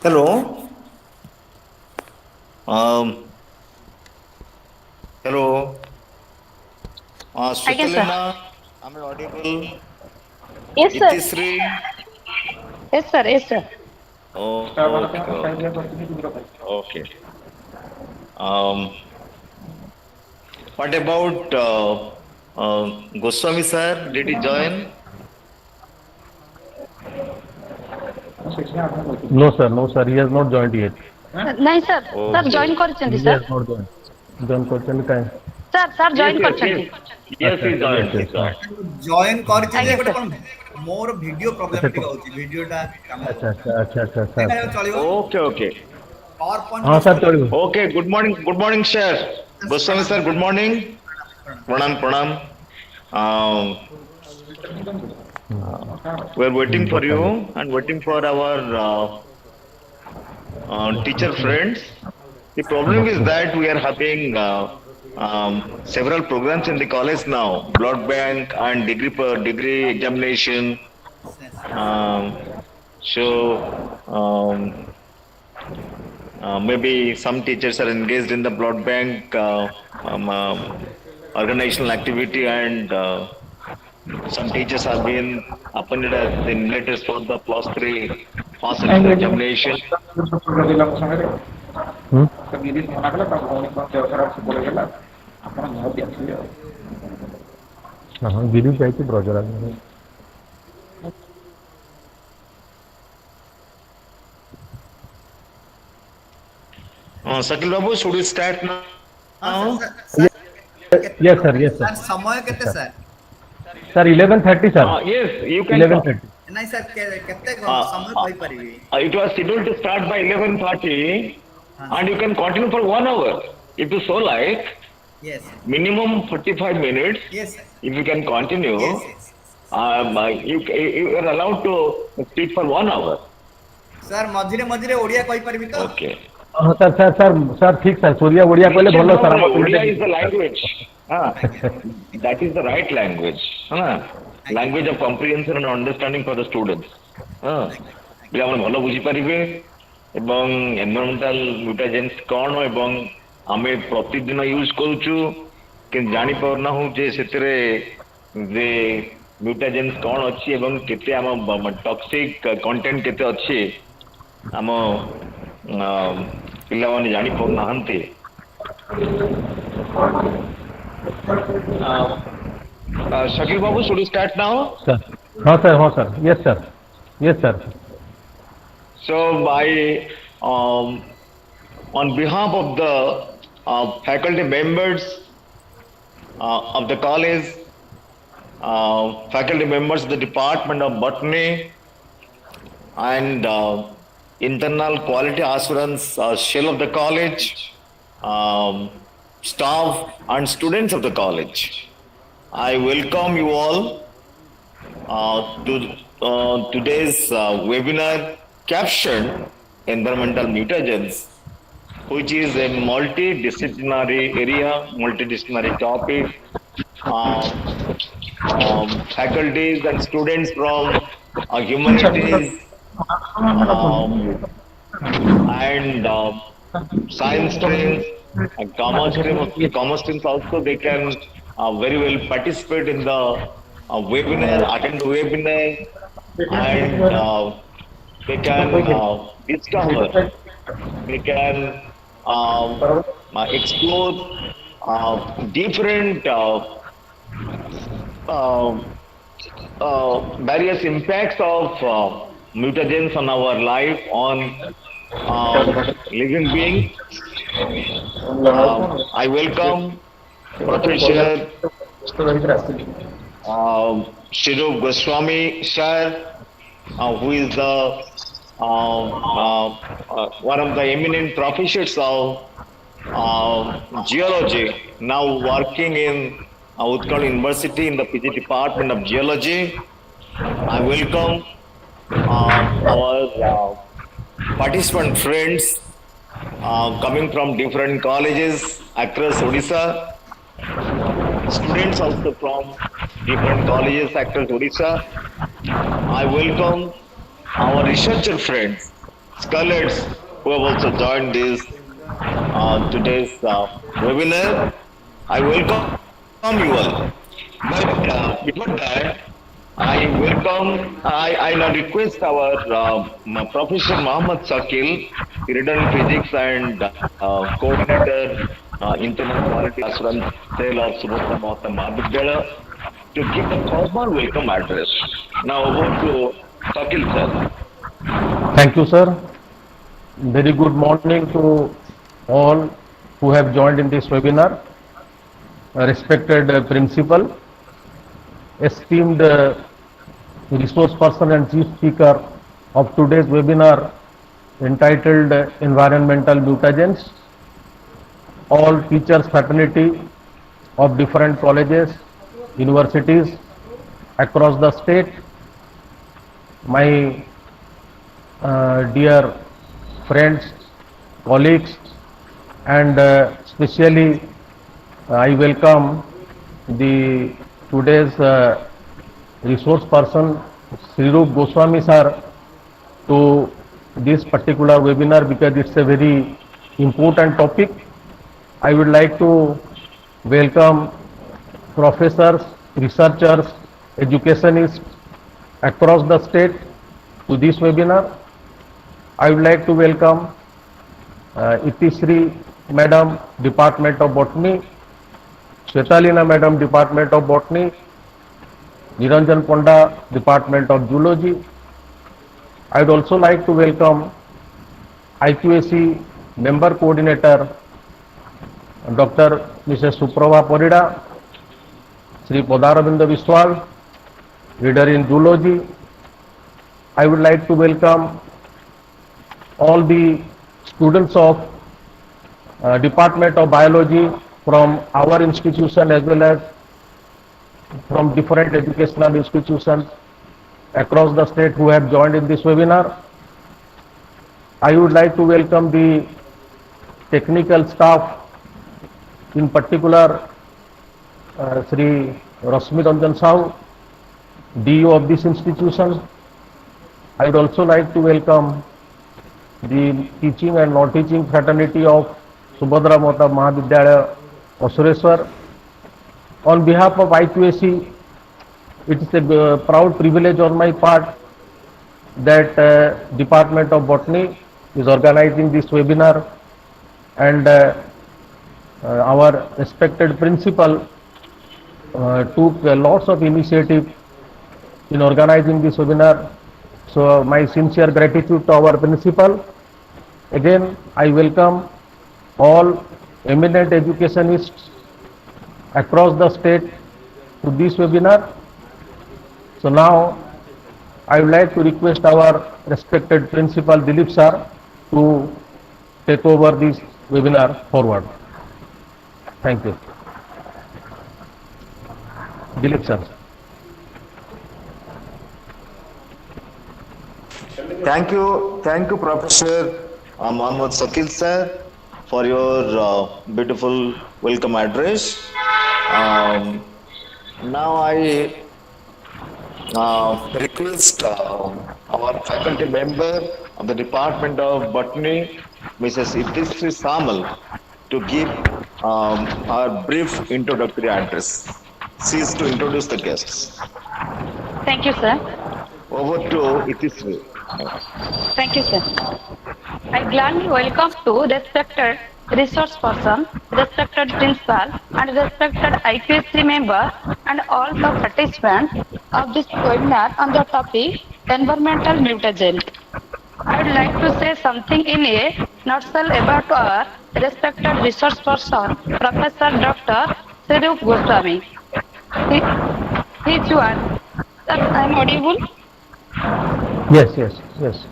Hello. Um, Hello. Aଜ୍ଞା sir. Switzerland, am I audible? Yes sir. Itisri. Yes sir. Yes sir. Oh, okay, okay. Um, what about Goswami sir? Did he join? No, sir. No, sir. He has not joined yet. ନାଇଁ sir sir Okay. Join କରିଛନ୍ତି He sir has not joined. Join କରିଛନ୍ତି କାଇଁ? Sir sir Yes, join yes, yes. କରିଛନ୍ତି Yes, ଆଚ୍ଛା he ଆଚ୍ଛା joined. yes He yes ହଁ joined. Join କରିଛି ଯେ ଆଜ୍ଞା ଗୋଟେ ସାର୍ କଣ ମୋର ଭିଡିଓ ପ୍ରୋବ୍ଲେମ ଆଚ୍ଛା ଟିକେ ହଉଛି ଭିଡିଓଟା କାମ ଆଚ୍ଛା କରୁନି। ଆଚ୍ଛା ଆଚ୍ଛା ଆଚ୍ଛା ଆଚ୍ଛା ଦେଖାଯାଉ ଆଚ୍ଛା ଚଳିବ Okay, okay. ପାୱାର ପଏଣ୍ଟ ହଁ ୟୁଜ ସାର୍ କରି ଚଳିବ। Okay. Good morning, sir. Goswami ପ୍ରଣାମ sir. Good ପ୍ରଣାମ morning. ପ୍ରଣାମ Pranam, pranam. We're waiting for you ପକାଇଲେ and waiting for our teacher friends. The problem is that we are having several programs in the college now, blood bank and degree examination. Um, so maybe some teachers are engaged in the blood bank um, organizational activity and Some teachers have been appointed as the invigilators for the plus three fast center examination. Hmm? गिरी जाए ब्रजरा Sakil Babu, should we start हाँ sir now? Sir yes sir yes sir sir समय yes केते sir sir sir 11:30 sir Yes, you can. 11:30 नहीं sir केते Uh, समय uh, कहि परिबी it was scheduled to start by 11:30, हाँ and you sir can continue for 1 hour. If you so like, yes minimum 45 minutes. Yes sir If you can continue, yes yes you are allowed to speak for 1 hour. Sir मझिरे मझिरे ओडिया कहि परिबी तो Okay. हाँ sir sir sir sir ठीक sir Surya Odia कहले Nischint भलो sir bhabare, हम Odia is the language. आज्ञा That is the right language. Language of comprehension and understanding for the students. ପିଲାମାନେ ଭଲ ବୁଝିପାରିବେ ଏବଂ ଏନଭାରମେଣ୍ଟାଲ ମ୍ୟୁଟାଜେନ୍ସ କ'ଣ ଏବଂ ଆମେ ପ୍ରତିଦିନ ୟୁଜ୍ କରୁଛୁ କିନ୍ତୁ ଜାଣିପାରୁନାହୁଁ ଯେ ସେଥିରେ ଯେ ମ୍ୟୁଟାଜେନ୍ସ କ'ଣ ଅଛି ଏବଂ କେତେ ଆମ ଟକ୍ସିକ କଣ୍ଟେଣ୍ଟ କେତେ ଅଛି ଆମ ପିଲାମାନେ ଜାଣିପାରୁନାହାନ୍ତି। Shakil Babu, should we start now? Sir हाँ sir yes sir So, on behalf of the faculty members of the college, faculty members of the Department of Botany, and internal quality assurance shell of the college, staff and students of the college, I welcome you all to today's webinar captioned Environmental Mutagens, which is a multidisciplinary area, multidisciplinary topic. Faculties and students from humanities and science streams and commerce streams also, they can very well participate in the webinar, attend the webinar, and they can discover, they can explore different uh, various impacts of mutagens on our life, on living beings. I welcome Professor Shirup Goswami sir, who is the one of the eminent professors of geology, now working in Utkal University in the PG Department of Geology. I welcome our participant friends coming from different colleges across Odisha, students also from different colleges across Odisha. I welcome our researcher friends, scholars who have also joined this today's webinar. I welcome you all. But before that, I now request our Professor Muhammad Shakil, Return Physics and Coordinator, Internal Quality Assurance Cell of Subhasa Mahata Mahavidyalaya, to give a formal welcome address. Now over to Shakil sir. thank you sir very good morning to all who have joined in this webinar respected principal esteemed resource person and chief speaker of today's webinar entitled Environmental Mutagens, all teachers fraternity of different colleges, universities across the state, my dear friends, colleagues, and especially I welcome the today's resource person Shirup Goswami sir to this particular webinar because it's a very important topic. I would like to welcome professors, researchers educationists across the state to this webinar. I would like to welcome Itisri Madam, Department of Botany, Shwetalina Madam, Department of Botany, Niranjan Ponda, Department of Zoology. I would also like to welcome IQAC Member Coordinator Dr. Mrs. Suprabha Parida, Sri Podaravinda Viswal, Leader in Zoology. I would like to welcome all the students of Department of Biology from our institution as well as from different educational institutions across the state who have joined in this webinar. I would like to welcome the technical staff, in particular Sri Rasmi Ranjan Sahu, DO of this institution. I would also like to welcome the teaching and non-teaching fraternity of Subhadra Mata Mahavidyalaya, Osureshwar. On behalf of IQAC, it is a proud privilege on my part that Department of Botany is organizing this webinar, and our respected principal took lots of initiative in organizing this webinar. So my sincere gratitude to our principal. Again, I welcome all eminent educationists across the state to this webinar. So now I would like to request our respected principal Dilip sir to take over this webinar forward. Thank you. Dilip sir. Thank you, Professor Mohammad Sakil sir, for your beautiful welcome address. Um, Now I request our faculty member of the Department of Botany, Mrs. Itisri Samal, to give our brief introductory address. She is to introduce the guests. Thank you, sir. Over to Itisri. Thank you, sir. I gladly welcome to respected resource person, respected principal, and respected IPSC member, and all the participants of this webinar on the topic environmental mutagen. I would like to say something in a nutshell about our respected resource person, Professor Dr. Sirup Goswami. He, he is your, sir, I am audible. Yes, yes, yes.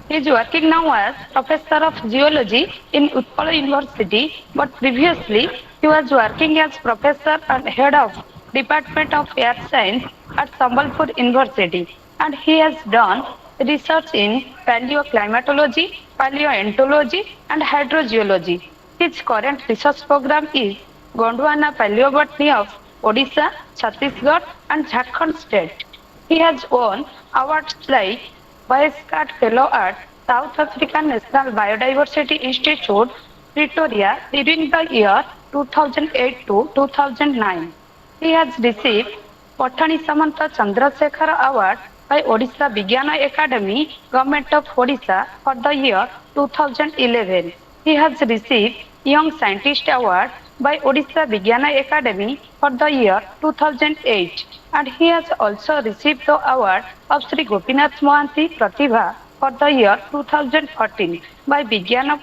He is working now as Professor of Geology in Utpala University, but previously he was working as Professor and Head of Department of Earth Science at Sambalpur University, and he has done research in paleoclimatology, paleontology, and hydrogeology. His current research program is Gondwana Paleobotany of Odisha, Chhattisgarh, and Jharkhand state. He has won awards like Vice-Guard Fellow at South African National Biodiversity Institute, Pretoria, during the year 2008 to 2009. He has received Patani Samanta Chandrasekhara Award by Odisha Vigyana Academy, Government of Odisha for the year 2011. He has received Young Scientist Award by Odisha Vigyana Academy for the year 2008, and he has also received the award of Sri Gopinath Mohanty Pratibha for the year 2014 by Vigyana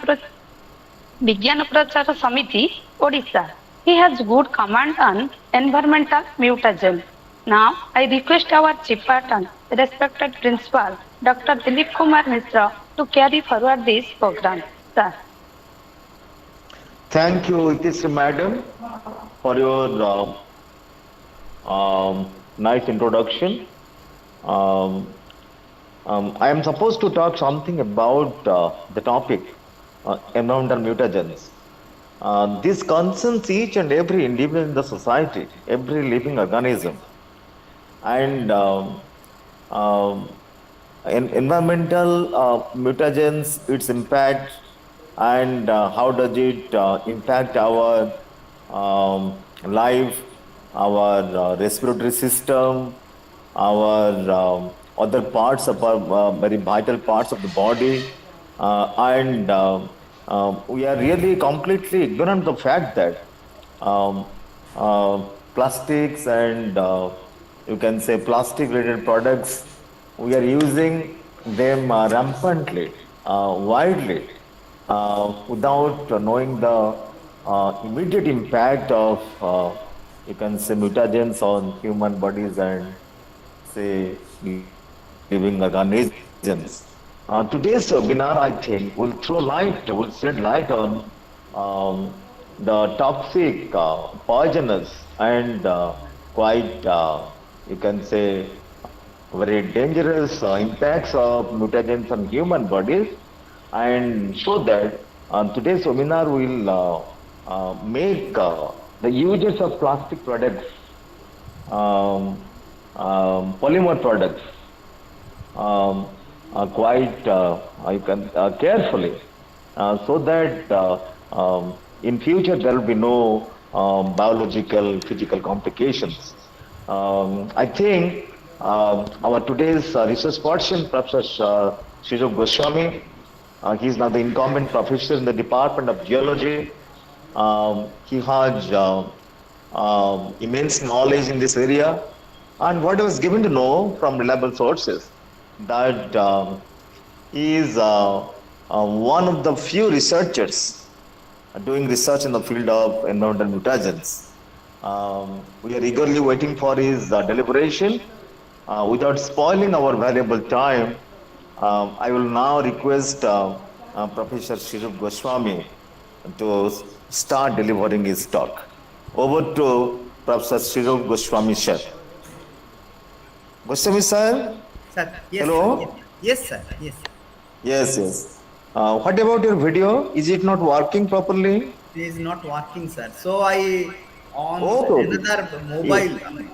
Prachara Samiti, Odisha. He has good command on environmental mutagen. Now, I request our Chief Patton, respected Principal, Dr. Dilip Kumar Mishra, to carry forward this program. Sir. Thank you, Itisri Madam, for your nice introduction. Um, I am supposed to talk something about the topic environmental mutagens. This concerns each and every individual in the society, every living organism, and environmental mutagens, its impact, and how does it impact our life, our respiratory system, our other parts of our very vital parts of the body, and we are really completely ignorant of the fact that um, plastics and you can say plastic related products, we are using them rampantly, widely, without knowing the immediate impact of you can say mutagens on human bodies and say living organisms. Today's webinar, I think, will throw light, will shed light on the toxic, poisonous, and quite, you can say, very dangerous impacts of mutagens on human bodies, and so that today's webinar will make the uses of plastic products, polymer products, quite I can carefully, so that in future there will be no biological physical complications. I think our today's research person, Professor Sridhar Goswami, he is now the incumbent professor in the Department of Geology. He has immense knowledge in this area, and what I was given to know from reliable sources that he is one of the few researchers doing research in the field of environmental mutagens. We are eagerly waiting for his deliberation. Without spoiling our valuable time, I will now request Professor Shirub Goswami to start delivering his talk. Over to Professor Shirub Goswami, sir. Goswami, sir? Sir, yes, sir. Yes, Hello? yes, sir. Yes. Yes, yes. What about your video? Is it not working properly? It is not working, sir. So I on Okay, okay. another Yes. mobile.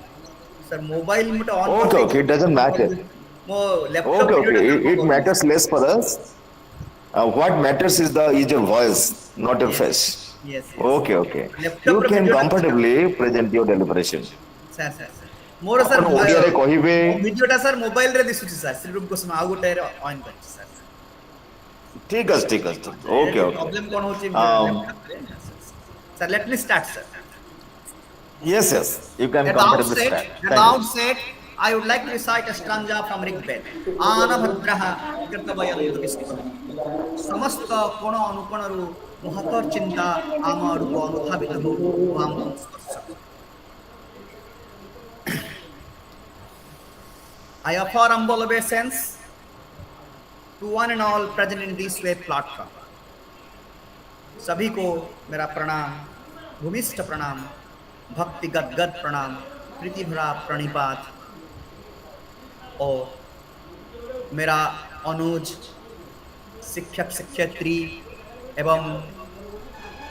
Sir, mobile mute on कर Okay, okay. देगी. It doesn't matter. मो laptop Okay, video okay. टा काम It करूँ. matters less for us. What matters is your voice, not your Yes, face. yes, yes. Okay, okay. Laptop You ର can video ଟା କିଛି କାମ. comfortably present your deliberation. Sir sir sir ମୋର sir ଆପଣ ଓଡ଼ିଆରେ କହିବେ। ମୋ ଭିଡ଼ିଓଟା ସାର୍ ମୋବାଇଲରେ ଦିଶୁଛି ସାର୍ ଶ୍ରୀରୂପ ଗୋସ୍ୱାମୀ ଆଉ ଗୋଟାଏରେ ଅନ୍ କରିଛି ସାର୍ ଠିକ ଅଛି, ଠିକ ଅଛି, ଠିକ ଅଛି. Okay, okay. ପ୍ରୋବ୍ଲେମ କ'ଣ ହଉଛି Um, ଲ୍ୟାପଟପରେ sir let me start sir yes, yes. You can At the comfortably outset, start. at the Thank you. outset, I would like to recite a stanza from Rigbed. Anabhadraha kirtabayantu vishnu. समस्त कोण अनुकोणରୁ ମହତର ଚିନ୍ତା ଆମ ଆଡ଼କୁ ଅନୁଧାବିତ ହଉ ଓ ଆମକୁ ସ୍ପର୍ଶ କରୁ। I offer humble obeisance to one and all present in this web platform. सभी को मेरा प्रणाम, भूमिष्ठ प्रणाम, भक्ति गदगद प्रणाम, प्रीति भरा प्रणिपात और मेरा अनुज शिक्षक शिक्षयित्री एवं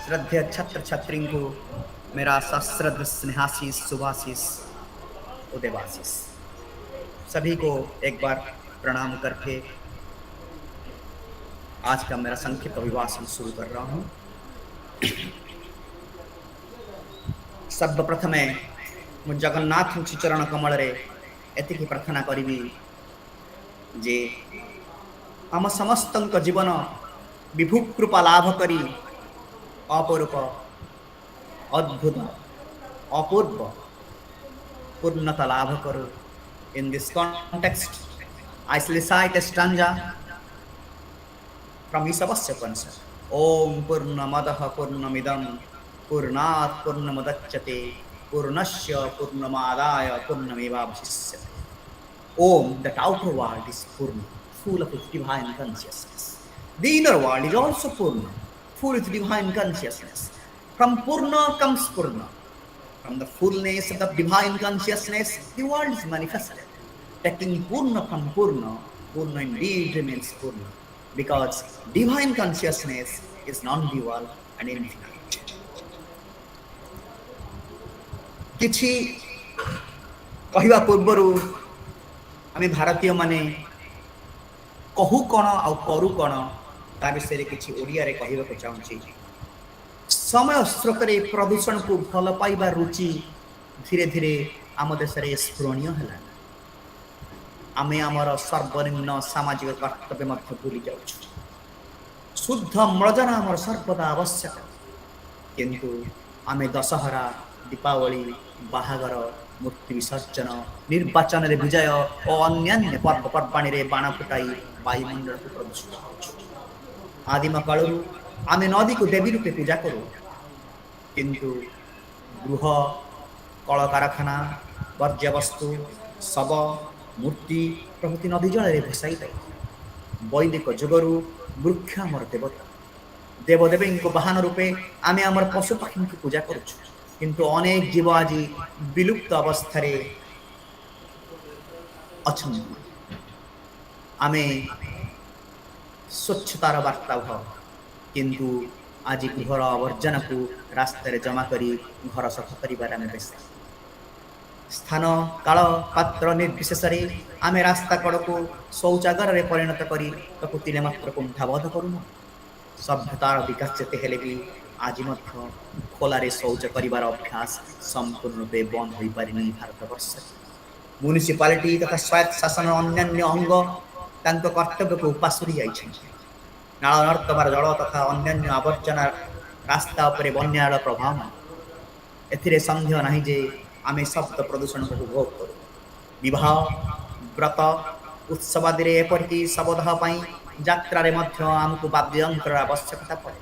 श्रद्धेय छात्र छात्री को मेरा सश्रद्ध स्नेहाशीष शुभाशीष उदयवाशीष सभी को एक बार प्रणाम करके आज का मेरा संक्षिप्त अभिभाषण शुरू कर रहा हूँ। सर्वप्रथमे मु जगन्नाथ चरण कमल रे एतिकी प्रार्थना करी जे आम समस्त जीवन विभु कृपा लाभ करी अपरूप अद्भुत अपूर्व पूर्णता लाभ करू। In this context, I shall recite a stanza from Isavasya Upanishad. Om Purnamadaha Purnamidam Purnat Purnamudachyate Purnasya Purnamadaya Purnamevavashishyate. Om, that outer world is Purna, full of divine consciousness. The inner world is also Purna, full with divine consciousness. From Purna comes Purna. From the fullness of the divine consciousness, the world is manifested. Taking Purna from Purna, Purna indeed remains Purna. Because divine consciousness is non-dual and infinite. किछि कहिबा पूर्वरु आमे भारतीय माने कहू कण आ करू कण ता विषय किछि ओडिया रे कहिबा चाहूछि। समय स्रोतरे प्रदूषण को भल पाइबा रुचि ଧୀରେ ଧୀରେ ଆମ ଦେଶରେ ସ୍ଫୁରଣୀୟ ହେଲାଣି। ଆମେ ଆମର ସର୍ବନିମ୍ନ ସାମାଜିକ କର୍ତ୍ତବ୍ୟ ମଧ୍ୟ ଭୁଲି ଯାଉଛୁ। ଶୁଦ୍ଧ ଅମ୍ଳଜାନ ଆମର ସର୍ବଦା ଆବଶ୍ୟକ, କିନ୍ତୁ ଆମେ ଦଶହରା, ଦୀପାବଳି, ବାହାଘର, ମୂର୍ତ୍ତି ବିସର୍ଜନ, ନିର୍ବାଚନରେ ବିଜୟ ଓ ଅନ୍ୟାନ୍ୟ ପର୍ବପର୍ବାଣିରେ ବାଣ ଫୁଟାଇ ବାୟୁମଣ୍ଡଳକୁ ପ୍ରଦୂଷିତ କରୁଛୁ। ଆଦିମ କାଳରୁ ଆମେ ନଦୀକୁ ଦେବୀ ରୂପେ ପୂଜା କରୁ, କିନ୍ତୁ ଗୃହ, କଳକାରଖାନା, ବର୍ଜ୍ୟବସ୍ତୁ, ଶବ, ମୂର୍ତ୍ତି ପ୍ରଭୃତି ନଦୀ ଜଳରେ ଭସାଇ ଦେଉ। ବୈଦିକ ଯୁଗରୁ ବୃକ୍ଷ ଆମର ଦେବତା। ଦେବଦେବୀଙ୍କ ବାହନ ରୂପେ ଆମେ ଆମର ପଶୁପକ୍ଷୀଙ୍କୁ ପୂଜା କରୁଛୁ, କିନ୍ତୁ ଅନେକ ଜୀବ ଆଜି ବିଲୁପ୍ତ ଅବସ୍ଥାରେ ଅଛନ୍ତି। ଆମେ ସ୍ୱଚ୍ଛତାର ବାର୍ତ୍ତାବହ, କିନ୍ତୁ ଆଜି ଗୃହର ଆବର୍ଜନାକୁ ରାସ୍ତାରେ ଜମା କରି ଘର ସଫା କରିବାରେ ଆମେ ବ୍ୟସ୍ତ। ସ୍ଥାନ, କାଳ, ପାତ୍ର ନିର୍ବିଶେଷରେ ଆମେ ରାସ୍ତା କଡ଼କୁ ଶୌଚାଗାରରେ ପରିଣତ କରି ତାକୁ ତିଳେ ମାତ୍ର କୁଣ୍ଠାବୋଧ କରୁନାହୁଁ। ସଭ୍ୟତାର ବିକାଶ ଯେତେ ହେଲେ ବି ଆଜି ମଧ୍ୟ ଖୋଲାରେ ଶୌଚ କରିବାର ଅଭ୍ୟାସ ସମ୍ପୂର୍ଣ୍ଣ ରୂପେ ବନ୍ଦ ହୋଇପାରିନି ଭାରତବର୍ଷରେ। ମ୍ୟୁନିସିପାଲିଟି ତଥା ସ୍ୱାୟତ୍ତ ଶାସନର ଅନ୍ୟାନ୍ୟ ଅଙ୍ଗ ତାଙ୍କ କର୍ତ୍ତବ୍ୟକୁ ପାଶୋରି ଯାଇଛନ୍ତି। ନାଳ ନର୍ଦ୍ଦମାର ଜଳ ତଥା ଅନ୍ୟାନ୍ୟ ଆବର୍ଜନା ରାସ୍ତା ଉପରେ ବନ୍ୟାର ପ୍ରଭାବ ନାହିଁ। ଏଥିରେ ସନ୍ଦେହ ନାହିଁ ଯେ ଆମେ ଶବ୍ଦ ପ୍ରଦୂଷଣକୁ ଉପଭୋଗ କରୁ। ବିବାହ, ବ୍ରତ, ଉତ୍ସବାଦିରେ ଏପରିକି ଶବଦାହ ପାଇଁ ଯାତ୍ରାରେ ମଧ୍ୟ ଆମକୁ ବାଦ୍ୟଯନ୍ତ୍ରର ଆବଶ୍ୟକତା ପଡ଼େ।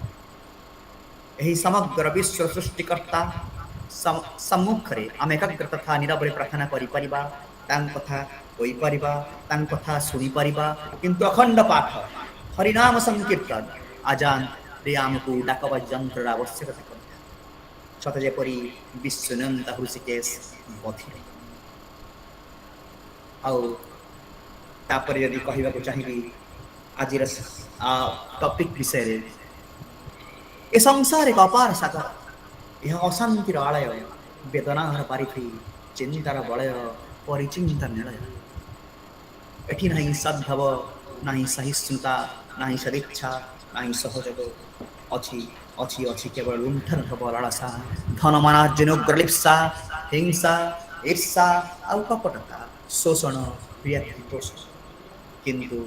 ଏହି ସମଗ୍ର ବିଶ୍ୱ ସୃଷ୍ଟିକର୍ତ୍ତା ସମ୍ମୁଖରେ ଆମେ ଏକାଗ୍ର ତଥା ନିରବରେ ପ୍ରାର୍ଥନା କରିପାରିବା, ତାଙ୍କ କଥା କହିପାରିବା, ତାଙ୍କ କଥା ଶୁଣିପାରିବା, କିନ୍ତୁ ଅଖଣ୍ଡ ପାଠ, ହରିନାମ ସଂକୀର୍ତ୍ତନ, ଆଜାନରେ ଆମକୁ ଡାକବାଜି ଯନ୍ତ୍ରର ଆବଶ୍ୟକତା ପଡ଼ିଥାଏ। ସତେ ଯେପରି ବିଶ୍ୱନିୟନ୍ତା ହୃଷିକେଶ ବଧିର। ଆଉ ତାପରେ ଯଦି କହିବାକୁ ଚାହିଁବି ଆଜିର ଟପିକ୍ ବିଷୟରେ, ଏ ସଂସାର ଏକ ଅପାର ସାଗର, ଏହା ଅଶାନ୍ତିର ଆଳୟ, ବେଦନାର ପାରିଧି, ଚିନ୍ତାର ବଳୟ, ପରିଚିନ୍ତା ନିଳୟ। ଏଠି ନାହିଁ ସଦ୍ଭାବ, ନାହିଁ ସହିଷ୍ଣୁତା, ନାହିଁ ସଦିଚ୍ଛା, ନାହିଁ ସହଯୋଗ। ଅଛି ଅଛି ଅଛି କେବଳ ଲୁଣ୍ଠନ ଭାବ, ଲାଳସା, ଧନମାନାର୍ଜନ, ଉଗ୍ରଲିପ୍ସା, ହିଂସା, ଈର୍ଷା ଆଉ କପଟତା, ଶୋଷଣ, ପ୍ରିୟାତି ତୋଷଣ। କିନ୍ତୁ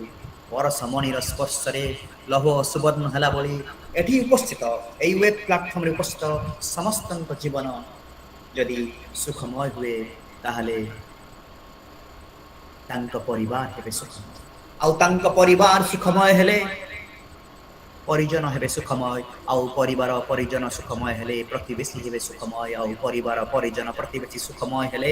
ପରଶମଣିର ସ୍ପର୍ଶରେ ଲୌହ ସୁବର୍ଣ୍ଣ ହେଲା ଭଳି ଏଠି ଉପସ୍ଥିତ ଏହି ୱେବ୍ ପ୍ଲାଟଫର୍ମରେ ଉପସ୍ଥିତ ସମସ୍ତଙ୍କ ଜୀବନ ଯଦି ସୁଖମୟ ହୁଏ, ତାହେଲେ ତାଙ୍କ ପରିବାର ହେବେ ସୁଖମୟ। ଆଉ ତାଙ୍କ ପରିବାର ସୁଖମୟ ହେଲେ ପରିଜନ ହେବେ ସୁଖମୟ, ଆଉ ପରିବାର ପରିଜନ ସୁଖମୟ ହେଲେ ପ୍ରତିବେଶୀ ହେବେ ସୁଖମୟ, ଆଉ ପରିବାର ପରିଜନ ପ୍ରତିବେଶୀ ସୁଖମୟ ହେଲେ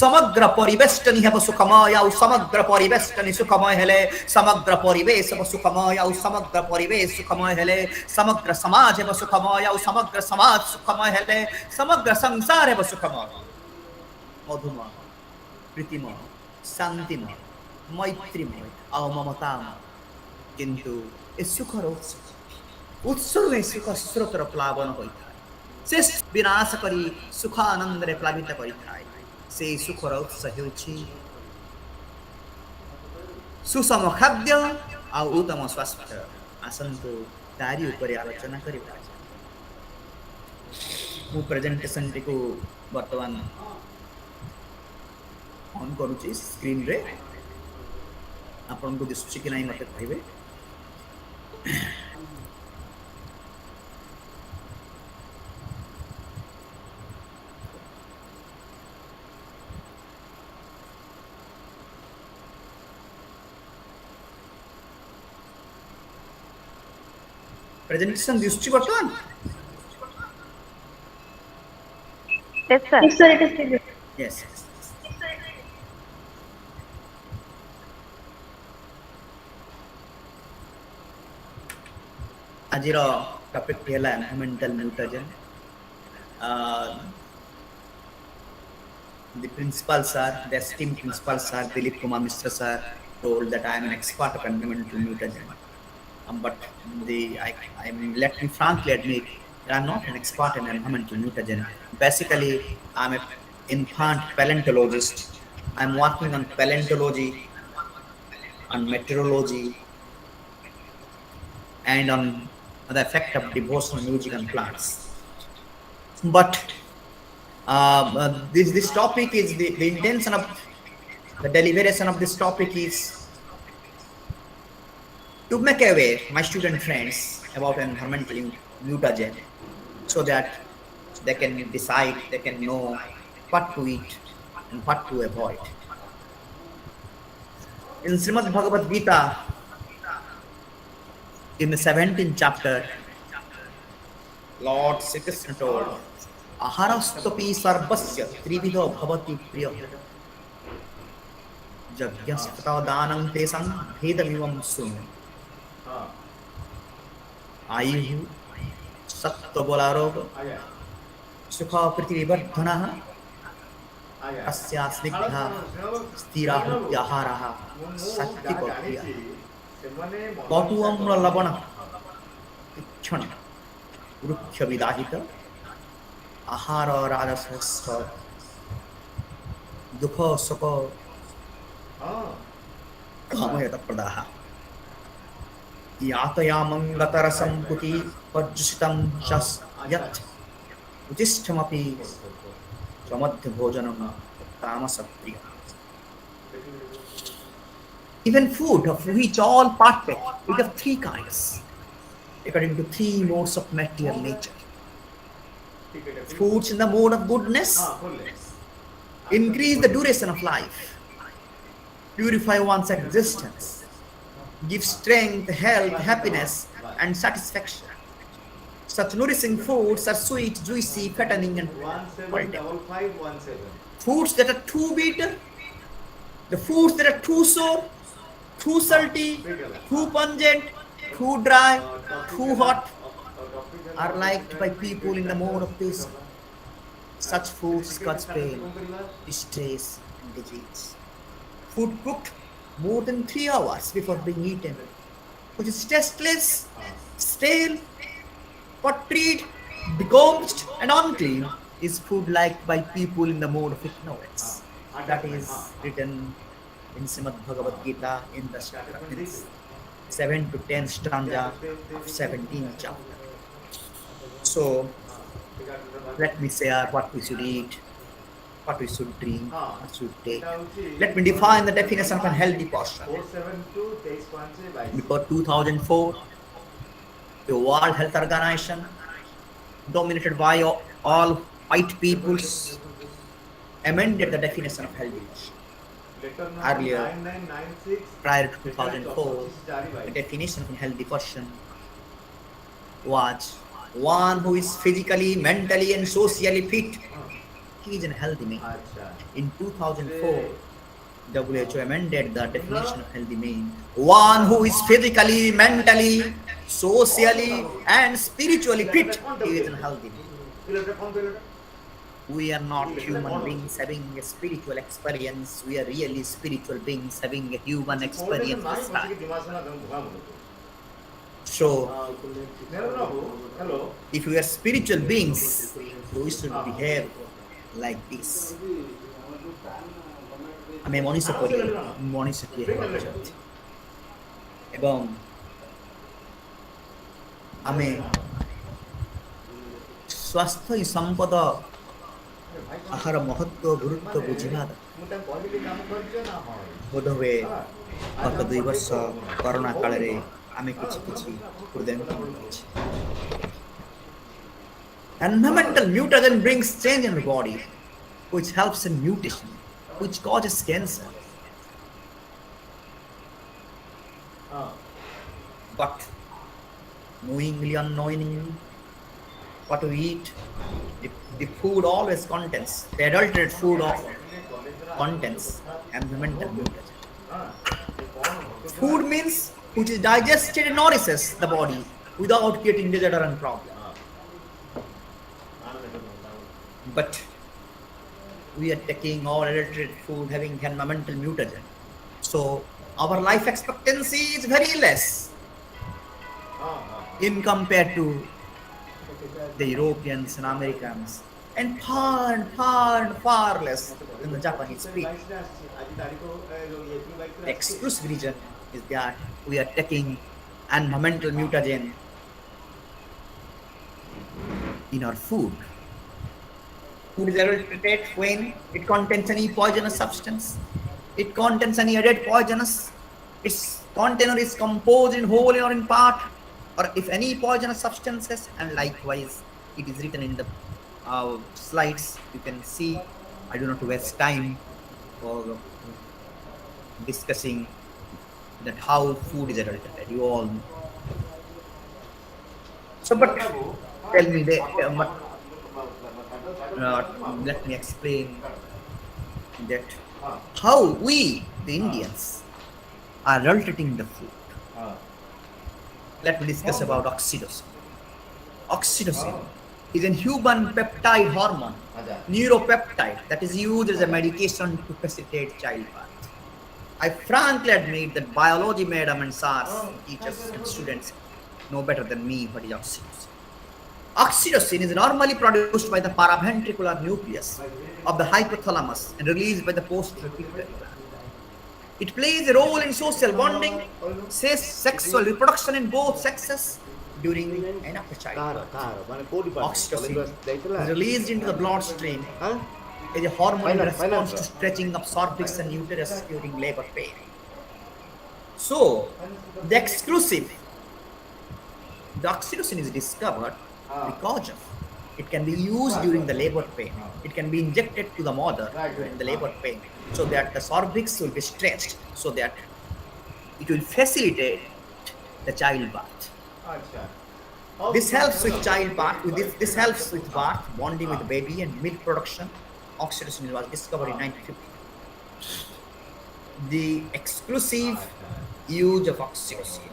ସମଗ୍ର ପରିବେଷ୍ଟନୀ ହେବ ସୁଖମୟ, ଆଉ ସମଗ୍ର ପରିବେଷ୍ଟନୀ ସୁଖମୟ ହେଲେ ସମଗ୍ର ପରିବେଶ ହେବ ସୁଖମୟ, ଆଉ ସମଗ୍ର ପରିବେଶ ସୁଖମୟ ହେଲେ ସମଗ୍ର ସମାଜ ହେବ ସୁଖମୟ, ଆଉ ସମଗ୍ର ସମାଜ ସୁଖମୟ ହେଲେ ସମଗ୍ର ସଂସାର ହେବ ସୁଖମୟ। ମଧୁମୟ, ପ୍ରୀତିମୟ, ଶାନ୍ତିମୟ, ମୈତ୍ରୀମୟ ଆଉ ମମତାମୟ। କିନ୍ତୁ ଏ ସୁଖର ଉତ୍ସରୁ ଏ ସୁଖ ସ୍ରୋତର ପ୍ଲାବନ ହୋଇଥାଏ। ସେ ବିନାଶ କରି ସୁଖ ଆନନ୍ଦରେ ପ୍ଲାବିତ କରିଥାଏ। ସେଇ ସୁଖର ଉତ୍ସ ହେଉଛି ସୁଷମ ଖାଦ୍ୟ ଆଉ ଉତ୍ତମ ସ୍ୱାସ୍ଥ୍ୟ। ଆସନ୍ତୁ ତାରି ଉପରେ ଆଲୋଚନା କରିବା। ମୁଁ ପ୍ରେଜେଣ୍ଟେସନଟିକୁ ବର୍ତ୍ତମାନ ଅନ୍ କରୁଛି ସ୍କ୍ରିନରେ, ଆପଣଙ୍କୁ ଦିଶୁଛି କି ନାହିଁ ମୋତେ କହିବେ। ପ୍ରେଜେଣ୍ଟେସନ ଦିଶୁଛି ବର୍ତ୍ତମାନ? Yes, sir. Yes, sir, it is clear. Yes. ଆଜିର ଟପିକଟି ହେଲା ଏନଭାୟରମେଣ୍ଟାଲ ମ୍ୟୁଟାଜେନ୍। The principal sir, the esteemed principal sir, Dilip Kumar Mishra sir, told that I am an expert of environmental mutagen. But let me frankly admit that I am not an expert in environmental mutagen. Basically, I am an infant paleontologist. I am working on paleontology, on meteorology, and on the effect of devotional music on plants. But This topic is the intention of the deliberation of this topic is to make aware my student friends about environmental mutagen so that they can decide, they can know what to eat and what to avoid. In Srimad Bhagavad Gita, in the 17th chapter, Lord Sri Krishna told, Aharastapi sarvasya trividho bhavati priya jagyastata danam tesam bhedamivam sunu ayuhu sattva bolaroga sukha prithivardhanaha asya snigdha stirahutyaharaha sattvikokriya patuamra labana ichhana वृक्ष विदाहित आहार राजस्वस्थ दुख सुख कामयत प्रदाह यातयामं गतरसं पुति पर्जुषितं यत् उचिष्ठमपि समध्य भोजनं तामसप्रिय. Even food of which all partake, we have three kinds according to three modes of material nature. Foods in the mode of goodness increase the duration of life, purify one's existence, give strength, health, happiness, and satisfaction. Such nourishing foods are sweet, juicy, fattening, and palatable. Foods that are too bitter, the foods that are too sour, too salty, too pungent, too dry, too hot, are liked by people in the mode of peace. Such foods cause pain, distress, and disease. Food cooked more than 3 hours before being eaten, which is tasteless, stale, putrid, decomposed, and unclean, is food liked by people in the mode of ignorance. That is written in Srimad Bhagavad Gita in the 7 to 10 stanza of 17th chapter. So, let me share what we should eat, what we should drink, what should take. Let me define the definition of a healthy person. Before 2004, the World Health Organization, dominated by all white peoples, amended the definition of healthy person. Earlier, prior to 2004, the definition of a healthy person was one who is physically, mentally, and socially fit. He is a healthy man. In 2004, WHO amended the definition of healthy man. One who is physically, mentally, socially, and spiritually fit. He is a healthy man. We are not human beings having a spiritual experience. We are really spiritual beings having a human experience this time. So, if we are spiritual beings, we should behave like this. ଆମେ ମଣିଷ ପରି ମଣିଷଟିଏ ହେବା ଉଚିତ ଏବଂ ଆମେ ସ୍ୱାସ୍ଥ୍ୟ ହିଁ ସମ୍ପଦ ଆହାର ମହତ୍ତ୍ୱ ଗୁରୁତ୍ୱ ବୁଝିବା ବୋଧହୁଏ ଗତ 2 ବର୍ଷ କରୋନା କାଳରେ ଆମେ କିଛି ହୃଦୟଙ୍ଗମ କରିଛେ. Environmental mutagen brings change in the body, which helps in mutation, which causes cancer. But knowingly, unknowingly, what we eat, the food always contains, the adulterated food contains environmental mutagen. Food means which is digested and nourishes the body without creating disorder and problem. But we are taking all adulterated food having environmental mutagen. So our life expectancy is very less in compared to the Europeans and Americans, and far less than the Japanese people. The exclusive reason is that we are taking environmental mutagen in our food. Food is adulterated when it contains any poisonous substance. It contains any added poisonous. Its container is composed in whole or in part, or if any poisonous substances, and likewise it is written in the slides. You can see. I do not waste time for discussing that how food is adulterated. You all know. So, but tell me, let me explain that how we, the Indians, are adulterating the food. Let me discuss about oxytocin. Oxytocin is a human peptide hormone, neuropeptide, that is used as a medication to facilitate childbirth. I frankly admit that biology madam and SARS teachers and students know better than me what is oxytocin. Oxytocin is normally produced by the paraventricular nucleus of the hypothalamus and released by the posterior pituitary gland. It plays a role in social bonding, sexual reproduction in both sexes during and after childbirth. Oxytocin is released into the bloodstream as a hormone in response to stretching of cervix and uterus during labor pain. So, the oxytocin is discovered because of it can be used during the labor pain. It can be injected to the mother during the labor pain so that the cervix will be stretched so that it will facilitate the childbirth. This helps with childbirth. This helps with birth, bonding with the baby, and milk production. Oxytocin was discovered in 1950. The exclusive use of oxytocin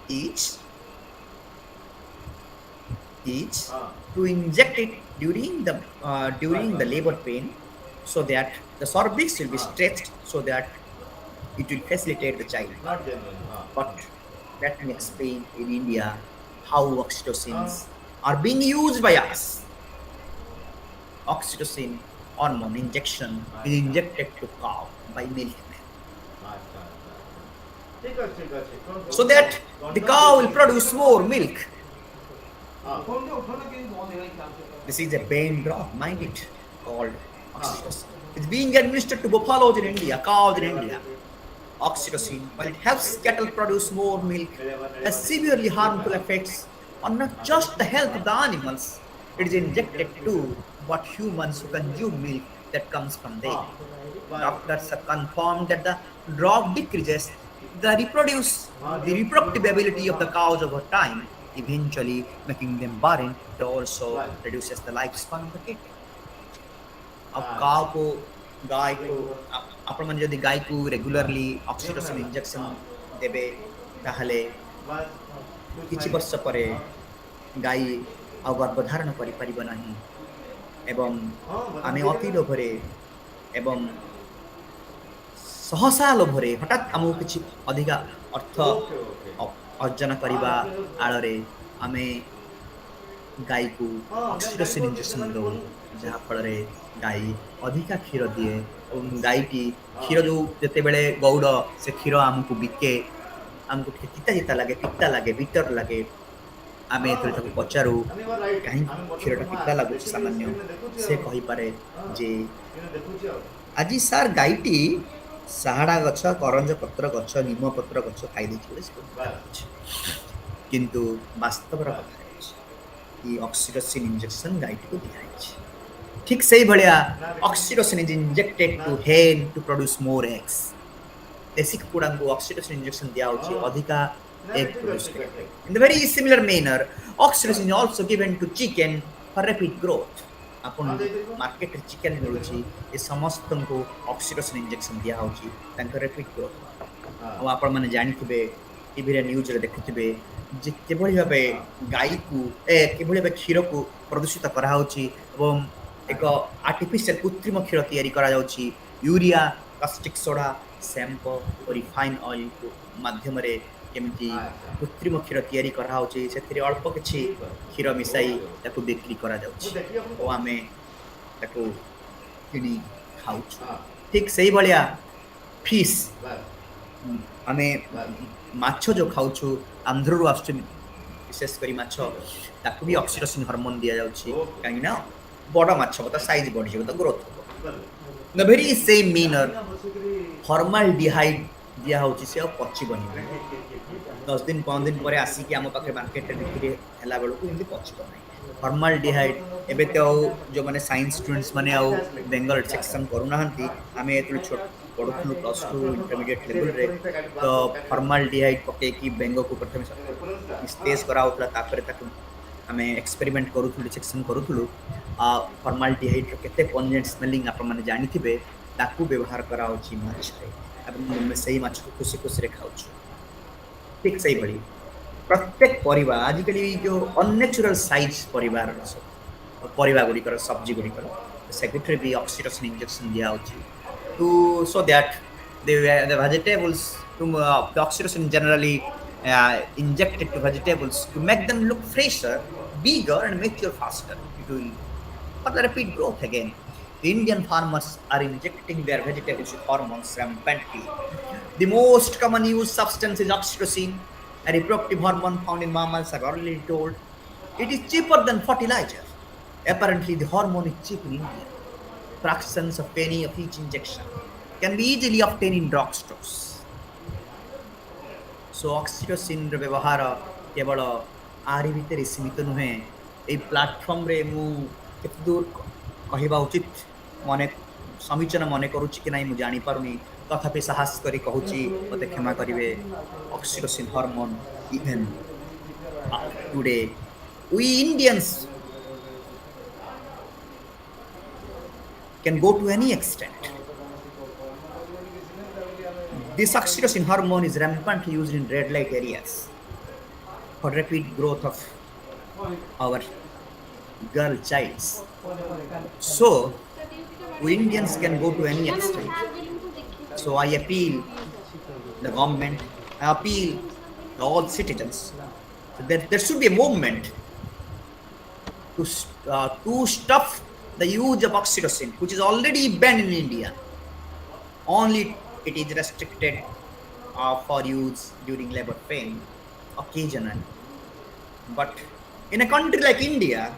is to inject it during the labor pain so that the cervix will be stretched so that it will facilitate the child. But let me explain in India how oxytocins are being used by us. Oxytocin hormone injection is injected to cow by milkmen so that the cow will produce more milk. This is a pain drug, mind it, called oxytocin. It's being administered to buffaloes in India, cows in India. Oxytocin, while it helps cattle produce more milk, has severely harmful effects on not just the health of the animals, it is injected to what humans who consume milk that comes from them. Doctors have confirmed that the drug decreases the reproductive ability of the cows over time, eventually making them barren. It also reduces the lifespan of the cattle. अब गाय को आपण मन जदि गाय को regularly oxytocin injection देबे ताहले किछि वर्ष परे गाय आ गर्भधारण करि परिबो नाही एवं आमे अति लोभरे एवं सहसा लोभरे हठात आमु किछि अधिका अर्थ अर्जन करिबा आळरे आमे गाय को ऑक्सीटोसिन इंजेक्शन दो जहाँ फल गाय अधिका क्षीर दिए और गायटी क्षीर जो जिते बेले गौड़ से क्षीर आमको बिके आमको चिता लगे पिता लगे बिटर लगे आम ये पचारू कहीं क्षीरटा पिता लगुच सामान्य से कही पारे जे आज सार गायटी साहाड़ा गछ करंज पत्र गछ निम पत्र गछ खाई किंतु वास्तव कथा ऑक्सीटोसिन इंजेक्शन गायटी को दिया ठीक सही भलिया ऑक्सीटोसिन इज इंजेक्टेड टू हेन टू प्रोड्यूस मोर एग्स देसी कुकुड़ा को ऑक्सीटोसिन इंजेक्शन दिया होची अधिका एग प्रोड्यूस करते in the very similar manner oxytocin is also given to chicken for rapid growth अपन मार्केट चिकन मिलुची ए समस्त को ऑक्सीटोसिन इंजेक्शन दिया होची तांकर रैपिड ग्रोथ अब आपण माने जानिथिबे टीवी रे न्यूज रे देखिथिबे जे केभली भाबे गाय को केभली भाबे क्षीर को प्रदूषित करा होची एवं एक आर्टिफिशियल कृत्रिम क्षीर तैयारी करा जाउची यूरिया कास्टिक सोडा शैम्पू और रिफाइन ऑयल को माध्यम रे केमती कृत्रिम क्षीर तैयारी करा होची सेथिरे अल्प किछि क्षीर मिसाई ताको बिक्री करा जाउची ओ आमे ताको किनी खाउछु ठीक सही भलिया फिश आमे माछ जो खाउछु आंध्र रु आसु विशेष करी माछ ताको भी ऑक्सीटोसिन हार्मोन दिया जाउची काई ना ବଡ଼ ମାଛ ହବ, ତା ସାଇଜ୍ ବଢ଼ିଯିବ, ତା ଗ୍ରୋଥ୍ ହବ। ଦ ଭେରି ସେମ୍ ମିନର୍ ଫର୍ମାଲଡିହାଇଡ୍ ଦିଆହେଉଛି, ସେ ଆଉ ପଚିବନି। 10 ଦିନ 15 ଦିନ ପରେ ଆସିକି ଆମ ପାଖରେ ମାର୍କେଟରେ ବିକ୍ରି ହେଲା ବେଳକୁ ଏମିତି ପଚିବ ନାହିଁ। ଫର୍ମାଲଡିହାଇଡ୍ ଏବେ ତ ଆଉ ଯେଉଁମାନେ ସାଇନ୍ସ ଷ୍ଟୁଡେଣ୍ଟସ୍ ମାନେ ଆଉ ବେଙ୍ଗଲ ସେକ୍ସନ୍ କରୁନାହାନ୍ତି, ଆମେ ଯେତେବେଳେ ଛୋଟ ପଢ଼ୁଥିଲୁ +2 ଇଣ୍ଟରମିଡ଼ିଏଟ୍ ଲେବୁଲ୍ରେ, ତ ଫର୍ମାଲଡିହାଇଡ୍ ପକେଇକି ବେଙ୍ଗକୁ ପ୍ରଥମେ ନିସ୍ତେଜ କରାହେଉଥିଲା, ତାପରେ ତାକୁ ଆମେ ଏକ୍ସପେରିମେଣ୍ଟ କରୁଥିଲୁ, ଡିସେକ୍ସନ୍ କରୁଥିଲୁ। ଫର୍ମାଲଡିହାଇଡ୍ର କେତେ ପଞ୍ଜେଣ୍ଟ ସ୍ମେଲିଂ ଆପଣମାନେ ଜାଣିଥିବେ, ତାକୁ ବ୍ୟବହାର କରାହେଉଛି ମାଛରେ, ଏବଂ ଆମେ ସେଇ ମାଛକୁ ଖୁସି ଖୁସିରେ ଖାଉଛୁ। ଠିକ୍ ସେଇଭଳି ପ୍ରତ୍ୟେକ ପରିବା ଆଜିକାଲି ଯେଉଁ ଅନ୍ନେଚୁରାଲ ସାଇଜ୍ ପରିବାରର ସବୁ ପରିବା ଗୁଡ଼ିକର, ସବଜି ଗୁଡ଼ିକର, ସେଗୁଡ଼ିରେ ବି ଅକ୍ସିଟୋସିନ୍ ଇଞ୍ଜେକ୍ସନ୍ ଦିଆହେଉଛି to so that the vegetables to the oxytocin generally injected to vegetables to make them look fresher, bigger and mature faster. It will further repeat growth again. The Indian farmers are injecting their vegetables with hormones rampantly. The most common used substance is oxytocin, a reproductive hormone found in mammals. I've already told. It is cheaper than fertilizer. Apparently, the hormone is cheap in India. Fractions of penny of each injection can be easily obtained in drugstores. So ଅକ୍ସିଟୋସିନ୍ର ବ୍ୟବହାର କେବଳ ଆରି ଭିତରେ ସୀମିତ ନୁହେଁ। ଏଇ ପ୍ଲାଟଫର୍ମରେ ମୁଁ କେତେ ଦୂର କହିବା ଉଚିତ ମନେ ସମୀଚୀନ ମନେ କରୁଛି କି ନାହିଁ ମୁଁ ଜାଣିପାରୁନି, ତଥାପି ସାହସ କରି କହୁଛି, ମୋତେ କ୍ଷମା କରିବେ। Oxytocin hormone even today we Indians can go to any extent. This oxytocin hormone is rampantly used in red light areas for rapid growth of our girl childs. So, we Indians can go to any extent. So, I appeal the government, I appeal to all citizens. So there should be a movement to stop the use of oxytocin, which is already banned in India. Only it is restricted for use during labor pain occasionally. But in a country like India,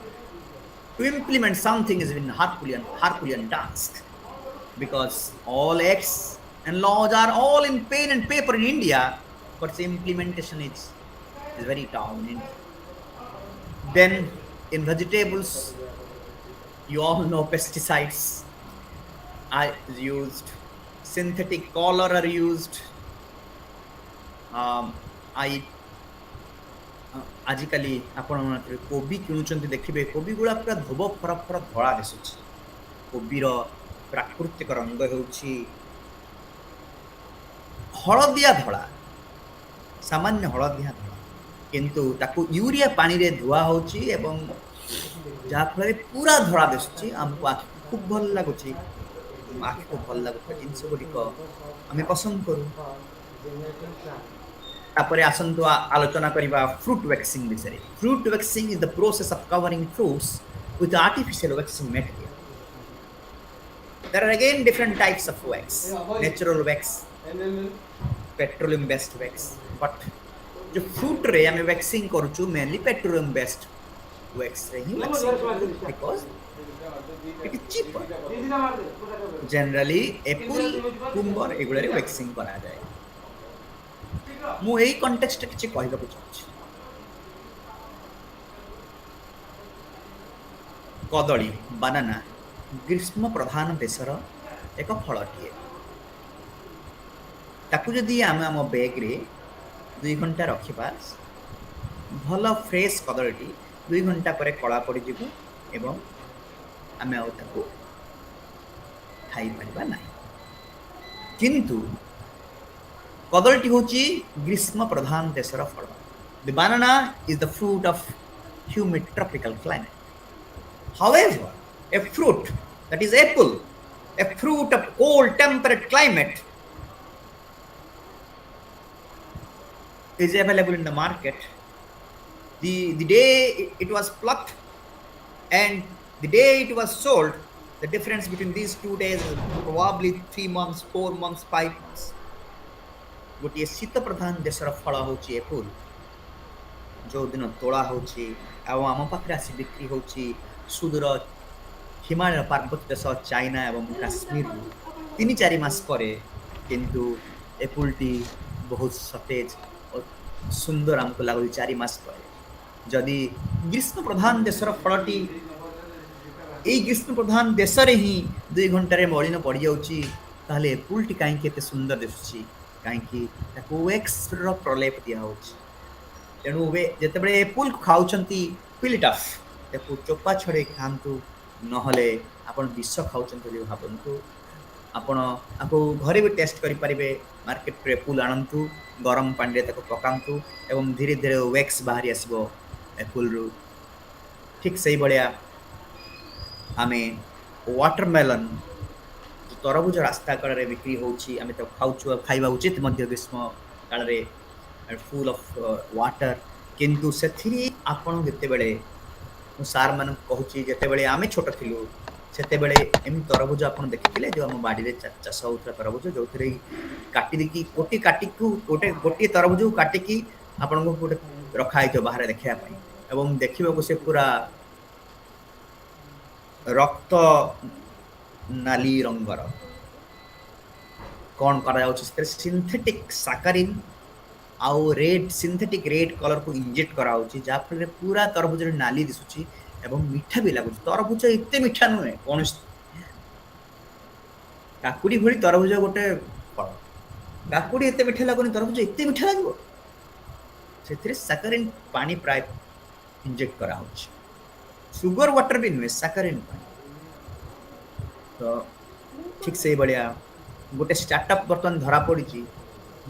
to implement something is an Herculean task, because all acts and laws are all in pen and paper in India, but the implementation is very tough in India. Then in vegetables, you all know pesticides are used, synthetic color are used. ଆଜିକାଲି ଆପଣମାନେ କୋବି କିଣୁଛନ୍ତି, ଦେଖିବେ କୋବି ଗୁଡ଼ା ପୁରା ଧୋବ ଫର ଧଳା ଦିଶୁଛି। କୋବିର ପ୍ରାକୃତିକ ରଙ୍ଗ ହେଉଛି ହଳଦିଆ ଧଳା, ସାମାନ୍ୟ ହଳଦିଆ ଧଳା, କିନ୍ତୁ ତାକୁ ୟୁରିଆ ପାଣିରେ ଧୁଆ ହେଉଛି ଏବଂ ଯାହାଫଳରେ ପୁରା ଧଳା ଦିଶୁଛି। ଆମକୁ ଆଖିକୁ ଖୁବ୍ ଭଲ ଲାଗୁଛି, ଆଖିକୁ ଭଲ ଲାଗୁଥିବା ଜିନିଷ ଗୁଡ଼ିକ ଆମେ ପସନ୍ଦ କରୁ। ତାପରେ ଆସନ୍ତୁ ଆଲୋଚନା କରିବା ଫ୍ରୁଟ୍ ୱାକ୍ସିଂ ବିଷୟରେ। Fruit waxing is the process of covering fruits with artificial waxing material. There are again different types of wax: natural wax, petroleum based wax. But जो फ्रूट रे हमें वैक्सिंग करूछु मेनली पेट्रोलियम बेस्ड वैक्स रे ही waxing because it is cheaper. Generally apple कुंबर एगुड़े waxing करा जाए। मु एई कॉन्टेक्स्ट किछि कहबाकू चाहूछि। कदली बानाना ग्रीष्म प्रधान देशर एक फलटिए। ताकू जदि आम आम बैग रे 2 घंटा रखिबा, भल फ्रेश कदलीटी 2 घंटा पर कला पड़ जीवो एवं आम खाई पारिबा नहीं। किंतु कदलीटी होची ग्रीष्म प्रधान देशर फल। The banana is the fruit of humid tropical climate. However, a fruit that is apple, a fruit of cold temperate climate, is available in the market. The day it was plucked and the day it was sold, the difference between these 2 days is probably 3 months, 4 months, 5 months. गोटे शीत प्रधान देशर फल हूँ Apple, जो दिन तोड़ा home पाखे आसी बिक्री हो सुदूर ହିମାଳୟ ପାର୍ବତ୍ୟ ଦେଶ ଚାଇନା ଏବଂ କାଶ୍ମୀରରୁ 3-4 ମାସ ପରେ କିନ୍ତୁ ଏପୁଲଟି ବହୁତ ସତେଜ ଓ ସୁନ୍ଦର ଆମକୁ ଲାଗୁଛି 4 ମାସ ପରେ। ଯଦି ଗ୍ରୀଷ୍ମ ପ୍ରଧାନ ଦେଶର ଫଳଟି ଏଇ ଗ୍ରୀଷ୍ମ ପ୍ରଧାନ ଦେଶରେ ହିଁ 2 ଘଣ୍ଟାରେ ମଳିନ ପଡ଼ିଯାଉଛି, ତାହେଲେ ଏପୁଲଟି କାହିଁକି ଏତେ ସୁନ୍ଦର ଦିଶୁଛି? କାହିଁକି ତାକୁ ୱେକ୍ସର ପ୍ରଲେପ ଦିଆହେଉଛି। ତେଣୁ ଯେତେବେଳେ ଏପୁଲକୁ ଖାଉଛନ୍ତି ପିଲ୍ ଇଟ୍ ଅଫ୍, ତାକୁ ଚୋପା ଛଡ଼େଇ ଖାଆନ୍ତୁ, ନହେଲେ ଆପଣ ବିଷ ଖାଉଛନ୍ତି ବୋଲି ଭାବନ୍ତୁ। ଆପଣ ଆକୁ ଘରେ ବି ଟେଷ୍ଟ କରିପାରିବେ। ମାର୍କେଟରୁ ଏପୁଲ ଆଣନ୍ତୁ, ଗରମ ପାଣିରେ ତାକୁ ପକାନ୍ତୁ ଏବଂ ଧୀରେ ଧୀରେ ୱେକ୍ସ ବାହାରି ଆସିବ ଏପୁଲରୁ। ଠିକ୍ ସେଇଭଳିଆ ଆମେ ୱାଟରମେଲନ୍, ଯେଉଁ ତରଭୁଜ ରାସ୍ତା କଡ଼ରେ ବିକ୍ରି ହେଉଛି, ଆମେ ତାକୁ ଖାଉଛୁ ଆଉ ଖାଇବା ଉଚିତ ମଧ୍ୟ ଗ୍ରୀଷ୍ମ କାଳରେ, ଫୁଲ୍ ଅଫ୍ ୱାଟର। କିନ୍ତୁ ସେଥିରେ ଆପଣ ଯେତେବେଳେ, ମୁଁ ସାର୍ମାନଙ୍କୁ କହୁଛି, ଯେତେବେଳେ ଆମେ ଛୋଟ ଥିଲୁ ସେତେବେଳେ ଏମିତି ତରଭୁଜ ଆପଣ ଦେଖିଥିଲେ ଯେଉଁ ଆମ ବାଡ଼ିରେ ଚାଷ ହେଉଥିଲା ତରଭୁଜ, ଯେଉଁଥିରେ କାଟି ଦେଇକି ଗୋଟିଏ ତରଭୁଜକୁ କାଟିକି ଆପଣଙ୍କୁ ଗୋଟେ ରଖା ହେଇଥିବ ବାହାରେ ଦେଖିବା ପାଇଁ, ଏବଂ ଦେଖିବାକୁ ସେ ପୁରା ରକ୍ତ ନାଲି ରଙ୍ଗର। କ'ଣ କରାଯାଉଛି ସେଥିରେ? ସିନ୍ଥେଟିକ୍ ସାକାରିନ୍ ଆଉ ସିନ୍ଥେଟିକ୍ ରେଡ୍ କଲର୍କୁ ଇଞ୍ଜେକ୍ଟ କରାହେଉଛି, ଯାହାଫଳରେ ପୁରା ତରଭୁଜରେ ନାଲି ଦିଶୁଛି ଏବଂ ମିଠା ବି ଲାଗୁଛି। ତରଭୁଜ ଏତେ ମିଠା ନୁହେଁ କୌଣସି, କାକୁଡ଼ି ଭଳି ତରଭୁଜ ଗୋଟେ ଫଳ, କାକୁଡ଼ି ଏତେ ମିଠା ଲାଗୁନି, ତରଭୁଜ ଏତେ ମିଠା ଲାଗିବ। ସେଥିରେ ସାକାରିନ୍ ପାଣି ପ୍ରାୟ ଇଞ୍ଜେକ୍ଟ କରାହେଉଛି, ସୁଗର ୱାଟର ବି ନୁହେଁ, ସାକାରିନ୍ ପାଣି। ତ ଠିକ୍ ସେଇଭଳିଆ ଗୋଟେ ଷ୍ଟାର୍ଟଅପ୍ ବର୍ତ୍ତମାନ ଧରା ପଡ଼ିଛି,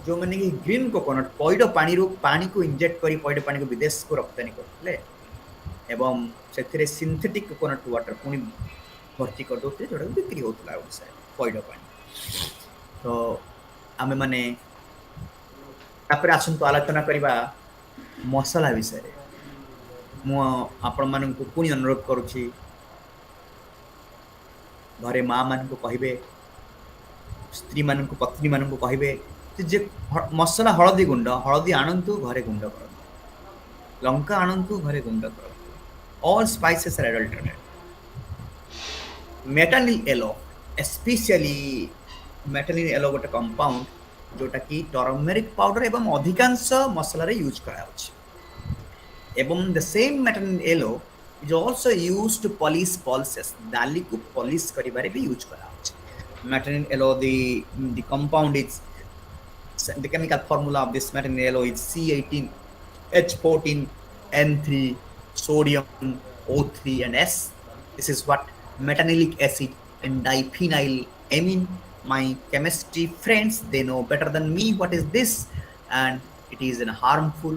ଯେଉଁମାନେ କି ଗ୍ରୀନ୍ କୋକୋନଟ୍ ପଇଡ଼ ପାଣିକୁ ଇଞ୍ଜେକ୍ଟ କରି ପଇଡ଼ ପାଣିକୁ ବିଦେଶକୁ ରପ୍ତାନି କରୁଥିଲେ ଏବଂ ସେଥିରେ ସିନ୍ଥେଟିକ୍ କୋକୋନଟ୍ ୱାଟର ପୁଣି ଭର୍ତ୍ତି କରିଦେଉଥିଲେ, ଯେଉଁଟାକୁ ବିକ୍ରି ହେଉଥିଲା ଓଡ଼ିଶାରେ ପଇଡ଼ ପାଣି। ତ ଆମେମାନେ ତାପରେ ଆସନ୍ତୁ ଆଲୋଚନା କରିବା ମସଲା ବିଷୟରେ। ମୁଁ ଆପଣମାନଙ୍କୁ ପୁଣି ଅନୁରୋଧ କରୁଛି, ଘରେ ମା ମାନଙ୍କୁ କହିବେ, ସ୍ତ୍ରୀମାନଙ୍କୁ, ପତ୍ନୀମାନଙ୍କୁ କହିବେ ଯେ ମସଲା, ହଳଦୀ ଆଣନ୍ତୁ, ଘରେ ଗୁଣ୍ଡ କରନ୍ତୁ, ଲଙ୍କା ଆଣନ୍ତୁ, ଘରେ ଗୁଣ୍ଡ କରନ୍ତୁ। All spices are adulterated. Metanil yellow, especially metanil yellow ଗୋଟେ କମ୍ପାଉଣ୍ଡ ଯେଉଁଟାକି ଟର୍ମେରିକ୍ ପାଉଡର ଏବଂ ଅଧିକାଂଶ ମସଲାରେ ୟୁଜ୍ କରାଯାଉଛି। ଏବଂ the same metanil yellow is also used to polish pulses, ଡାଲି କୁ ପଲିଶ କରିବାରେ ବି ୟୁଜ୍ କରାଯାଉଛି। Methylene yellow, the compound is, the chemical formula of this methylene yellow is C18H14N3 sodium O3 and S. This is what metanylic acid and diphenyl amine. My chemistry friends, they know better than me what is this, and it is harmful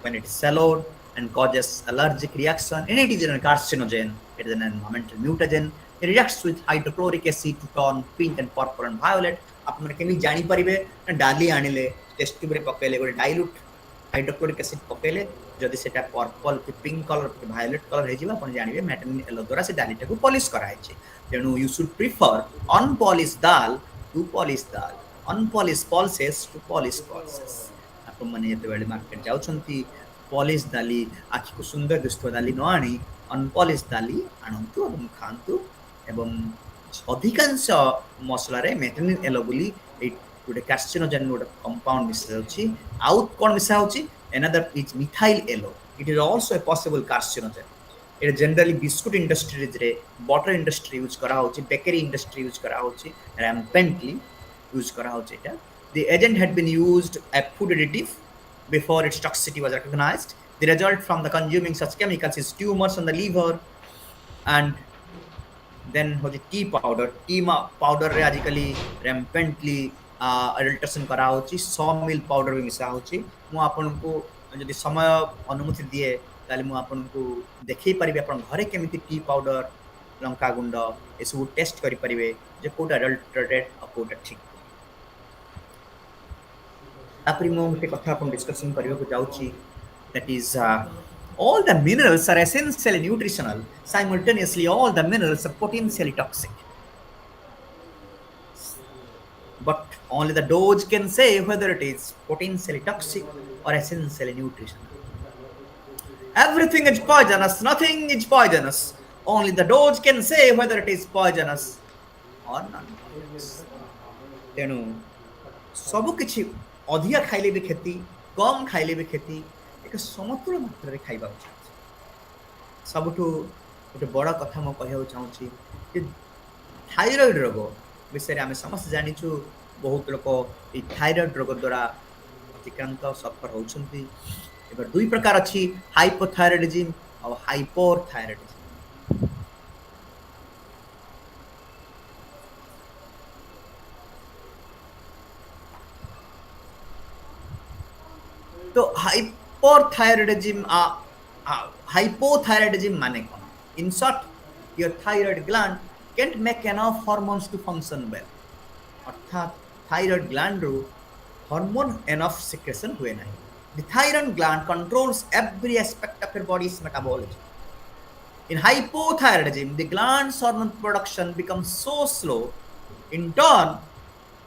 when it is swallowed and causes allergic reaction, and it is a carcinogen. It is an environmental mutagen. It reacts with hydrochloric acid to turn pink and purple and violet. ଆପଣ କେମିତି ଜାଣିପାରିବେ? ନା ଡାଲି ଆଣିଲେ test ଟ୍ୟୁବ୍ରେ ପକାଇଲେ, ଗୋଟେ dilute hydrochloric acid ପକାଇଲେ, ଯଦି ସେଟା ପର୍ପଲ୍ କି ପିଙ୍କ କଲର୍ କି ଭାୟୋଲେଟ୍ କଲର୍ ହେଇଯିବ, ଆପଣ ଜାଣିବେ ମେଟାନିଲ୍ ଏଲୋ ଦ୍ୱାରା ସେ ଡାଲିଟାକୁ ପଲିଶ କରାଯାଇଛି। ତେଣୁ you should prefer unpolish dal to polish dal, unpolish pulses to polish pulses. ଆପଣମାନେ ଯେତେବେଳେ ମାର୍କେଟ ଯାଉଛନ୍ତି, ପଲିଶ ଡାଲି, ଆଖିକୁ ସୁନ୍ଦର ଦିଶୁଥିବା ଡାଲି ନ ଆଣି ଅନପଲିଶ ଡାଲି ଆଣନ୍ତୁ ଏବଂ ଖାଆନ୍ତୁ। ଏବଂ ଅଧିକାଂଶ ମସଲାରେ ମେଟାନିଲ୍ ଏଲୋ ବୋଲି ଗୋଟେ କାର୍ସିନୋଜେନ୍ ଗୋଟେ କମ୍ପାଉଣ୍ଡ ମିଶା ଯାଉଛି। ଆଉ କ'ଣ ମିଶା ହେଉଛି? Another is methyl yellow. It is also a possible carcinogen. It generally biscuit industries, butter industry use करा होची, bakery industry use करा होची, rampantly use करा होची एटा. The agent had been used as food additive before its toxicity was recognized. The result from the consuming such chemicals is tumors on the liver, and then होची T powder. T powder रे आजिकली rampantly adulteration करा होची, saw मिल powder भी मिसा होची। मु आपनको जदि समय अनुमति दिए ताले मु आपनको देखै परिबे अपन घरे केमिति टी पाउडर, लंका गुंड ए सब टेस्ट करि परिबे जे कोटा अडल्टरेटेड आ कोटा ठीक। तापरि मु गोटे कथा अपन डिस्कशन करियो जाउची, that is all the minerals are essentially nutritional. Simultaneously, all the minerals are potentially toxic. But only the dose can say whether it is potentially toxic or essentially nutritional. Everything is poisonous, nothing is poisonous. Only the dose can say whether it is poisonous or non-poisonous. ତେଣୁ ସବୁ କିଛି ଅଧିକା ଖାଇଲେ ବି କ୍ଷତି, କମ୍ ଖାଇଲେ ବି କ୍ଷତି, ଏକ ସମତୁଳ ମାତ୍ରାରେ ଖାଇବା ଉଚିତ। ସବୁଠୁ ଗୋଟେ ବଡ଼ କଥା ମୁଁ କହିବାକୁ ଚାହୁଁଛି ଯେ ଥାଇରଏଡ଼ ରୋଗ ବିଷୟରେ ଆମେ ସମସ୍ତେ ଜାଣିଛୁ। ବହୁତ ଲୋକ ଏଇ ଥାଇରଏଡ଼ ରୋଗ ଦ୍ୱାରା ଅତିକ୍ରାନ୍ତ ସଫର ହେଉଛନ୍ତି। ଏବେ ଦୁଇ ପ୍ରକାର ଅଛି, ହାଇପୋଥାଇରଏଡିଜିମ୍ ଆଉ ହାଇପୋଥାଇରଏଡିଜିମ୍। तो hypothyroidism माने कौन? In short, your thyroid gland can't make enough hormones to function well. अर्थात thyroid gland रू hormone enough secretion हुए नहीं. The thyroid gland controls every aspect of your body's metabolism. In hypothyroidism, the gland's hormone production becomes so slow, in turn,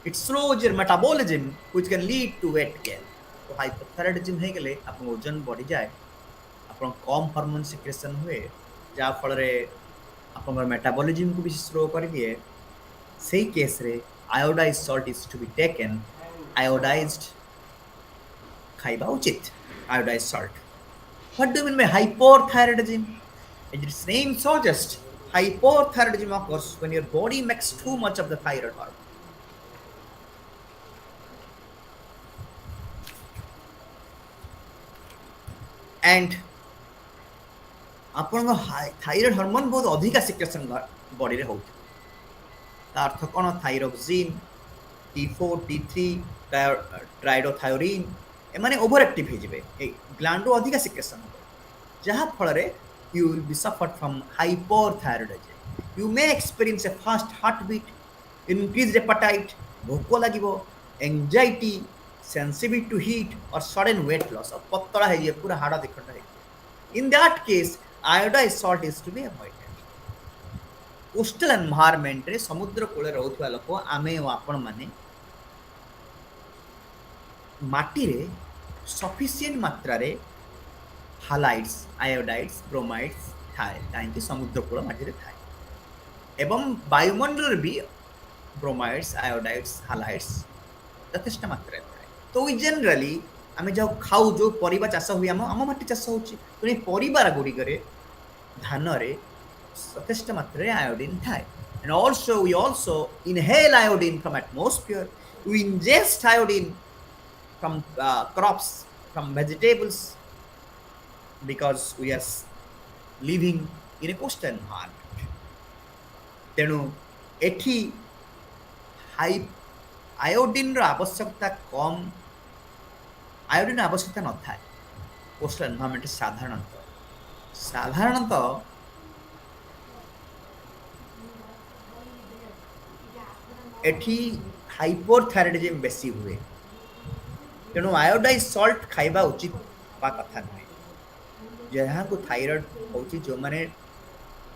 it slows your metabolism, which can lead to weight gain. तो hypothyroidism हे गेले आपन ओजन बढ़ी जाए, आपन कम hormone secretion हुए, जा फल रे आपन मेटाबॉलिज्म को भी स्लो कर दिए। सही केस रे iodized salt is to be taken, iodized खाइबा उचित, iodized salt. What do you mean by hypothyroidism? As its name suggests, hypothyroidism occurs when your body makes too much of the thyroid hormone. And आपन thyroid hormone बहुत अधिक secretion body रे होत। ता अर्थ कोन? Thyroxine, T4, T3, ट्राइडोथायोरिन ए माने over active हे जिवे, ए gland रो अधिक secretion हो, जहा फल रे you will be suffered from hyperthyroidism. You may experience a fast heartbeat, increased appetite, भोक लागिवो, anxiety, sensitivity to heat or sudden weight loss, और पतला है ये पूरा हाड़ा दिखता है। In that case, iodized salt is to be avoided. Coastal environment रे समुद्र कूले रहउथवा लोक आमे ओ आपण माने माटी रे सफिशिएंट मात्रा रे हालाइड्स, आयोडाइड्स, ब्रोमाइड्स थाए, काहेकि समुद्र कूल माटी रे थाए, एवं वायुमंडल भी ब्रोमाइड्स, आयोडाइड्स, हालाइड्स यथेष्ट मात्रा रे थाए। तो वी जनरली आमे जो खाऊ, जो परिबा चाष हुई, आम माटी चाष होची, तो ये परिबार गुडी करे धान रे यथेष्ट मात्रा रे आयोडीन थाए। And also we also inhale iodine from atmosphere, we ingest iodine from crops, from vegetables, because we are living in a coastal environment. तेणु एठी हाई आयोडीन रो आवश्यकता कम, आयोडीन आवश्यकता न थाए कोस्टल एनवायरनमेंट। साधारणतः एठी हाइपोथायरॉइडिज्म बेसी हुए, तेणु आयोडाइज सॉल्ट खाइबा उचित बा कथा नहीं। जहाँ को थायराइड होची, जो माने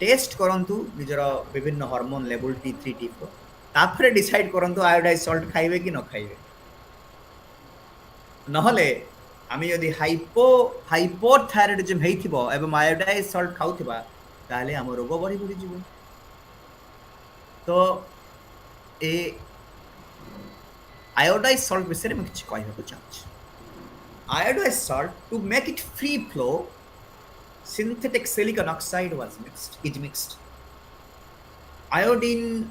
टेस्ट करंतु निजर विभिन्न हार्मोन लेवल T3, T4, ताफरे डिसाइड करंतु आयोडाइज सॉल्ट खाइबे कि न खाइबे। नहले आमे यदि हाइपोथायरॉइडिज्म हेइथिबो एवं आयोडाइज सॉल्ट खाउथिबा, ताले हम रोग बढ़ी बढ़ी जिवो। तो ए आयोडाइज सॉल्ट विषय में किछ कहबो चाहूछि। Iodize salt, to make it free flow, synthetic silicon oxide is mixed. Iodine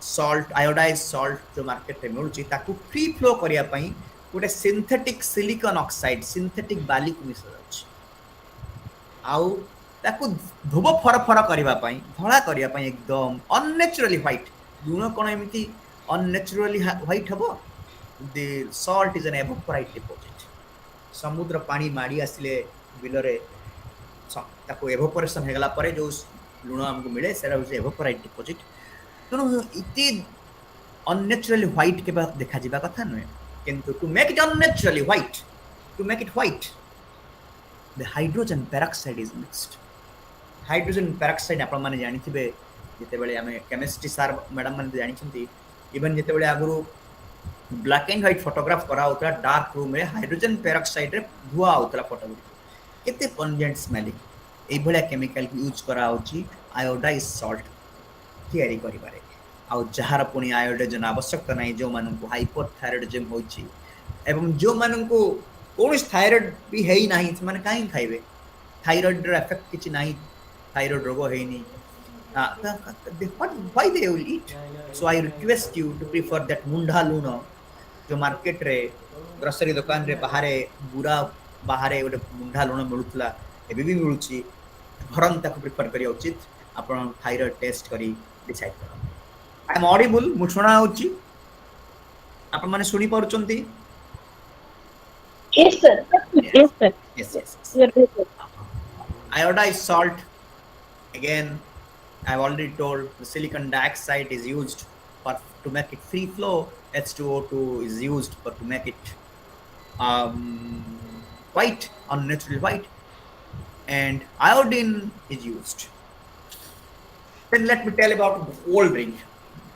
salt, iodized salt जो मार्केट में मिलुची, ताकू फ्री फ्लो करिया पई गोटे सिंथेटिक सिलिकॉन ऑक्साइड, सिंथेटिक बाली को मिसर अछि। आउ ताकू धोब फर करिवा पई, धळा करिया पई एकदम अननेचुरली व्हाइट। लूण कोन एमिति अननेचुरली व्हाइट हबो? The salt is an evaporite deposit. समुद्र पानी माडी आसिले बिलरे ताको एवोपोरेशन हेगला परे जो लुण हमको मिले सेरा होचे एवोपोराइट डिपॉजिट। तेणु इति अननेचुरली व्हाइट के देखा जिबा कथा नुहे, किंतु to make it unnaturally white, to make it white, the hydrogen peroxide is mixed. Hydrogen peroxide आपण माने जानि थिबे, जते बेले हमें केमिस्ट्री सर मैडम माने जानि छथि, इवन जते बेले आगुरु ब्लैक एंड व्हाइट फोटोग्राफ करा होतला डार्क रूम में हाइड्रोजन पेरोक्साइड रे धुआ होतला फोटो, केते पंजेंट स्मेलिंग। এইଭଳିଆ କେମିକାଲକୁ ୟୁଜ୍ କରାହେଉଛି ଆୟୋଡାଇଜ୍ ସଲ୍ଟ ତିଆରି କରିବାରେ। ଆଉ ଯାହାର ପୁଣି ଆୟୋଡାଇଜନ୍ ଆବଶ୍ୟକତା ନାହିଁ, ଯେଉଁମାନଙ୍କୁ ହାଇପର୍ ଥାଇରଏଡିଜମ୍ ହେଉଛି ଏବଂ ଯେଉଁମାନଙ୍କୁ କୌଣସି ଥାଇରଏଡ୍ ବି ହେଇନାହିଁ, ସେମାନେ କାହିଁକି ଖାଇବେ? ଥାଇରଏଡ୍ର ଏଫେକ୍ଟ କିଛି ନାହିଁ, ଥାଇରଏଡ୍ ରୋଗ ହେଇନି, why they will eat? So I request you to prefer that ମୁଣ୍ଡା ଲୁଣ जो मार्केट रे ग्रोसरी दुकान रे बाहरे बुरा बाहरे गोटे मुंढा लुण मिलूला एबी भी मिलूची भरन ताको प्रिफर करिया उचित आपण थायराइड टेस्ट करी डिसाइड कर। आई एम ऑडिबल मु सुना होची आपण माने सुनी पारुचंती? Yes, sir. Yes Yes, sir. Yes yes yes. You are very good. Iodized salt, again, I've already told the silicon dioxide is used for to make it free flow. H2O2 is used for to make it white, unnatural white, and iodine is used. Then let me tell about cold drink.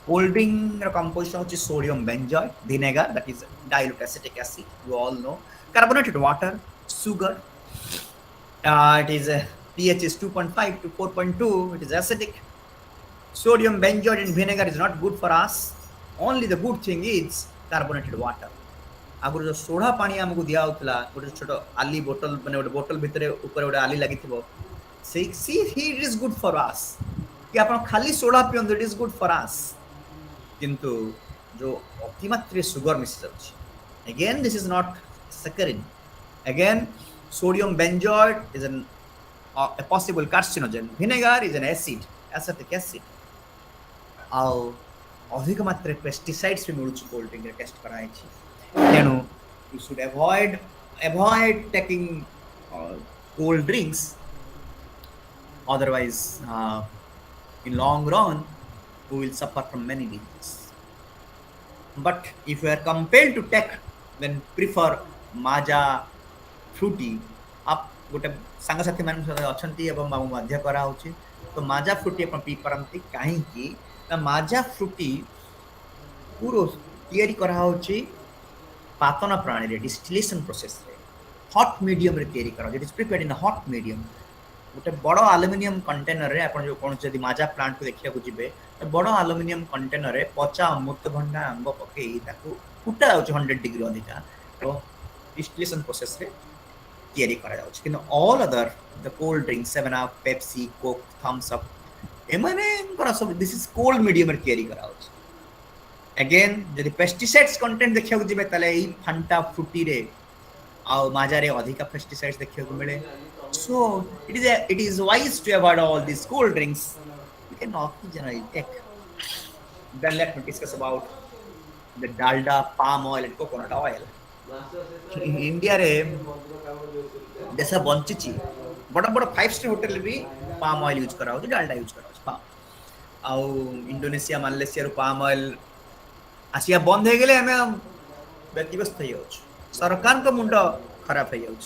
Cold drink composition is sodium benzoate, vinegar, that is dilute acetic acid, you all know, carbonated water, sugar. It is pH is 2.5 to 4.2. It is acidic. Sodium benzoate in vinegar is not good for us. Only the good thing is carbonated water. आगुर जो सोढ़ा पानी हमको दिया होतला गोटे छोट आली बोतल माने गोटे बोतल भितरे ऊपर गोटे आली लागिथिबो से see it is good for us कि आपण खाली सोढ़ा पियंतु it is good for us किंतु जो अतिमात्रे सुगर मिस जाउछि again this is not saccharin again sodium benzoate is a possible carcinogen. Vinegar is an acid, acetic acid. ଆଉ ଅଧିକ ମାତ୍ରାରେ ପେଷ୍ଟିସାଇଡ୍ସ ବି ମିଳୁଛି କୋଲ୍ଡ ଡ୍ରିଙ୍କରେ ଟେଷ୍ଟ କରାଯାଇଛି। ତେଣୁ you should avoid taking cold drinks, otherwise in long run we will suffer from many diseases. But if you are compelled to take, then prefer maja fruity। आप गोटे सांगसाथी मान अच्छी मध्य कराऊँच तो माजा फ्रुटी आप पी पारती कहीं माजा फ्रुटी पूरा तैयारी कराऊँच पातन प्रणाली डिस्टिलेशन प्रोसेस रे हॉट मीडियम रे तैयारी करा it is prepared in hot medium गोटे बड़ एल्युमिनियम कंटेनर रे आपण जो कोन जदी माजा प्लांट को देखिया को जिबे तो बड़ एल्युमिनियम कंटेनर रे पचा अमृतभंडा आंब पकई ताको फुटा जाउछ 100 डिग्री अधिका तो डिस्टिलेशन प्रोसेस रे तैयारी करा जाउछ किन all other the cold drink 7 up Pepsi Coke Thums Up एमने करा सब दिस इज कोल्ड मीडियम रे तैयारी करा जाउछ अगेन जदी पेस्टिसाइड्स कंटेंट देखिया को जिबे तले ई फंटा फ्रूटी रे आ माजा रे अधिका पेस्टिसाइड्स देखिया को मिले so it is wise to avoid all these cold drinks we can generally take। then let me discuss about the dalda palm oil and coconut oil। India रे देश बंची बड़ बड़ 5 स्टार होटल भी palm oil use करा Dalda use करा आउ Indonesia Malaysia palm oil आसिया बंद हो गले हमें व्यतिव्यस्त हो जाउछ सरकार को मुंड खराब हो जाउछ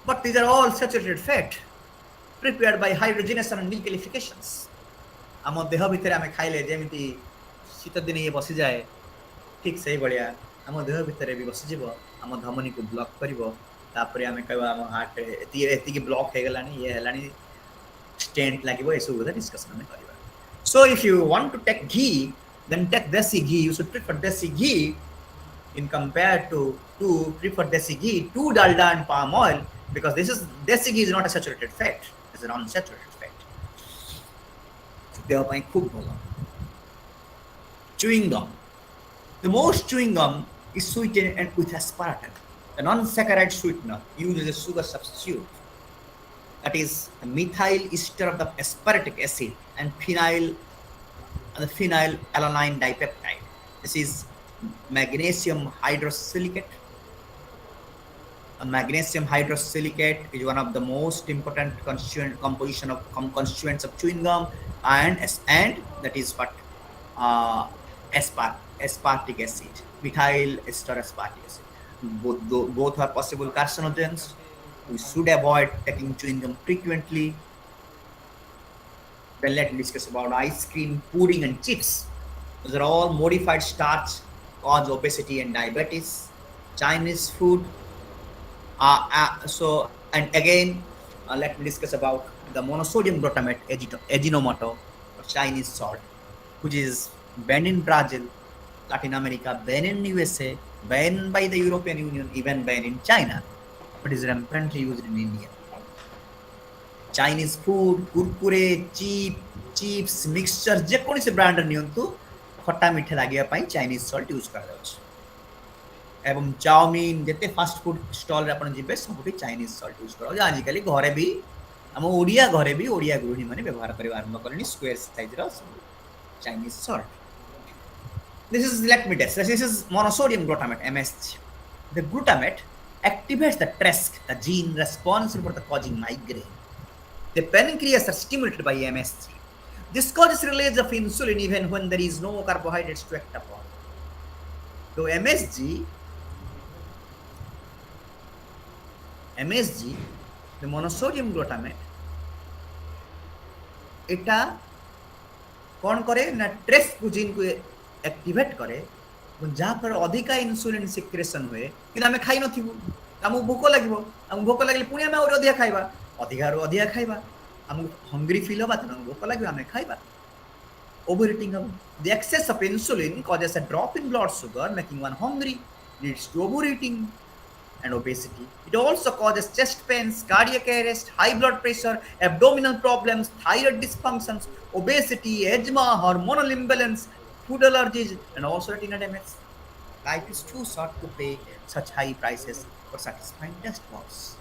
but these are all saturated fat prepared by hydrogenation and alkalifications। आम देह भितर आम खाइले जेमिति शीत दिन ये बसी जाए ठीक से बढ़िया आम देह भितर भी बसीज आम धमनी को ब्लॉक कर आम कह आम हार्ट एति ब्लॉक हो गलानी ये हेलानी स्टेंट लागिबो ए सब डिस्कशन में करबा। So if you want to take ghee then take desi ghee। You should prefer desi ghee in compared to prefer desi ghee to dalda and palm oil because desi ghee is not a saturated fat, it's an unsaturated fat। देह ପାଇଁ खूब भलो। Chewing gum, the most chewing gum is sweetened and with aspartame, a non-saccharide sweetener used as a sugar substitute, that is a methyl ester of the aspartic acid and the phenylalanine dipeptide। This is magnesium hydrosilicate। Magnesium hydrosilicate is one of the most important constituents of chewing gum and that is what aspartic acid, methyl ester aspartic acid। Both are possible carcinogens। We should avoid taking chewing gum frequently। Then let's discuss about ice cream, pudding and chips। Those are all modified starch, cause obesity and diabetes। Chinese food, and again Let me discuss about the monosodium glutamate Ajinomoto or Chinese salt, which is banned in Brazil, Latin America, banned in USA, banned by the European Union, even banned in China, but is rampantly used in India. Chinese food, Kurkure, chips, mixture ଯେକୌଣସି ବ୍ରାଣ୍ଡର ନିଅନ୍ତୁ ଖଟା ମିଠା ଲାଗିବା ପାଇଁ Chinese salt use କରାଯାଉଛି ଏବଂ chowmein ଯେତେ ଫାଷ୍ଟ ଫୁଡ ଷ୍ଟଲରେ ଆପଣ ଯିବେ ସବୁଠି ଚାଇନିଜ ସଲ୍ଟ ୟୁଜ୍ କରାଯାଉଛି ଆଜିକାଲି ଘରେ ବି ଆମ ଓଡ଼ିଆ ଘରେ ବି ଓଡ଼ିଆ ଗୃହିଣୀମାନେ ବ୍ୟବହାର କରିବା ଆରମ୍ଭ କଲେଣି ସ୍କୋୟାର ସାଇଜର ସବୁ Chinese salt this is let me test this is monosodium glutamate MSG the glutamate activates the TRESC the gene responsible for the causing migraine. The pancreas are stimulated by MSG. This causes release of insulin even when there is no carbohydrates to act upon. So MSG, the monosodium glutamate, এটা कौन करे ना trace gene को activate करे जहाँफଳରେ ଅଧିକା insulin secretion ହୁଏ କିନ୍ତୁ ଆମେ ଖାଇ ନଥିବୁ ଆମକୁ ଭୋକ ଲାଗିବ ଆମକୁ ଭୋକ ଲାଗିଲେ ପୁଣି ଆମେ ଆହୁରି ଅଧିକା ଖାଇବା ଅଧିକାରୁ ଅଧିକା ଖାଇବା ଆମକୁ ହଙ୍ଗରି ଫିଲ୍ ହବା ତେଣୁ ଭୋକ ଲାଗିବ ଆମେ ଖାଇବା overeating ହେବ the excess of insulin causes a drop in blood sugar making one hungry leads to overeating and obesity. It also causes chest pains, cardiac arrest, high blood pressure, abdominal problems, thyroid dysfunctions, obesity, asthma, hormonal imbalance, food allergies, and also retina damage. Life is too short to pay such high prices for satisfying taste buds.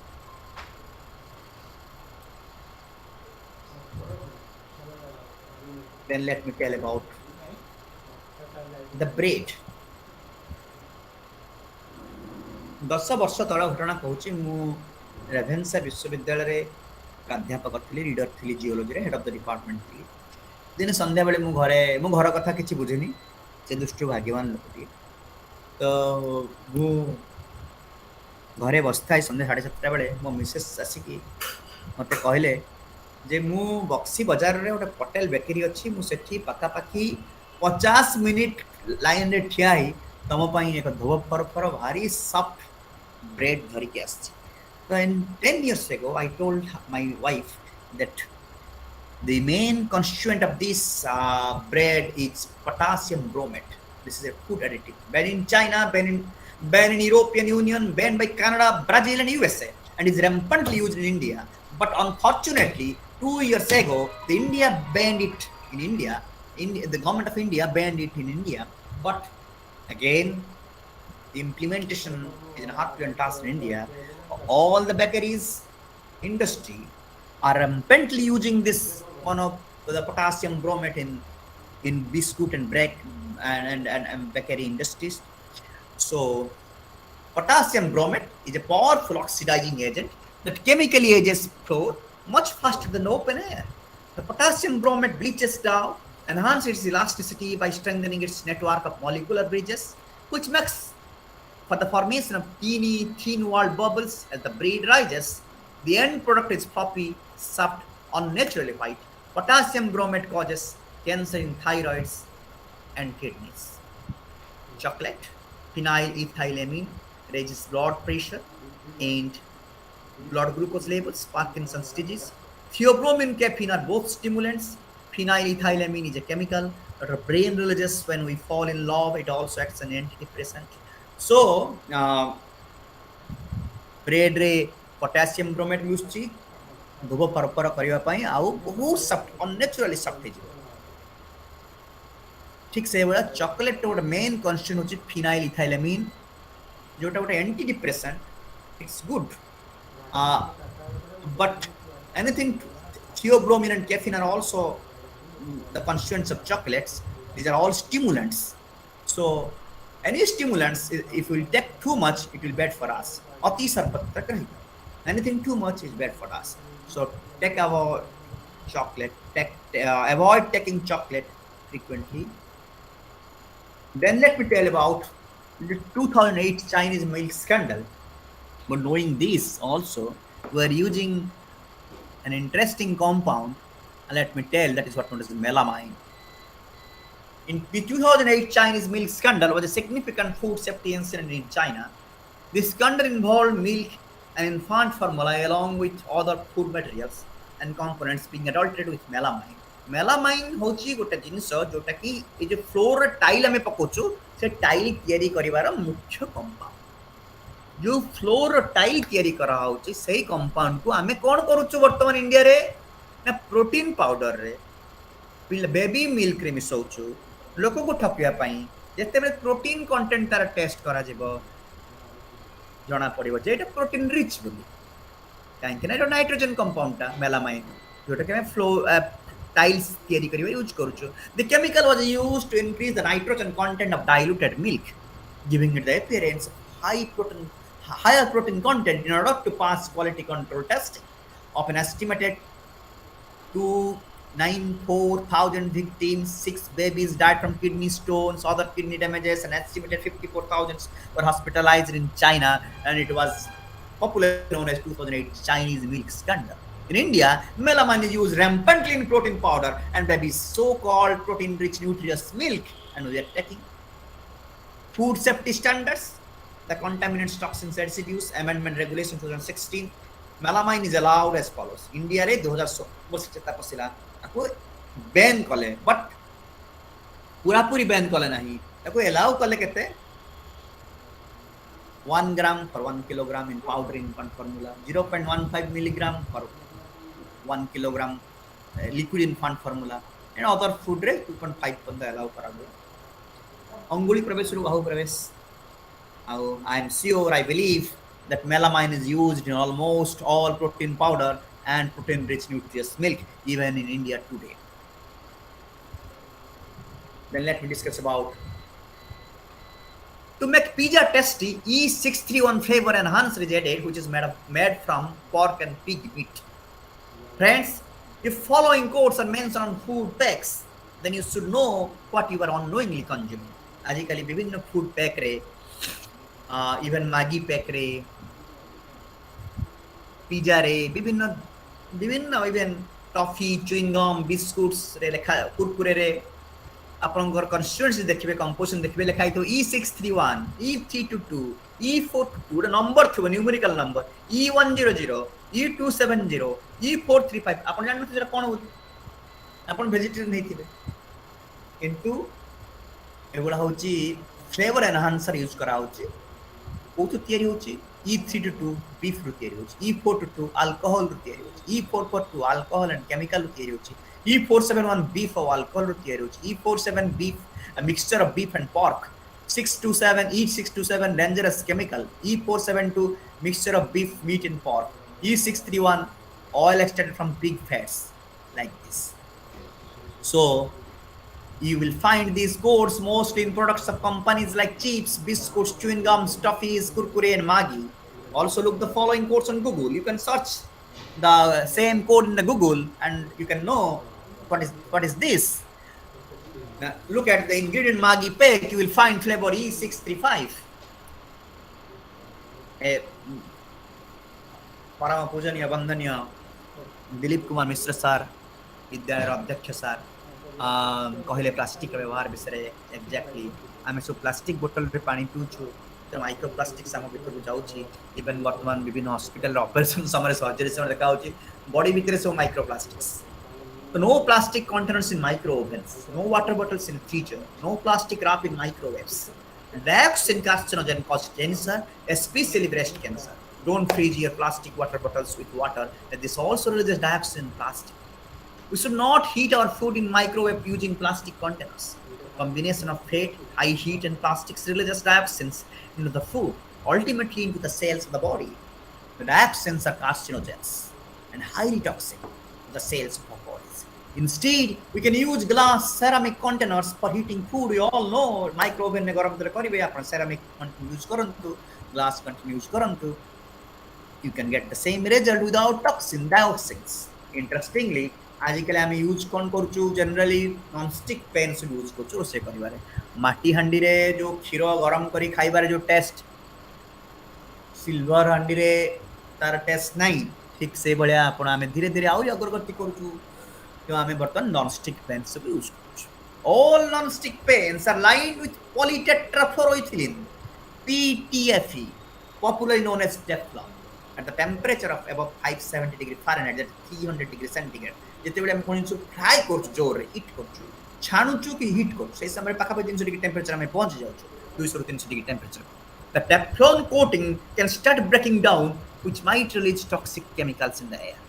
Then let me tell about the bread. 10 ବର୍ଷ ତଳ ଘଟଣା କହୁଛି ମୁଁ Ravenshaw ବିଶ୍ୱବିଦ୍ୟାଳୟରେ ପ୍ରାଧ୍ୟାପକ ଥିଲି reader ଥିଲି ଜିଓଲୋଜିରେ head of the department ଥିଲି ଦିନେ ସନ୍ଧ୍ୟାବେଳେ ମୁଁ ଘର କଥା କିଛି ବୁଝିନି ସେ ଦୃଷ୍ଟିରୁ ଭାଗ୍ୟବାନ ଲୋକଟିଏ ତ ମୁଁ ଘରେ ବସିଥାଏ ସନ୍ଧ୍ୟା 7:30 ବେଳେ ମୋ ମିସେସ୍ ଆସିକି ମୋତେ କହିଲେ ଯେ ମୁଁ ବକ୍ସି ବଜାରରେ ଗୋଟେ ପଟେଲ ବେକରୀ ଅଛି ମୁଁ ସେଠି ପାଖାପାଖି 50 ମିନିଟ୍ ଲାଇନରେ ଠିଆ ହେଇ ତମ ପାଇଁ ଏକ ଧୋବ ଫରଫର ଭାରି ସଫ୍ଟ bread ଧରିକି ଆସିଛି so in 10 years ago I told my wife that the main constituent of this bread is potassium bromate. This is a food additive banned in China, banned in European Union, banned by Canada, Brazil and USA and is rampantly used in India but unfortunately 2 years ago the India banned it in India the government of India banned it in India but again the implementation is a Herculean task in India. All the bakeries industry are rampantly using this the potassium bromate in biscuit and bread and bakery industries. So potassium bromate is a powerful oxidizing agent that chemically ages flour much faster than open air. The potassium bromate bleaches down, enhances its elasticity by strengthening its network of molecular bridges, which makes for the formation of teeny, thin-walled bubbles as the bread rises. The end product is fluffy, soft, unnaturally white. Potassium bromate causes cancer in thyroids and kidneys. Chocolate, phenylethylamine, raises blood pressure and blood glucose levels, Parkinson's disease. Theobromine, caffeine are both stimulants. Phenylethylamine is a chemical that our brain releases when we fall in love. It also acts as an antidepressant. So, bread रे potassium bromate ମିଶୁଛି ଧୋବ ଫରଫର କରିବା ପାଇଁ ଆଉ ବହୁତ soft ଅନନେଚୁରାଲି soft ହେଇଯିବ ଠିକ୍ ସେଇଭଳିଆ ଚକୋଲେଟ୍ ଗୋଟେ ମେନ୍ କନଷ୍ଟିଟ୍ୟୁଏଣ୍ଟ ହେଉଛି ଫିନାଇଲଇଥାଇଲାମିନ୍ ଯେଉଁଟା ଗୋଟେ anti depressant it's good but anything theobromine and caffeine are also the constituents of chocolates. These are all stimulants. So any stimulants, if we take too much, it will be bad for us. Ati sarpat anything too much is bad for us. So take our chocolate, avoid taking chocolate frequently. Then let me tell about the 2008 Chinese milk scandal. But knowing this also, we are using an interesting compound. Let me tell, that is what known as melamine. In the 2008 Chinese milk scandal was a significant food safety incident in China. This scandal involved milk an infant formula along with other food materials and components being adulterated with melamine. Melamine ହେଉଛି ଗୋଟେ ଜିନିଷ ଯୋଉଟା କି ଏ ଯୋଉ floor tile ଆମେ ପକଉଛୁ ସେ tile ତିଆରି କରିବାର ମୁଖ୍ୟ କମ୍ପାଉଣ୍ଡ। ଯୋଉ ଫ୍ଲୋର ଟାଇଲ ତିଆରି କରାହେଉଛି ସେଇ କମ୍ପାଉଣ୍ଡକୁ ଆମେ କ'ଣ କରୁଛୁ ବର୍ତ୍ତମାନ ଇଣ୍ଡିଆରେ ନା ପ୍ରୋଟିନ୍ ପାଉଡରରେ ବେବି ମିଲ୍କରେ ମିଶାଉଛୁ ଲୋକକୁ ଠକିବା ପାଇଁ। ଯେତେବେଳେ ପ୍ରୋଟିନ୍ କଣ୍ଟେଣ୍ଟ ତାର ଟେଷ୍ଟ କରାଯିବ ଜଣା ପଡ଼ିବ ଯେ ଏଇଟା ପ୍ରୋଟିନ୍ ରିଚ୍ ବୋଲି। କାହିଁକି ନା ଏଇଟା ନାଇଟ୍ରୋଜେନ୍ କମ୍ପାଉଣ୍ଡଟା ମେଲାମାଇନ୍ ଯୋଉଟାକି ଆମେ tiles ତିଆରି କରିବା ୟୁଜ୍ କରୁଛୁ। The chemical was used to increase the nitrogen content of diluted milk, giving it the appearance of higher protein content in order to pass quality control testing. Of an estimated 294,000 victims, 6 babies died from kidney stones, other kidney damages, and estimated 54,000 were hospitalized in China, and it was popularly known as 2008 Chinese milk scandal. In India, melamine is used rampantly in protein powder and baby's so-called protein-rich nutritious milk, and we are taking food safety standards, the Contaminants, Toxins, Residues Amendment Regulation 2016. Melamine is allowed as follows. India रे 2016 चेता पसिला ताको ban कले but पूरा पूरी ban कले नहीं ताको allow कले केते 1 gram per 1 kilogram in powder infant formula, 0.15 milligram per 1 kilogram liquid infant formula, and other food रे 2.5 पंद allow करा गयो। अंगुली प्रवेश रु बाहु प्रवेश I am sure, I believe that melamine is used in almost all protein powder and protein-rich nutritious milk, even in India today. Then let me discuss about to make pizza tasty. E631 flavor enhancer is added, which is made from pork and pig meat. Friends, if following codes are mentioned on food packs, then you should know what you are unknowingly consuming. आजिकली विभिन्न food pack रे even Maggi pack रे pizza रे विभिन्न विभिन्न even toffee chewing gum biscuits रे लेखा कुरकुरे रे आपनकर कन्स्टिट्यूएंसी देखिबे कंपोजिशन देखिबे लेखा तो E631 E322 E422 रे number थबो numerical number E100 E270 E435 आपन जानते जरा कोन हो आपन वेजिटेरियन नहीं थिबे किंतु एगुड़ा हूँ फ्लेवर एनहांसर यूज करा कौन तैयारी हो E322 बीफ रु तैयारी हो E422 अल्कोहल रु तैयारी हो E442 अल्कोहल एंड केमिकल रु तैयारी हो E471 बीफ और अल्कोहल रु तैयारी हो E47 beef mixture of beef and pork 627 E627 dangerous chemical E472 mixture of beef meat and pork E631 oil extracted from pig fats like this. So you will find these codes mostly in products of companies like chips, biscuits, chewing gums, toffees, kurkure, and Maggi. Also look the following codes on Google. You can search the same code in the Google and you can know what is this. Now, look at the ingredient Maggi pack. You will find flavor E635. परम पूजनीय वंदनीय Dilip Kumar Mishra sir विद्यालय अध्यक्ष sir कहले plastic व्यवहार विषय exactly आम सब प्लास्टिक बोतल रे पानी पीऊँ तो माइक्रो प्लास्टिक आम भर जाऊँगी इवन बर्तमान विभिन्न हॉस्पिटल ऑपरेशन समय सर्जरी समय देखा बॉडी भितर सब माइक्रो प्लास्टिक्स तो no plastic containers in micro ovens no water bottles in freezer no plastic wrap in microwaves dioxin carcinogen cause cancer especially breast cancer don't freeze your plastic water bottles with water and this also releases dioxin in plastic. We should not heat our food in microwave using plastic containers. Combination of heat, high heat and plastics releases dioxins into the food, ultimately into the cells of the body. The dioxins are carcinogens and highly toxic to the cells of our bodies. Instead, we can use glass ceramic containers for heating food. We all know microwave में गरम करिवे आपण ceramic use करंतु glass continue use करंतु you can get the same result without toxin dioxins. Interestingly, आजिकल आम use कौन करूँ generally non stick pan सब यूज करूँ रोसे कर माटी हांडी रे जो क्षीर गरम करी खाइबार जो टेस्ट सिल्वर हांडी रे तार टेस्ट नहीं ठीक से भाया आपण आम धीरे धीरे आउ अग्रगति करूँ तो आम बर्तमान नॉन स्टिक पैन सब यूज करूँ all non stick pans are lined with polytetrafluoroethylene PTFE popularly known as Teflon at the temperature of above 570 degree Fahrenheit, that 300 degree centigrade. ଯେତେବେଳେ ଆମେ କଣ ଜିନିଷ ଫ୍ରାଏ କରୁଛୁ ଜୋରରେ ହିଟ୍ କରୁଛୁ ଛାଣୁଛୁ କି ହିଟ୍ କରୁଛୁ ସେଇ ସମୟରେ ପାଖାପାଖି 300 ଡିଗ୍ରୀ ଟେମ୍ପରେଚର ଆମେ ପହଞ୍ଚି ଯାଉଛୁ 200 ରୁ 300 degree temperature. The Teflon coating can start breaking down, which might release toxic chemicals in the air.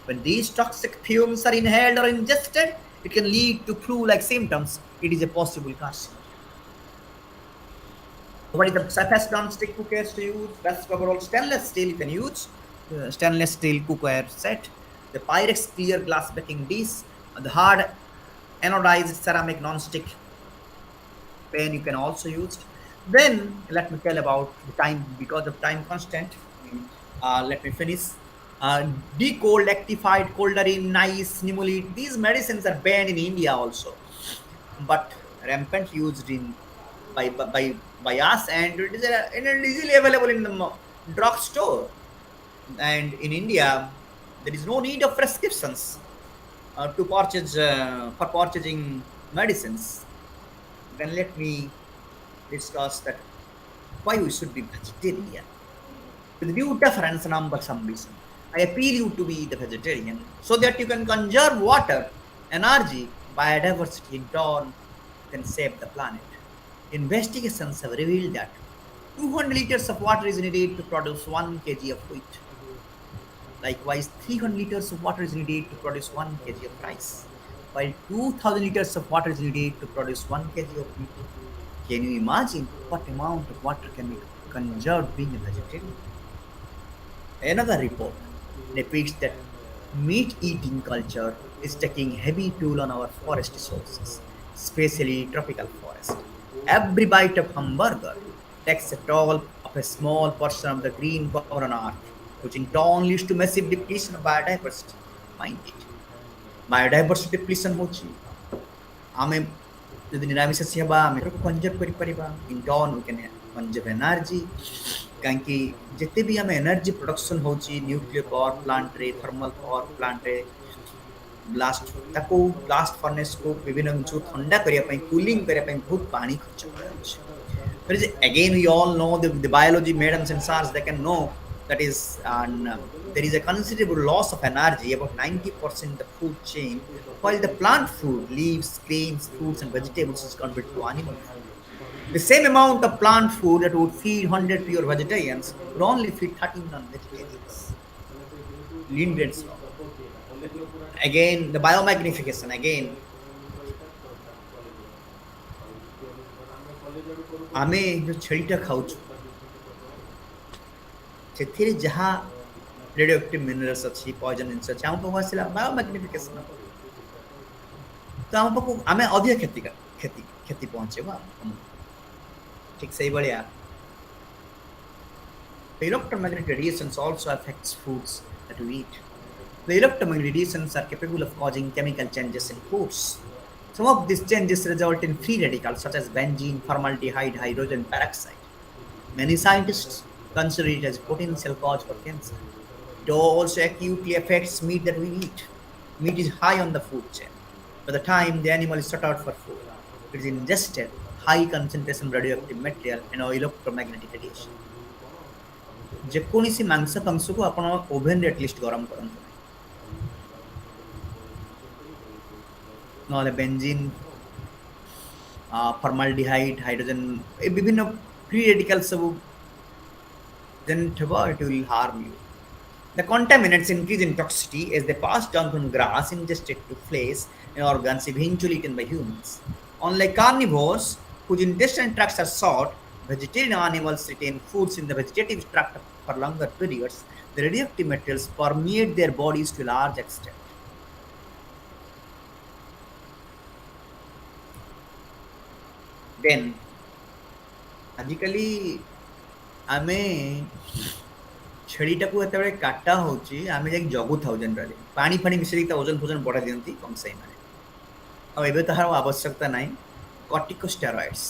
When these toxic fumes are inhaled or ingested, it can lead to flu-like symptoms. It is a possible carcinogen. What is the safest non-stick cookware to use? Best overall stainless steel you can use. Stainless steel cookware set. The Pyrex clear glass baking dish. The hard anodized ceramic non-stick pan you can also use. Then let me tell about the time because of time constant. Let me finish. Decold, actified, coldarin, nice, nimulid. These medicines are banned in India also, but rampant used in by us, and it is easily available in the drug store. And in India, there is no need of prescriptions to purchase for purchasing medicines. Then let me discuss that why we should be vegetarian. With due deference and humble submission, I appeal you to be the vegetarian so that you can conserve water, energy, biodiversity, in turn can save the planet. Investigations have revealed that 200 liters of water is needed to produce 1 kg of wheat. Likewise, 300 liters of water is needed to produce 1 kg of rice, while 2000 liters of water is needed to produce 1 kg of meat. Can you imagine what amount of water can be conserved being a vegetarian? Another report depicts that meat eating culture is taking heavy toll on our forest resources, especially tropical forest. Every bite of hamburger takes a toll of a small portion of the green cover on earth, which in turn leads to massive depletion of biodiversity. Mind it. Biodiversity depletion होची आमे ଯଦି ନିରାମିଷ ହେବା ଆମେ conserve କରିପାରିବା in turn we can conserve energy କାହିଁକି ଯେତେ ବି ଆମେ ଏନର୍ଜି ପ୍ରଡକ୍ସନ୍ ହେଉଛି ନ୍ୟୁକ୍ଲିୟର ପାୱାର ପ୍ଲାଣ୍ଟରେ ଥର୍ମାଲ ପାୱାର ପ୍ଲାଣ୍ଟରେ ତାକୁ ବ୍ଲାଷ୍ଟ ଫର୍ନେସ୍କୁ ବିଭିନ୍ନ ଜିନିଷକୁ ଥଣ୍ଡା କରିବା ପାଇଁ କୁଲିଂ କରିବା ପାଇଁ ବହୁତ ପାଣି ଖର୍ଚ୍ଚ କରାଯାଉଛି. There is again we all know the biology madams and science they can know that is there is a considerable loss of energy about 90% in the food chain, while the plant food leaves, grains, fruits and vegetables is converted to animal food. The same amount of plant food that would feed 100 pure vegetarians would only feed 13 non-vegetarians. Lindgren's law. Again, the biomagnification. Again, आमे जो छेलीटा खाऊछु ସେଥିରେ ଯାହା radioactive minerals ଅଛି poison ଜିନିଷ ଅଛି ଆମ ପାଖକୁ ଆସିଲା ବାୟୋମାଗ୍ନିଫିକେସନ ତ ଆମ ପାଖକୁ ଆମେ ଅଧିକ କ୍ଷତି ପହଞ୍ଚେଇବ ଠିକ ସେଇଭଳିଆ the electromagnetic radiations also affects foods that we eat. The electromagnetic radiations are capable of causing chemical changes in foods. Some of these changes result in free radicals such as benzene, formaldehyde, hydrogen peroxide. Many scientists consider it as a potential cause for cancer. It also acutely affects meat that we eat. Meat is high on the food chain. By the time the animal is set out for food, it is ingested high concentration of radioactive material and electromagnetic radiation. ଯେକୌଣସି ମାଂସ ଫାଂସକୁ ଆପଣ ଓଭେନରେ at least ଗରମ କରନ୍ତୁ ନହେଲେ benzene formaldehyde hydrogen ଏ ବିଭିନ୍ନ free radical ସବୁ then it will harm you. The contaminants increase in toxicity as they pass down from grass ingested to flesh and organs eventually eaten by humans. Unlike carnivores, whose intestinal tracts are short, vegetarian animals retain foods in the vegetative tract for longer periods. The radioactive materials permeate their bodies to a large extent. Then, ଆଜିକାଲି ଆମେ ଛେଳିଟାକୁ ଯେତେବେଳେ କାଟା ହେଉଛି ଆମେ ଯାଇକି ଜଗୁଥାଉ generally ପାଣି ଫାଣି ମିଶାଇକି ତା ଓଜନ ଫୋଜନ ବଢ଼ାଇ ଦିଅନ୍ତି କଂସାଇମାନେ ଆଉ ଏବେ ତାହାର ଆବଶ୍ୟକତା ନାହିଁ କର୍ଟିକୋଷ୍ଟେରଏଡ୍ସ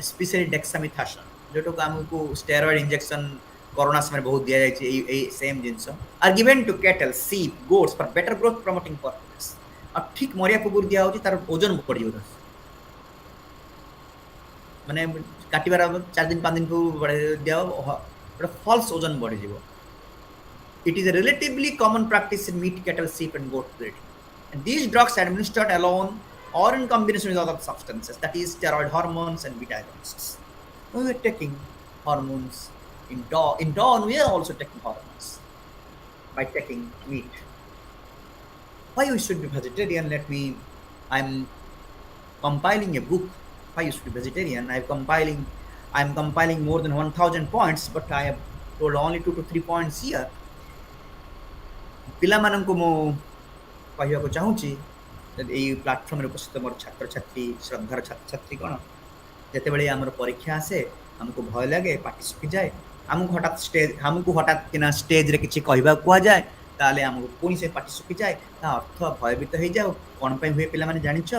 ଏସ୍ପେସିଆଲି ଡେକ୍ସାମିଥାସନ୍ ଯେଉଁଟାକୁ ଆମକୁ ଷ୍ଟେରଏଡ୍ ଇଞ୍ଜେକ୍ସନ୍ କରୋନା ସମୟରେ ବହୁତ ଦିଆଯାଇଛି ଏଇ ସେମ୍ ଜିନିଷ are given to cattle sheep goats for better growth promoting purpose ଆଉ ଠିକ୍ ମରିବା ପୂର୍ବରୁ ଦିଆହେଉଛି ତାର ଓଜନ ବଢ଼ିଯିବ ମାନେ କାଟିବାର 4 ଦିନ 5 ଦିନ ପୂର୍ବରୁ ଦିଆହେବ ଗୋଟେ ଫଲ୍ସ ଓଜନ ବଢ଼ିଯିବ It is a relatively common practice in meat, cattle, sheep, and goat breeding. And these drugs administered alone or in combination with other substances, that is, steroid hormones and beta agonists. We were taking hormones in dawn. In dawn, we are also taking hormones by taking meat. Why we should be vegetarian? I'm compiling a book. Why you should be vegetarian? I'm compiling more than 1,000 points, but I have told only 2 to 3 points here. ପିଲାମାନଙ୍କୁ ମୁଁ କହିବାକୁ ଚାହୁଁଛି ଏଇ ପ୍ଲାଟଫର୍ମରେ ଉପସ୍ଥିତ ମୋର ଛାତ୍ରଛାତ୍ରୀ ଶ୍ରଦ୍ଧାର ଛାତ୍ରଛାତ୍ରୀଗଣ, ଯେତେବେଳେ ଆମର ପରୀକ୍ଷା ଆସେ ଆମକୁ ଭୟ ଲାଗେ, ପାଟି ଶୁଖିଯାଏ, ଆମକୁ ହଠାତ୍ କିନା ଷ୍ଟେଜରେ କିଛି କହିବାକୁ କୁହାଯାଏ, ତାହେଲେ ଆମକୁ ପୁଣି ସେ ପାଟି ଶୁଖିଯାଏ, ତା ଅର୍ଥ ଭୟଭୀତ ହେଇଯାଉ। କ'ଣ ପାଇଁ ହୁଏ ପିଲାମାନେ ଜାଣିଛ?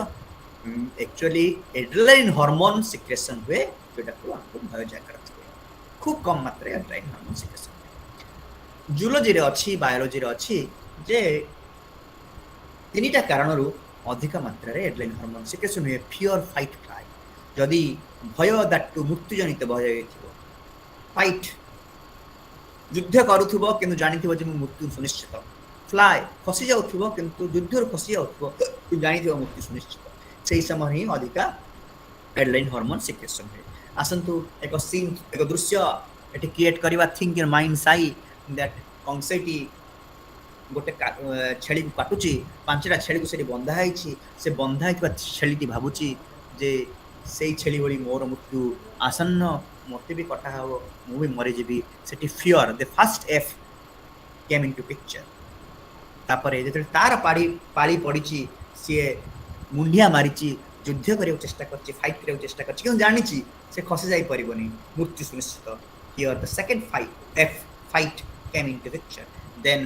एक्चुअली एड्रेनालिन हार्मोन सिक्रेशन हुए, जोटाକୁ ଆମକୁ ଭୟ ଜାଗ୍ରତ ହୁଏ। ଖୁବ୍ କମ୍ ମାତ୍ରାରେ ଏड्रेनालिन हार्मोन सिक्रेशन ହୁଏ। ଜୁଲୋଜିରେ ଅଛି, ବାୟୋଲୋଜିରେ ଅଛି ଯେ ତିନିଟା କାରଣରୁ ଅଧିକ ମାତ୍ରାରେ ଏड्रेनालिन हार्मोन सिक्रेशन ହୁଏ। Fear, fight, fly. ଯଦି ଭୟ ଦାଟୁ ମୃତ୍ୟୁଜନିତ ଭୟ ହେଇଥିବ, ଫାଇଟ୍ ଯୁଦ୍ଧ କରୁଥିବ କିନ୍ତୁ ଜାଣିଥିବ ଯେ ମୁଁ ମୃତ୍ୟୁ ସୁନିଶ୍ଚିତ, ଫ୍ଲାଏ ଖସି ଯାଉଥିବ କିନ୍ତୁ ଯୁଦ୍ଧରୁ ଖସି ଯାଉଥିବ କିନ୍ତୁ ଜାଣିଥିବ ମୃତ୍ୟୁ ସୁନିଶ୍ଚିତ, সেই সময় ହିଁ ଅଧିକା ଏड्रेनालिन हार्मोन सिक्रेशन ହୁଏ। ଆସନ୍ତୁ ଏକ ସିନ୍, ଏକ ଦୃଶ୍ୟ ଏଠି କ୍ରିଏଟ୍ କରିବା। Think in mind say that କଂସେଇଟି ଗୋଟେ ଛେଳିକୁ କାଟୁଛି, 5ଟା ଛେଳିକୁ ସେଠି ବନ୍ଧା ହେଇଛି। ସେ ବନ୍ଧା ହେଇଥିବା ଛେଳିଟି ଭାବୁଛି ଯେ ସେଇ ଛେଳି ଭଳି ମୋର ମୃତ୍ୟୁ ଆସନ୍ନ, ମୋତେ ବି କଟା ହେବ, ମୁଁ ବି ମରିଯିବି। ସେଠି fear, the first F came in two picture. ତାପରେ ଯେତେବେଳେ ତାର ପାଳି ପଡ଼ିଛି, ସିଏ ମୁଣ୍ଡିଆ ମାରିଛି, ଯୁଦ୍ଧ କରିବାକୁ ଚେଷ୍ଟା କରିଛି, ଫାଇଟ୍ କରିବାକୁ ଚେଷ୍ଟା କରିଛି, କିନ୍ତୁ ଜାଣିଛି ସେ ଖସି ଯାଇପାରିବନି, ମୃତ୍ୟୁ ସୁନିଶ୍ଚିତ। Here the second F fight came in two picture. Then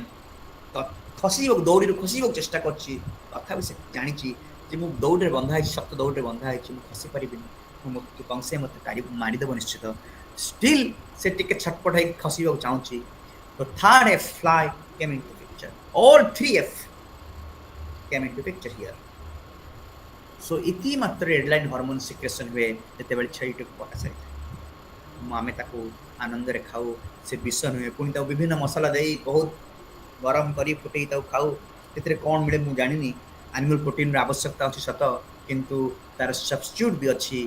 ଦୌଡ଼ିରୁ ଖସିବାକୁ ଚେଷ୍ଟା କରିଛି, ତଥାପି ସେ ଜାଣିଛି ଯେ ମୁଁ ଦୌଡ଼ରେ ବନ୍ଧା ହେଇଛି, ଶକ୍ତ ଦୌଡ଼ରେ ବନ୍ଧା ହେଇଛି, ମୁଁ ଖସି ପାରିବିନି, ମୁଁ ମୃତ୍ୟୁ କଂସେ ମୋତେ ମାରିଦେବ ନିଶ୍ଚିତ। ଷ୍ଟିଲ୍ ସେ ଟିକେ ଛଟପଟ ହେଇକି ଖସିବାକୁ ଚାହୁଁଛି। ତ third F fly came in two picture. All 3 F came in two picture here. So इति मात्र एड्रेनालिन हार्मोन सिक्रेशन हुए ଯେତେବେଳେ ଛେଳିଟିକୁ କଟା ଯାଇଥାଏ। ଆମେ ତାକୁ ଆନନ୍ଦରେ ଖାଉ, ସେ ବିଷ ନୁହେଁ। ପୁଣି ତାକୁ ବିଭିନ୍ନ ମସଲା ଦେଇ ବହୁତ ଗରମ କରି ଫୁଟେଇ ତାକୁ ଖାଉ। ସେଥିରେ କ'ଣ ମିଳେ ମୁଁ ଜାଣିନି। ଆନିମାଲ ପ୍ରୋଟିନ୍ର ଆବଶ୍ୟକତା ଅଛି ସତ, କିନ୍ତୁ ତାର ସବଷ୍ଟିଟ୍ୟୁଟ୍ ବି ଅଛି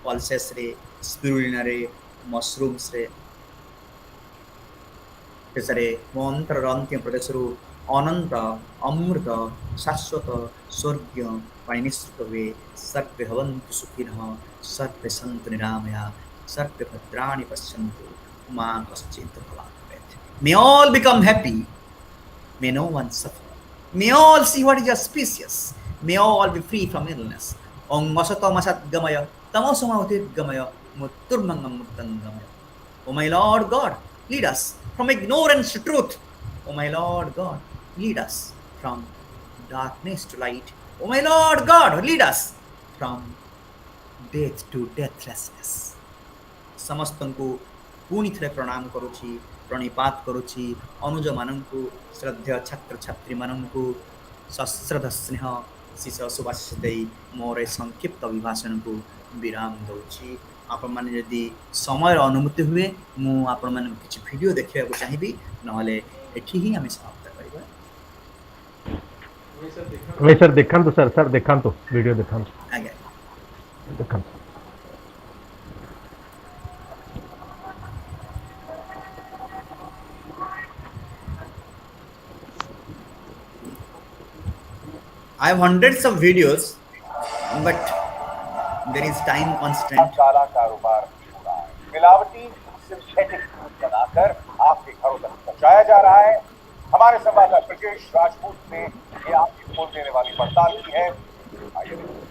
ପଲ୍ସେସ୍ରେ, ସ୍ପିରୁଲିନାରେ, ମସରୁମ୍ସରେ। ଶେଷରେ ମୋ ଅନ୍ତରର ଅନ୍ତିମ ପ୍ରଦେଶରୁ ଅନନ୍ତ, ଅମୃତ, ଶାଶ୍ୱତ ସ୍ୱର୍ଗ ପାଇଁ ନିଃସୃତ ହୁଏ। ସର୍ବେ ଭବନ୍ତୁ ସୁଖିନଃ, ସର୍ବେ ସନ୍ତୁ ନିରାମୟା, ସର୍ବେ ଭଦ୍ରାଣି ପଶ୍ୟନ୍ତୁ, ମା କଶ୍ଚିତ୍ ଦୁଃଖଭାଗ୍ ଭବେତ୍। May all become happy, may no one suffer, may all see what is auspicious, may all be free from illness. Om Vasato Masatgamaya, Tamosoma Utirgamaya, Murturmangamurtangamaya. Oh my Lord God, lead us from ignorance to truth. Oh my Lord God, lead us from darkness to light. Oh my Lord God, lead us from death to deathlessness. ସମସ୍ତଙ୍କୁ ପୁଣି ଥରେ ପ୍ରଣାମ କରୁଛି, ପ୍ରଣିପାତ କରୁଛି। ଅନୁଜମାନଙ୍କୁ, ଶ୍ରଦ୍ଧେୟ ଛାତ୍ରଛାତ୍ରୀମାନଙ୍କୁ ସଶ୍ରଦ୍ଧ ସ୍ନେହ ଶିଶ ସୁବାସିଷ ଦେଇ ମୋର ଏ ସଂକ୍ଷିପ୍ତ ଅଭିଭାଷଣକୁ ବିରାମ ଦେଉଛି। ଆପଣମାନେ ଯଦି ସମୟର ଅନୁମତି ହୁଏ, ମୁଁ ଆପଣମାନଙ୍କୁ କିଛି ଭିଡ଼ିଓ ଦେଖିବାକୁ ଚାହିଁବି, ନହେଲେ ଏଠି ହିଁ ଆମେ ସମାପ୍ତ କରିବା। नहीं सर दिखाନ୍ତୁ सर, सर दिखाନ୍ତୁ, वीडियो दिखाନ୍ତୁ, ଆଜ୍ଞା। दिखाନ୍ତୁ। I have hundreds of videos, but there is time constraint. काला कारोबार हो रहा है, मिलावटी सिंथेटिक दूध बनाकर आपके घरों तक पहुंचाया जा रहा है। हमारे संवाददाता ब्रिजेश राजपूत ने ये आंखें खोल देने वाली पड़ताल की है। आइए देखिए।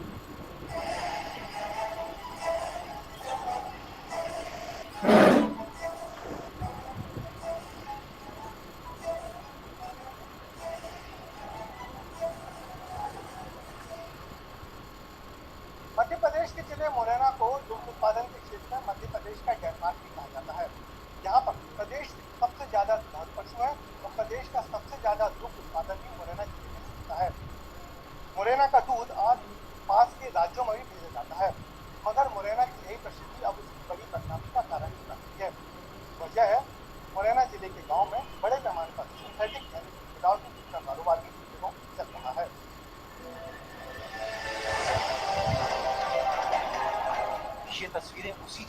मध्य प्रदेश के जिले मुरैना को दुग्ध उत्पादन के क्षेत्र में मध्य प्रदेश का डेनमार्क भी कहा जाता है। यहाँ पर प्रदेश सबसे ज्यादा दुधारू पशु है और प्रदेश का सबसे ज्यादा दुग्ध उत्पादन भी मुरैना जिले में होता है। मुरैना का दूध आज पास के राज्यों में भी भेजा जाता है, मगर मुरैना की यही प्रसिद्धि अब उसकी बड़ी बदनामी का कारण बन रही है। वजह है मुरैना जिले के गाँव में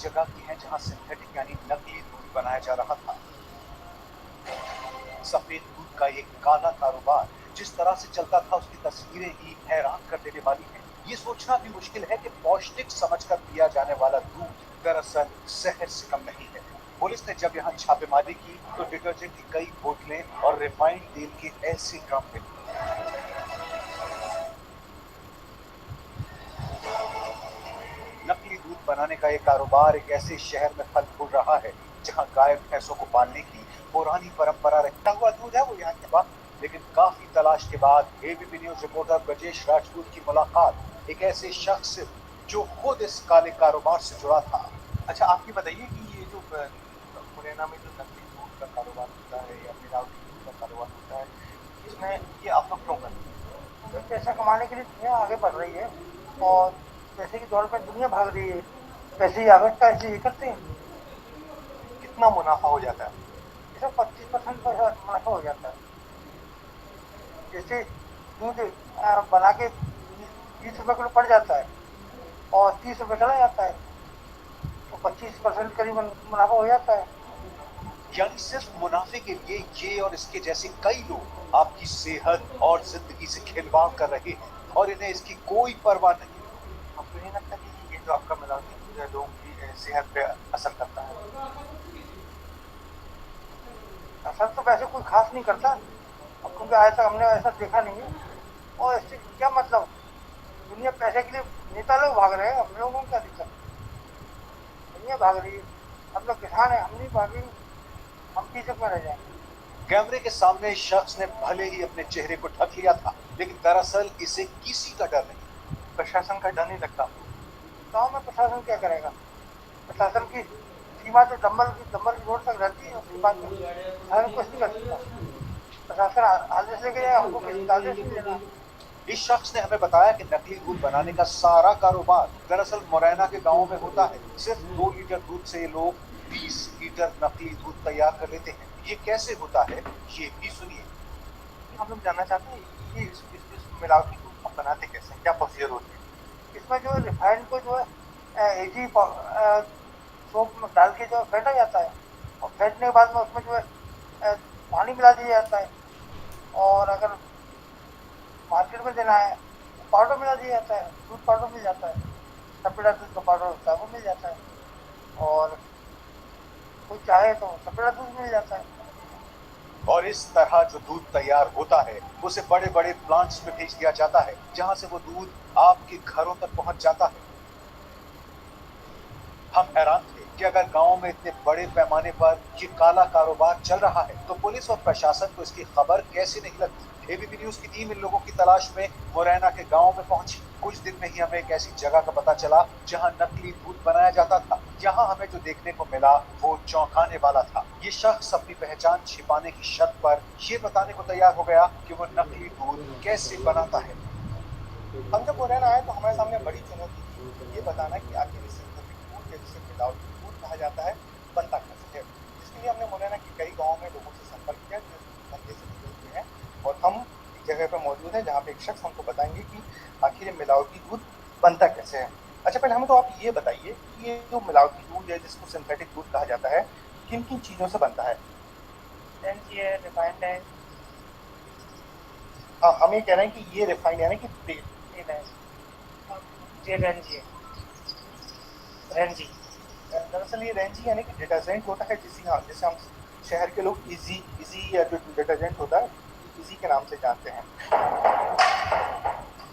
जगह की हैं जहां सिंथेटिक यानी नकली दूध बनाया जा रहा था। सफेद दूध का एक काला कारोबार जिस तरह से चलता था उसकी तस्वीरें ही हैरान कर देने वाली हैं। ये सोचना भी मुश्किल है कि पौष्टिक समझकर पिया जाने वाला दूध दरअसल जहर से कम नहीं है। पुलिस ने जब यहाँ छापेमारी की तो डिटर्जेंट की कई बोतलें और रिफाइंड तेल के ऐसे ड्रम मिले। नकली दूध बनाने का एक कारोबार एक ऐसे शहर में फल फूल रहा है जहां गाय भैंसों को पालने की पुरानी परंपरा रखता हुआ दूध है वो यहाँ के बाद। लेकिन काफी तलाश के बाद ABP news reporter Brajesh Rajput की मुलाकात एक ऐसे शख्स से जो खुद इस काले कारोबार से जुड़ा था। अच्छा, आप ये बताइए कि ये जो मुरैना में जो नकली दूध का कारोबार होता है या मिलावटी दूध का कारोबार होता है, इसमें ये आप लोग क्यों करते हैं? पैसा कमाने के लिए दुनिया आगे बढ़ रही है और पैसे की दौड़ में दुनिया भाग रही है। पैसे आवेश का ऐसे ये करते हैं। कितना मुनाफा हो जाता है? इसमें 25% का मुनाफा हो जाता है। जैसे दूध बना के 20 रुपए किलो पड़ जाता है और 30 रुपए चला जाता है, तो 25% करीबन मुनाफा हो जाता है। यानी सिर्फ मुनाफे के लिए ये और इसके जैसे कई लोग आपकी सेहत और जिंदगी से खिलवाड़ कर रहे हैं और इन्हें इसकी कोई परवाह नहीं। आपको नहीं लगता कि ये जो आपका मिलावटी दूध है लोगों की सेहत पे असर करता है? असर तो वैसे कोई खास नहीं करता, अब क्योंकि आज तक हमने ऐसा देखा नहीं है। और इससे क्या मतलब, दुनिया पैसे के लिए नेता लोग भाग रहे हैं, हम लोगों को क्या दिक्कत? दुनिया भाग रही है, हम लोग किसान है, हम नहीं भागे, हम पीछे में रह जाएंगे। कैमरे के सामने इस शख्स ने भले ही अपने चेहरे को ढक लिया था, लेकिन दरअसल इसे किसी का डर नहीं, प्रशासन का डर नहीं लगता। गाँव में प्रशासन क्या करेगा? प्रशासन की सीमा तो दम्बल की रोड तक रहती है, उसके बाद प्रशासन कुछ नहीं कर सकता। प्रशासन आदेश लेके जाए, हमको किसी का आदेश नहीं लेना। इस शख्स ने हमें बताया कि नकली दूध बनाने का सारा कारोबार दरअसल मुरैना के गांवों में होता है। सिर्फ 2 लीटर दूध से ये लोग 20 लीटर नकली दूध तैयार कर लेते हैं। ये कैसे होता है ये भी सुनिए। हम लोग जानना चाहते हैं कि इस मिलावटी दूध आप बनाते कैसे, क्या प्रोसीजर होती है? इसमें जो रिफाइंड को जो है एजी सोप में डाल के जो फेंटा जाता है और फेंटने के बाद में उसमें जो है पानी मिला दिया जाता है, और अगर मार्केट में देना है पाउडर मिला दिया जाता है, दूध पाउडर मिल जाता है, सपेरा दूध का पाउडर होता है वो मिल जाता है, और कोई चाहे तो सपेरा दूध मिल जाता है। और इस तरह जो दूध तैयार होता है उसे बड़े बड़े प्लांट्स में भेज दिया जाता है जहां से वो दूध आपके घरों तक पहुंच जाता है। हम हैरान थे कि अगर गांव में इतने बड़े पैमाने पर ये काला कारोबार चल रहा है तो पुलिस और प्रशासन को इसकी खबर कैसे नहीं लगती। एबीपी न्यूज की टीम इन लोगों की तलाश में मुरैना के गांव में पहुंची। कुछ दिन में ही हमें एक ऐसी जगह का पता चला जहां नकली दूध बनाया जाता था। यहाँ हमें जो देखने को मिला वो चौंकाने वाला था। ये शख्स अपनी पहचान छिपाने की शर्त पर ये बताने को तैयार हो गया कि वो नकली दूध कैसे बनाता है। हम जब मुरैना आए तो हमारे सामने बड़ी चुनौती थी ये बताना कि आखिर इस दूध या जिसे मिलावटी दूध कहा जाता है बनता कैसे है। इसके लिए हमने मुरैना के कई गाँव में लोगों से संपर्क किया जो इस धंधे से जुड़े हुए हैं, और हम एक जगह पर मौजूद हैं जहाँ पे एक शख्स हमको बताएंगे कि आखिर ये मिलावटी दूध बनता कैसे है। अच्छा, पहले हमें तो आप ये बताइए कि ये जो मिलावटी दूध है जिसको सिंथेटिक दूध कहा जाता है किन किन चीज़ों से बनता है? है, रिफाइंड है। हाँ, हम ये कह रहे हैं कि ये रिफाइंड यानी कि ये रेंजी है। रेंजी दरअसल ये रेंजी यानी कि डिटर्जेंट होता है जिसे हम शहर के लोग इजी या जो डिटर्जेंट होता है इजी के नाम से जानते हैं।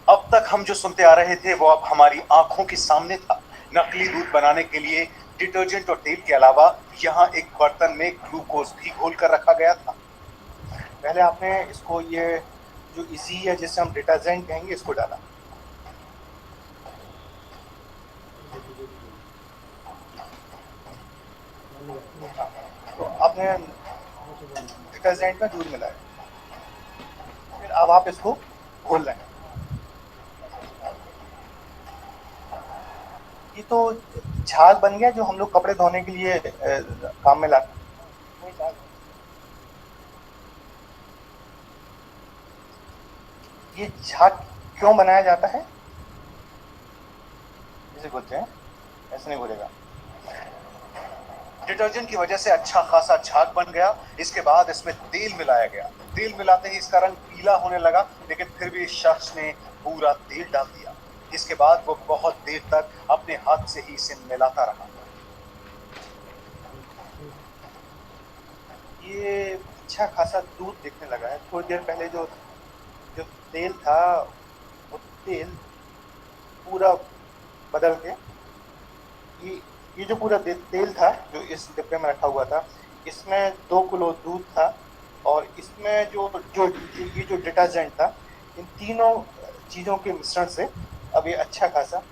अब तक हम जो सुनते आ रहे थे वो अब हमारी आंखों के सामने था। नकली दूध बनाने के लिए डिटर्जेंट और तेल के अलावा यहाँ एक बर्तन में ग्लूकोज भी घोल कर रखा गया था। पहले आपने इसको ये जो इजी है जिसे हम डिटर्जेंट कहेंगे इसको डाला। तो आपने डिटर्जेंट में दूध मिलाया, फिर अब आप इसको घोल लें। ये तो झाग बन गया जो हम लोग कपड़े धोने के लिए काम में लाते हैं। ये झाग क्यों बनाया जाता है? इसे घोलते हैं, ऐसे नहीं घोलेगा। डिटर्जेंट की वजह से अच्छा खासा झाग बन गया। इसके बाद इसमें तेल मिलाया गया। तेल मिलाते ही इसका रंग पीला होने लगा, लेकिन फिर भी इस शख्स ने पूरा तेल डाल दिया। इसके बाद वो बहुत देर तक अपने हाथ से ही इसे मिलाता रहा। ये अच्छा खासा दूध दिखने लगा है। थोड़ी देर पहले जो जो तेल था, वो तेल पूरा बदल के ये ये जो पूरा तेल था जो इस डिब्बे में रखा हुआ था, इसमें 2 किलो दूध था, और इसमें जो जो ये जो डिटर्जेंट था, इन तीनों चीज़ों के मिश्रण से अब ये अच्छा खासा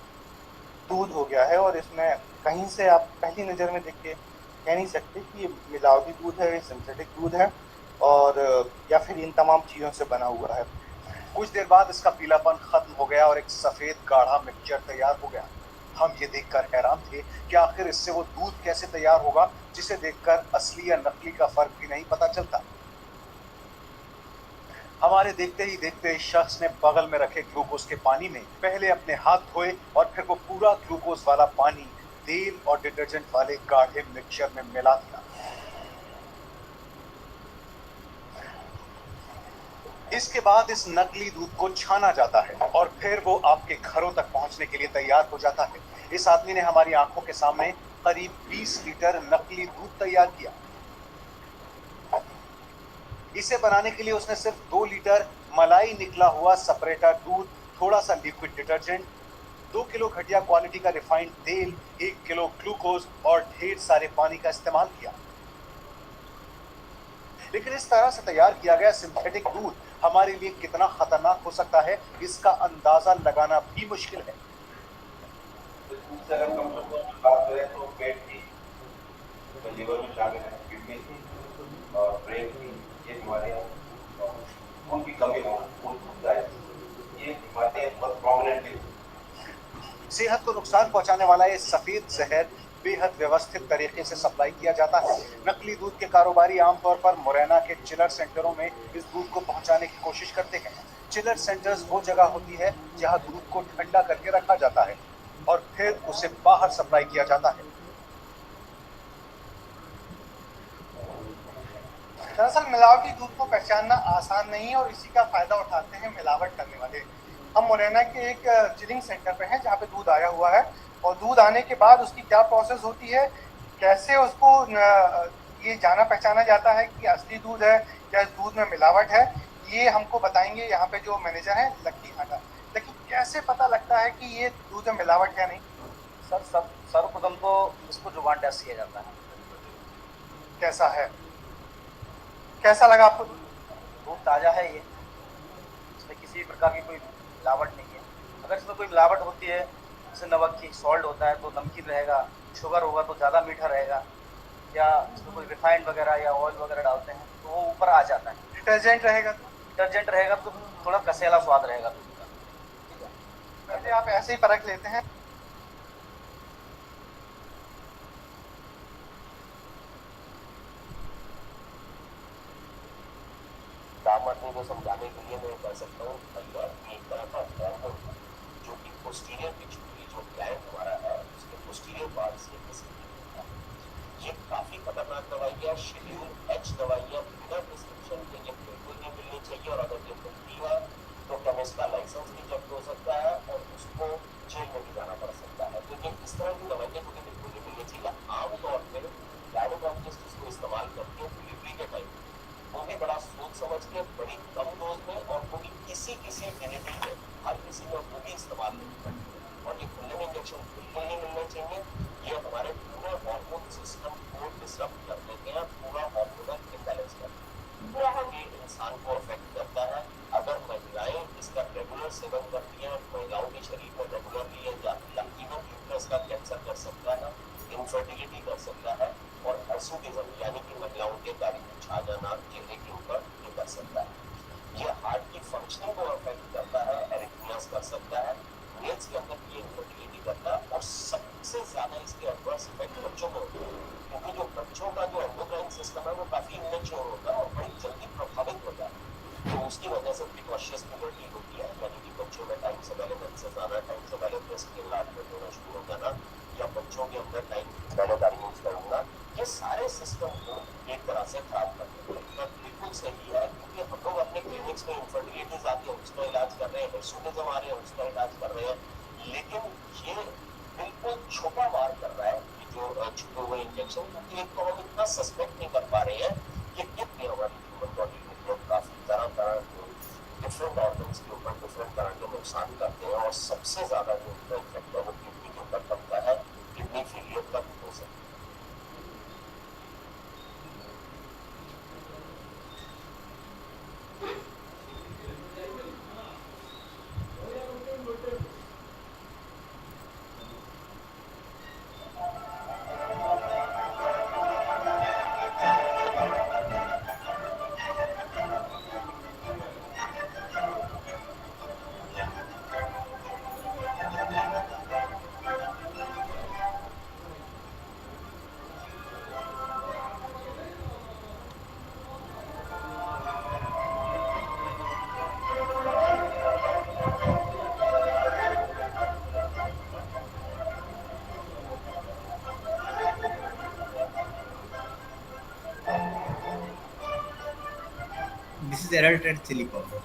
दूध हो गया है। और इसमें कहीं से आप पहली नज़र में देख के कह नहीं सकते कि ये मिलावटी दूध है, ये सिंथेटिक दूध है, और या फिर इन तमाम चीज़ों से बना हुआ है। कुछ देर बाद इसका पीलापन खत्म हो गया और एक सफेद गाढ़ा मिक्सचर तैयार हो गया। हम ये देखकर हैरान थे कि आखिर इससे वो दूध कैसे तैयार होगा जिसे देखकर असली या नकली का फर्क भी नहीं पता चलता। हमारे देखते ही देखते इस शख्स ने बगल में रखे ग्लूकोज के पानी में पहले अपने हाथ धोए और फिर वो पूरा ग्लूकोज वाला पानी तेल और डिटर्जेंट वाले गाढ़े मिक्सचर में मिला दिया। इसके बाद इस नकली दूध को छाना जाता है और फिर वो आपके घरों तक पहुंचने के लिए तैयार हो जाता है। इस आदमी ने हमारी आंखों के सामने करीब 20 लीटर नकली दूध तैयार किया। इसे बनाने के लिए उसने सिर्फ 2 लीटर मलाई निकला हुआ सेपरेटर दूध, थोड़ा सा लिक्विड डिटर्जेंट, 2 किलो घटिया क्वालिटी का रिफाइंड तेल, 1 किलो ग्लूकोज और ढेर सारे पानी का इस्तेमाल किया। लेकिन इस तरह से तैयार किया गया सिंथेटिक दूध हमारे लिए कितना खतरनाक हो सकता है, इसका अंदाजा लगाना भी मुश्किल है। अगर कम शब्दों में बात करें तो पेट की, तो लीवर में शामिल है, किडनी की और ब्रेन की ये बीमारियां, खून की कमी होना, खून टूटता है, ये बीमारियां बहुत प्रोमिनेंटली। सेहत को नुकसान पहुंचाने वाला ये सफेद जहर बेहद व्यवस्थित तरीके से सप्लाई किया जाता है। नकली दूध के कारोबारी आमतौर पर मुरैना के चिलर सेंटरों में इस दूध को पहुंचाने की कोशिश करते हैं। चिलर सेंटर्स वो जगह होती है जहां दूध को ठंडा करके रखा जाता है और फिर उसे बाहर सप्लाई किया जाता है। दरअसल मिलावटी दूध को पहचानना आसान नहीं है और इसी का फायदा उठाते हैं मिलावट करने वाले। हम मुरैना के एक चिलिंग सेंटर पे हैं जहाँ पे दूध आया हुआ है, और दूध आने के बाद उसकी क्या प्रोसेस होती है, कैसे उसको ये जाना पहचाना जाता है कि असली दूध है या इस दूध में मिलावट है, ये हमको बताएंगे यहाँ पे जो मैनेजर है लक्की हाटा। लेकिन कैसे पता लगता है कि ये दूध में मिलावट है नहीं? सर सर्वप्रथम तो इसको जुबान टेस्ट किया जाता है। कैसा है, कैसा लगा आपको? दूध ताज़ा है, ये इसमें किसी भी प्रकार की कोई मिलावट नहीं है। अगर इसमें कोई मिलावट होती है, जैसे नमक की सॉल्ट होता है तो नमकीन रहेगा, शुगर होगा तो ज़्यादा मीठा रहेगा, या इसमें कोई रिफाइंड वगैरह या ऑयल वगैरह डालते हैं तो वो ऊपर आ जाता है। डिटर्जेंट रहेगा तो? डिटर्जेंट रहेगा तो थोड़ा कसेला स्वाद रहेगा दूध का। ठीक है, पहले आप ऐसे ही परख लेते हैं? आम आदमी को समझाने के लिए मैं कह सकता हूँ परिवार की एक तरह का फॉर्म होगा जो कि पोस्टीरियर पिट्यूटरी जो ग्लैंड हमारा है उसके पोस्टीरियर पार्ट से होता है। ये काफी खतरनाक दवाई है, शेड्यूल एच दवाइयाँ बिना प्रिस्क्रिप्शन के ये बिल्कुल नहीं मिलनी चाहिए, और अगर ये मिलती है तो केमिस्ट का लाइसेंस भी जब्त हो सकता है और उसको जेल में भी जाना पड़ सकता है। तो ये इस तरह की दवाइयाँ मुझे बिल्कुल नहीं मिलनी चाहिए। आमतौर पर गायनोकोलॉजिस्ट इसको इस्तेमाल करते हैं डिलीवरी के टाइम, वो भी बड़ा सोच समझ के बड़ी कम डोज में, और वो भी किसी डिलीवरी में, हर किसी में वो भी इस्तेमाल नहीं करते। और ये खुले में इंजेक्शन बिल्कुल नहीं मिलने चाहिए। ये हमारे पूरे हार्मोन सिस्टम को डिसरप्ट कर देते हैं, पूरा हार्मोनल इम्बैलेंस कर देते हैं। ये इंसान को अफेक्ट करता है। अगर महिलाएं इसका रेगुलर सेवन करती हैं, महिलाओं के शरीर में रेगुलरली ये जाती है, इवन यूट्रस का कैंसर कर सकता है, इनफर्टिलिटी कर सकता है, और हर्सुटिज्म यानी कि महिलाओं के दाढ़ी में छा जाना चेहरे के ऊपर ये कर सकता है। ये हार्ट की फंक्शनिंग को अफेक्ट करता है, एरिथमियास कर सकता है, मेल्स के अंदर ये इनफर्टिलिटी करता है, और सबसे ज्यादा इसके एडवर्स इफेक्ट बच्चों को होते हैं, क्योंकि जो बच्चों का जो एंडोक्राइन सिस्टम है वो काफी इमेच्योर होता है और बड़ी जल्दी प्रभावित होता है। तो उसकी वजह से प्रिकॉशियस प्यूबर्टी होती है, यानी कि बच्चों में टाइम से पहले मेंसेस आना, टाइम से पहले ब्रेस्ट के इनलार्जमेंट होना शुरू हो जाना, या बच्चों के अंदर टाइम मैंने दाढ़ी यूज करूंगा, ये जिसमें इनफर्टिलिटीज आती है उसका इलाज कर रहे हैं, हिर्सुटिज्म आ रहे हैं उसका इलाज कर रहे हैं, लेकिन ये बिल्कुल छुपा मार कर रहा है कि जो छुपे हुए इंजेक्शन, क्योंकि एक तो हम इतना सस्पेक्ट नहीं कर पा रहे हैं कि कितनी हमारी ह्यूमन बॉडी में जो काफी तरह तरह के डिफरेंट ऑर्गन्स के ऊपर डिफरेंट तरह के नुकसान करते हैं, और सबसे ज्यादा जो उनका इफेक्ट है वो किडनी के ऊपर पड़ता है, किडनी फेलियर तक हो सकता है। This is adulterated chili powder.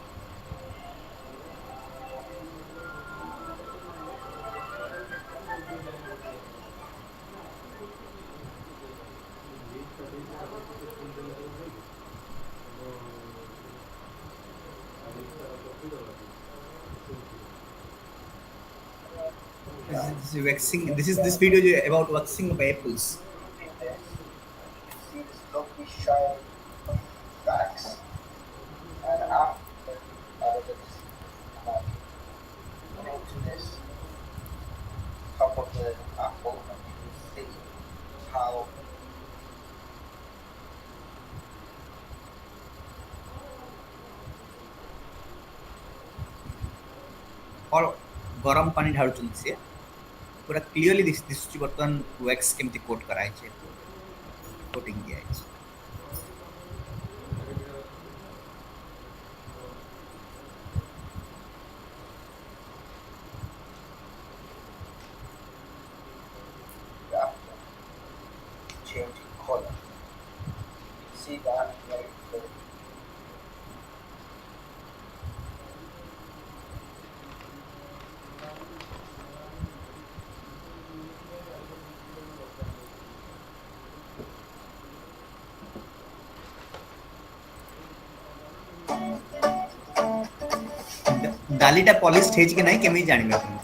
This is waxing. This video is about waxing of apples. see this lovely shine wax and after out of its mouth. Put into this top of the apple and you can see how और गरम पानी ढालुଛନ୍ତି से पूरा clearly दिसुଛି ବର୍ତ୍ତମାନ wax କେମିତି coat କରାହେଇଛି, coating ଦିଆହେଇଛି। after changing color. You see that very clearly. ଡାଲିଟା ପଲିଶ୍ଡ ହେଇଛି କି ନାହିଁ କେମିତି ଜାଣିବେ ଆପଣ?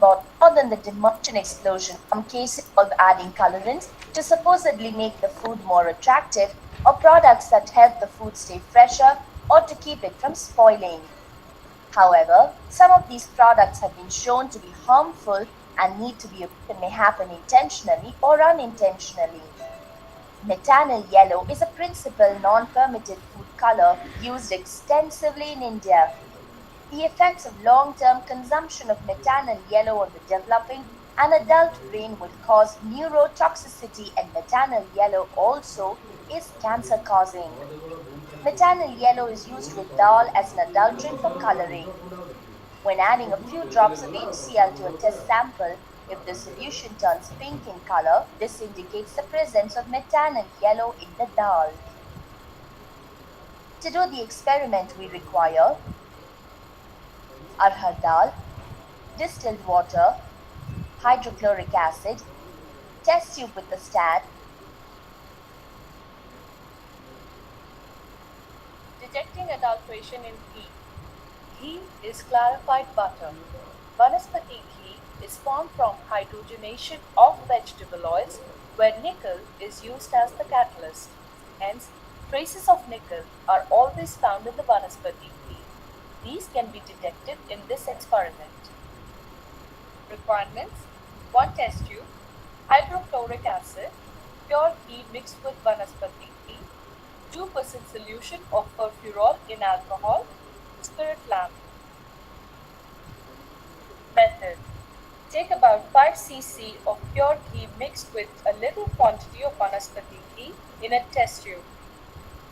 Bought more than the demolition explosion from cases of adding colorants to supposedly make the food more attractive, or products that help the food stay fresher or to keep it from spoiling. However, some of these products have been shown to be harmful and need to be and may happen intentionally or unintentionally. Metanol yellow is a principal non-permitted food color used extensively in India. The effects of long-term consumption of metanol yellow on the developing and adult brain would cause neurotoxicity, and metanol yellow also is cancer-causing. Metanol yellow is used with dal as an adulterant for coloring. When adding a few drops of HCl to a test sample, if the solution turns pink in color, this indicates the presence of metanol yellow in the dal. To do the experiment, we require arhar dal, distilled water, hydrochloric acid, test tube with the stand, detecting adulteration in ghee. Ghee is clarified butter. Vanaspati ghee is formed from hydrogenation of vegetable oils where nickel is used as the catalyst. Hence, traces of nickel are always found in the Vanaspati ghee. These can be detected in this experiment. Requirements: 1 test tube, hydrochloric acid, pure ghee mixed with Vanaspati ghee, 2% solution of furfural in alcohol, spirit lamp. Method: take about 5 cc of pure ghee mixed with a little quantity of Vanaspati ghee in a test tube.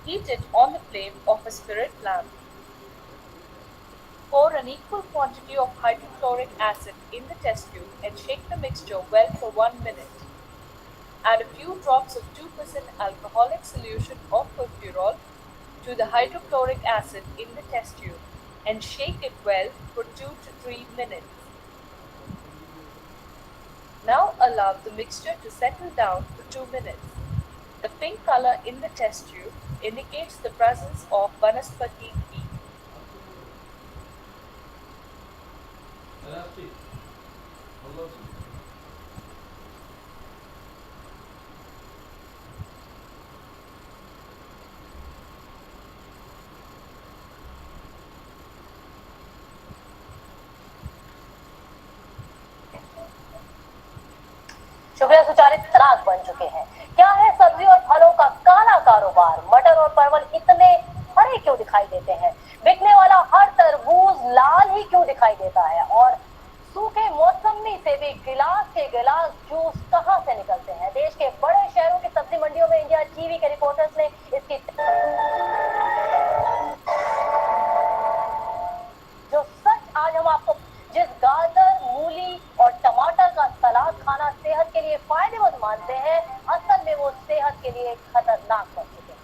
Heat it on the flame of a spirit lamp. Pour an equal quantity of hydrochloric acid in the test tube and shake the mixture well for 1 minute. Add a few drops of 2% alcoholic solution of furfural to the hydrochloric acid in the test tube and shake it well for 2 to 3 minutes. Now allow the mixture to settle down for 2 minutes. The pink color in the test tube indicates the presence of Vanaspati ghee. शुक्रिया सुचारित तलाक बन चुके हैं। क्या है सब्जी और फलों का काला कारोबार? मटर और परवल इतने हरे क्यों दिखाई देते हैं? बिकने वाला हर तरबूज लाल ही क्यों दिखाई देता है? और सूखे मौसमी से भी गिलास के गिलास जूस कहां से निकलते हैं? देश के बड़े शहरों की सब्जी मंडियों में इंडिया टीवी के रिपोर्टर्स ने इसकी जो सच आज हम आपको जिस गाजर, मूली और टमाटर का सलाद खाना सेहत के लिए फायदेमंद मानते हैं, असल में वो सेहत के लिए खतरनाक बन चुके हैं।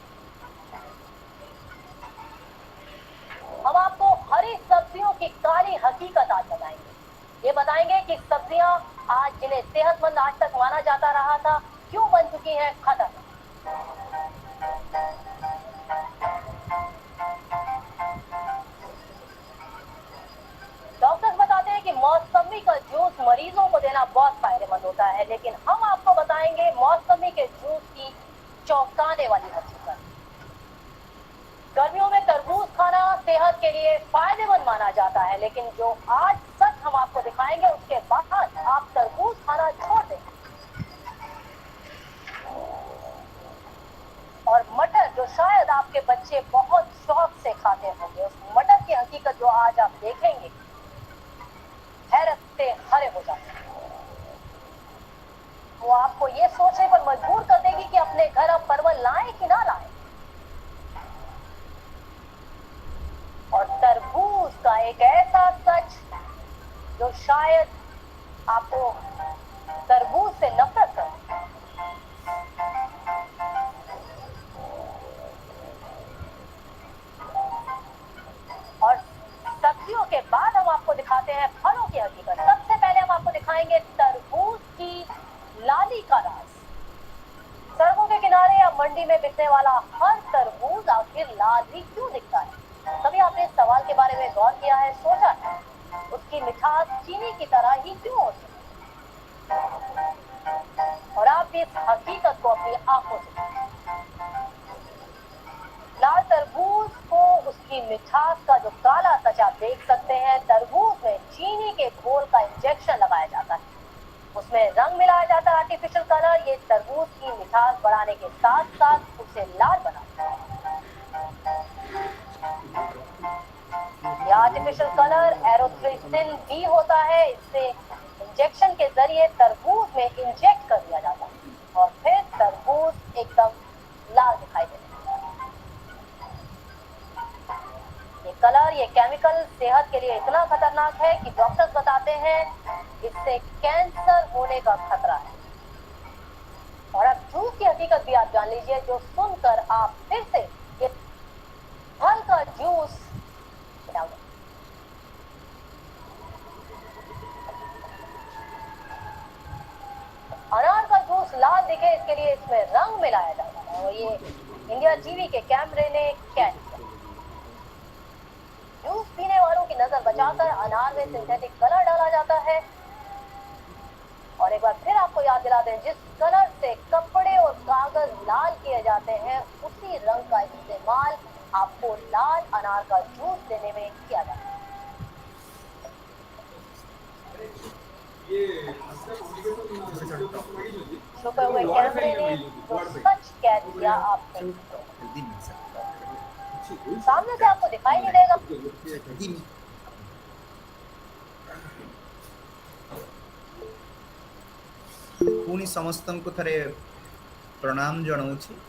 हम आपको हरी सब्जियों की काली हकीकत आज बताएंगे। ये बताएंगे कि सब्जियां आज जिन्हें सेहतमंद आज तक माना जाता रहा था, क्यों बन चुकी हैं खतरनाक। डॉक्टर्स बताते हैं कि मौसमी का जूस मरीजों को देना बहुत फायदेमंद होता है, लेकिन हम आपको बताएंगे मौसमी के जूस की चौंकाने वाली हकीकत। गर्मियों में तरबूज खाना सेहत के लिए फायदेमंद माना जाता है, लेकिन जो आज सच हम आपको दिखाएंगे उसके बाद आप तरबूज खाना छोड़ दें। और मटर जो शायद आपके बच्चे बहुत शौक से खाते होंगे, उस मटर की हकीकत जो आज आप देखेंगे हैरत से हरे हो जाते हैं। वो आपको ये सोचने पर मजबूर कर देगी कि अपने घर अब परवल लाएं कि ना लाएं। और तरबूज का एक ऐसा सच जो शायद आपको तरबूज से नफरत करे। और सब्जियों के बाद हम आपको दिखाते हैं फलों की हकीकत। सबसे पहले हम आपको दिखाएंगे तरबूज की लाली का राज। सड़कों के किनारे या मंडी में बिकने वाला हर तरबूज आखिर लाल ही क्यों दिखता है? कभी आपने इस सवाल के बारे में गौर किया है, सोचा है उसकी मिठास चीनी की तरह ही क्यों होती है? और आप इस हकीकत को अपनी आंखों से लाल तरबूज को उसकी मिठास का जो काला सच आप देख सकते हैं। तरबूज में चीनी के घोल का इंजेक्शन लगाया जाता है, उसमें रंग मिलाया जाता है आर्टिफिशियल कलर। ये तरबूज की मिठास बढ़ाने के साथ साथ उसे लाल बनाता है। ये आर्टिफिशियल कलर एरोथ्रिसिन भी होता है। इससे इंजेक्शन के जरिए तरबूज में इंजेक्ट कर दिया जाता है और फिर तरबूज एकदम लाल दिखाई देता है। ये कलर, ये केमिकल सेहत के लिए इतना खतरनाक है कि डॉक्टर्स बताते हैं इससे कैंसर होने का खतरा है। और अब जूस की हकीकत भी आप जान लीजिए, जो सुनकर आप फिर से ये फल का जूस अनार का जूस लाल दिखे इसके लिए इसमें रंग मिलाया जाता है और ये इंडिया टीवी के कैमरे ने कैच किया। जूस पीने वालों की नजर बचाकर अनार में सिंथेटिक कलर डाला जाता है। और एक बार फिर आपको याद दिला दें, जिस कलर से कपड़े और कागज लाल किए जाते हैं, उसी रंग का इस्तेमाल आपको लाल अनार का जूस देने में किया जाता है। छुपे हुए कैमरे ने जो सच कैद किया आप देख सकते हैं। सामने से आपको दिखाई नहीं देगा। पुणी समस्तंको थरे प्रणाम जनाऊँगी।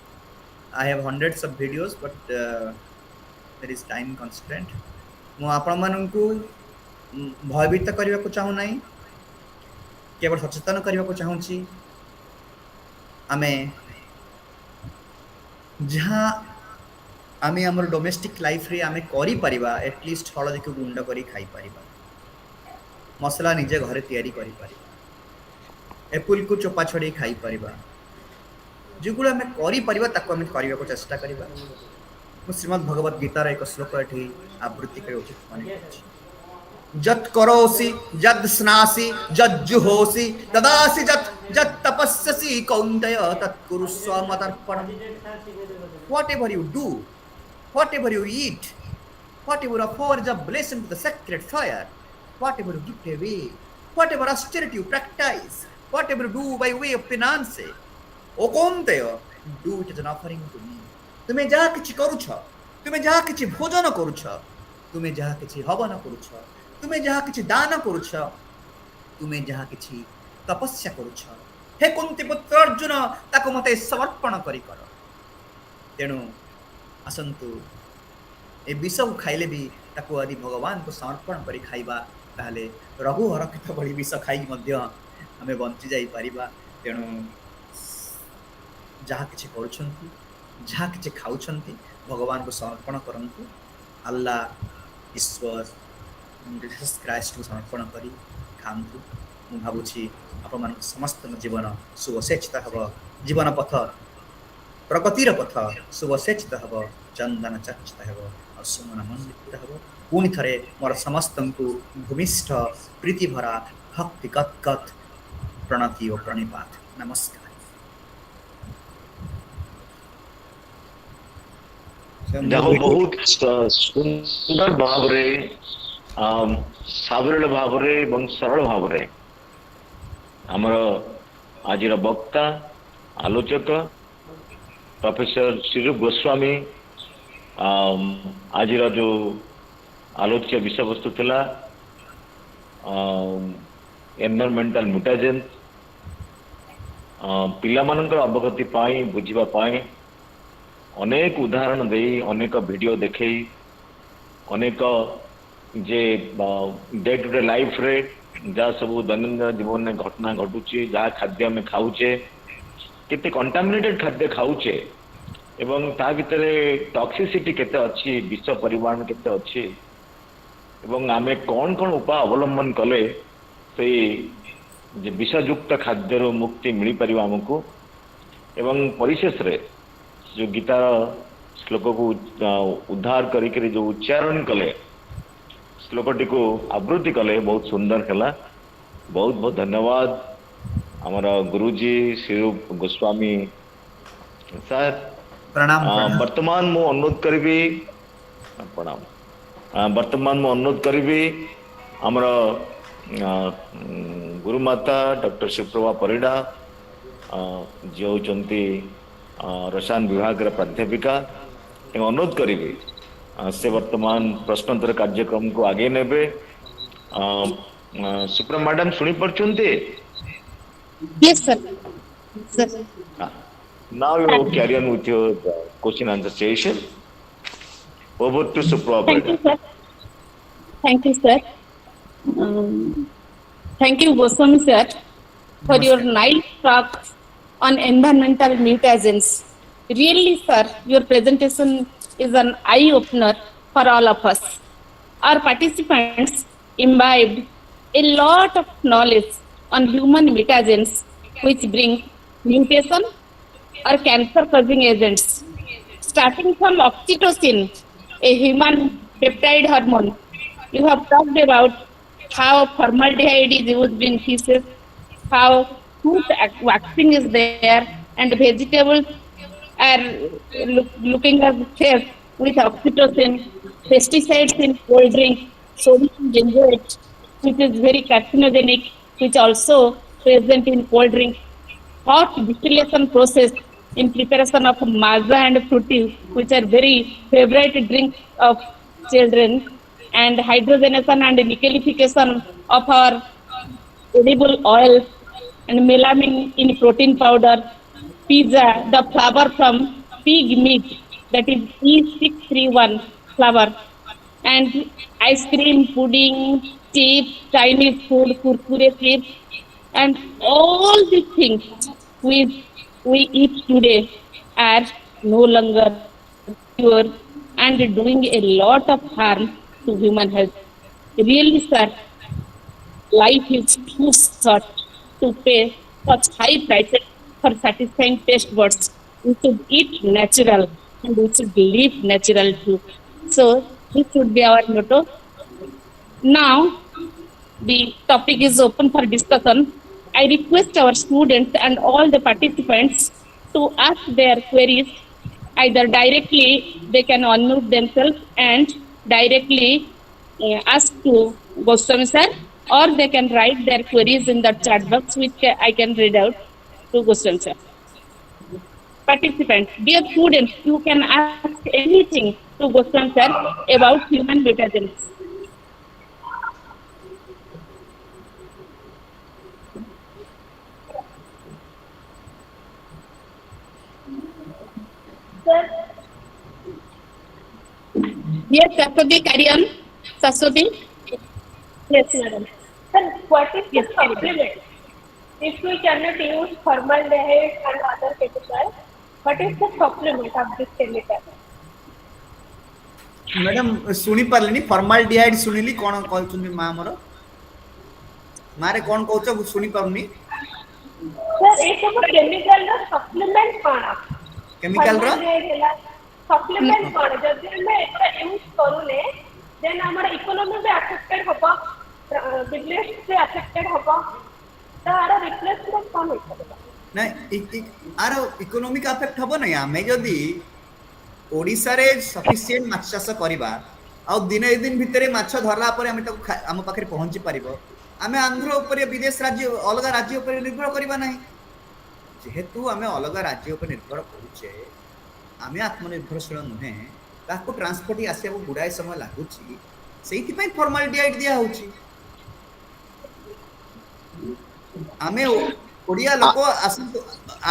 I have hundreds of videos but there is time constraint. मु आपण माननकु भयभीत करने को चाहू नहीं, केवल सचेतन करने को चाहूँगी आमे जहाँ आमे हमर डोमेस्टिक लाइफ रे आमे करी परिबा एटलिस्ट हळदी को गुंड करी खाई परिबा मसला निजे घरे तैयारी करी परिबा एप्पल को चोपा छड़ी खाई परिबा जेगुलो आमे करी परिबा ताको आमे करिबा को चेष्टा करिबा मु श्रीमद् भगवत गीतार एक श्लोक एठी आवृत्ति करे उचित माने जत करोसि जद स्नासि जज्जुहोसि तदासि जत जत तपस्यसि कौन्तेय तत्कुरुस्व मदर्पणम् whatever you do whatever you eat whatever affords a blessing to the sacred fire whatever you give away whatever austerity you practice whatever you do by way of penance o কৌন্তেয় do it as an offering to me তুমি যা কিছু করুছ তুমি যা কিছু ভোজন করুছ তুমি যা কিছু হবন করুছ তুমি যা কিছু দান করুছ তুমি যা কিছু তপস্যা করুছ হে কুন্তি পুত্র অর্জুন তাকে মতে সমর্পণ করি কর तेणु आसतु ए विष को खाइले भी ताको यदि भगवान को समर्पण करी खाइबा ताहले रघु हरक्षित भली विष खाई मध्य आमे बंची जाई परिबा तेणु जहाँ किछि करूछंती जहाँ किछि खाउछंती भगवान को समर्पण करंतु अल्लाह ईश्वर जीसस क्राइस्ट को समर्पण करी खांतु मु भाबुछि आपण समस्त जीवन सुवसेचित हब जीवन पथ प्रगतिर पथ सुवसेचित हब चंदन चर्चित हब और सुमन मंडित हब पुनि थरे मोर समस्त को भूमिष्ठ प्रीति भरा भक्ति गत प्रणति और प्रणिपात नमस्कार ଯାହା ବହୁତ ସୁନ୍ଦର ଭାବରେ ସାବରଳ ଭାବରେ ଏବଂ ସରଳ ଭାବରେ ଆମର ଆଜିର ବକ୍ତା ଆଲୋଚକ प्रोफेसर श्रीरूप गोस्वामी आज जो आलोच्य विषय वस्तु थिला एनवायरमेंटल म्यूटाजेंस पिला मानकर अवगति पाई बुझिबा पाई अनेक उदाहरण दे अनेक वीडियो देखे अनेक जे डे टू डे लाइफ रे जहाँ सब दैनंदिन जीवन में घटना घटुची जहाँ खाद्य में खाऊचे केते कंटामिनेटेड खाद्य खाऊचे एवं ता भितर टॉक्सिसिटी केते अच्छी विष परिमाण केते अच्छी एवं आमे कौन कौन उपाय अवलंबन कले से जे विषयुक्त खाद्य मुक्ति मिल पार आमको एवं परिशेष रे जो गीता श्लोक को उद्धार करी जो उच्चारण कले श्लोकटी को आवृत्ति कले बहुत सुंदर है बहुत बहुत धन्यवाद हमारा गुरुजी श्रीरूप गोस्वामी सर प्रणाम वर्तमान मु अनुरोध करी प्रणाम वर्तमान मु अनुरोध करी हमारा गुरुमाता डॉक्टर शिवप्रभा परिडा जी होती रसायन विभाग प्राध्यापिका अनुरोध करी से वर्तमान प्रश्नोत्तर कार्यक्रम को आगे नेबे सुप्रमा मैडम सुनी पार्चंती Yes, sir. Sir. Now you carry on with your question answer session. Over to Suprabha. Thank you, sir. Thank you, sir. Thank you, Goswami, sir, for your nice talk on environmental mutagens. Really, sir, your presentation is an eye-opener for all of us. Our participants imbibed a lot of knowledge on human mutagens which bring mutation or cancer-causing agents. Starting from oxytocin, a human peptide hormone, you have talked about how formaldehyde is used in fishes, how food waxing is there, and vegetables are looking as fresh with oxytocin, pesticides in cold drink, sodium benzoate, which is very carcinogenic, which also present in cold drink, hot distillation process in preparation of maza and fruity, which are very favorite drink of children, and hydrogenation and nickelification of our edible oil, and melamine in protein powder, pizza, the flour from pig meat, that is E631 flour, and ice cream, pudding, chips, Chinese food, kurkure chips, and all these things with we eat today are no longer pure and doing a lot of harm to human health. Really, sir, life is too short to pay such high prices for satisfying taste buds. We should eat natural and we should live natural too. So this should be our motto. Now the topic is open for discussion. I request our students and all the participants to ask their queries either directly, they can unmute themselves and directly ask to Goswami sir, or they can write their queries in the chat box, which I can read out to Goswami sir. Participants, dear students, you can ask anything to Goswami sir about human mutagens. Sir. Yes, Saraswati, carry on. Saraswati? Yes, madam. Sir, what is the supplement? If we cannot use formaldehyde and other chemicals, what is the supplement of this chemical? Madam सुनी पारलिनी formaldehyde सुनिली कोन कहउछुनी मा हमर मारे कोन कहउछ सुनी पारुनी sir ए सब chemical रो supplement कोन chemical रो supplement कोन जदि हमें एटा use करूले then हमर economy भी अफेक्टेड होबा बिजनेस से अफेक्टेड होबा तारा रिप्लेसमेंट कोन होइबा ना आरो इकोनॉमिक अफेक्ट होबो ना हमें जदि ओडिसा रे सफिशिएंट माछ चाष करबा आ दिन ए दिन भितरे माछ धरला पर हम त हम पाखरे पहुंची परिबो आमे आंध्र ऊपर विदेश राज्य अलग राज्य ऊपर निर्भर करबा नाही जेहेतु आमे अलग राज्य ऊपर निर्भर करूचे आमे आत्मनिर्भरशील नुहे ताको ट्रांसपोर्ट आसे गुडाय समय लागुची सेहिति पई फॉर्मालिटी दिया होची आमे ओडिया लोक आसंतो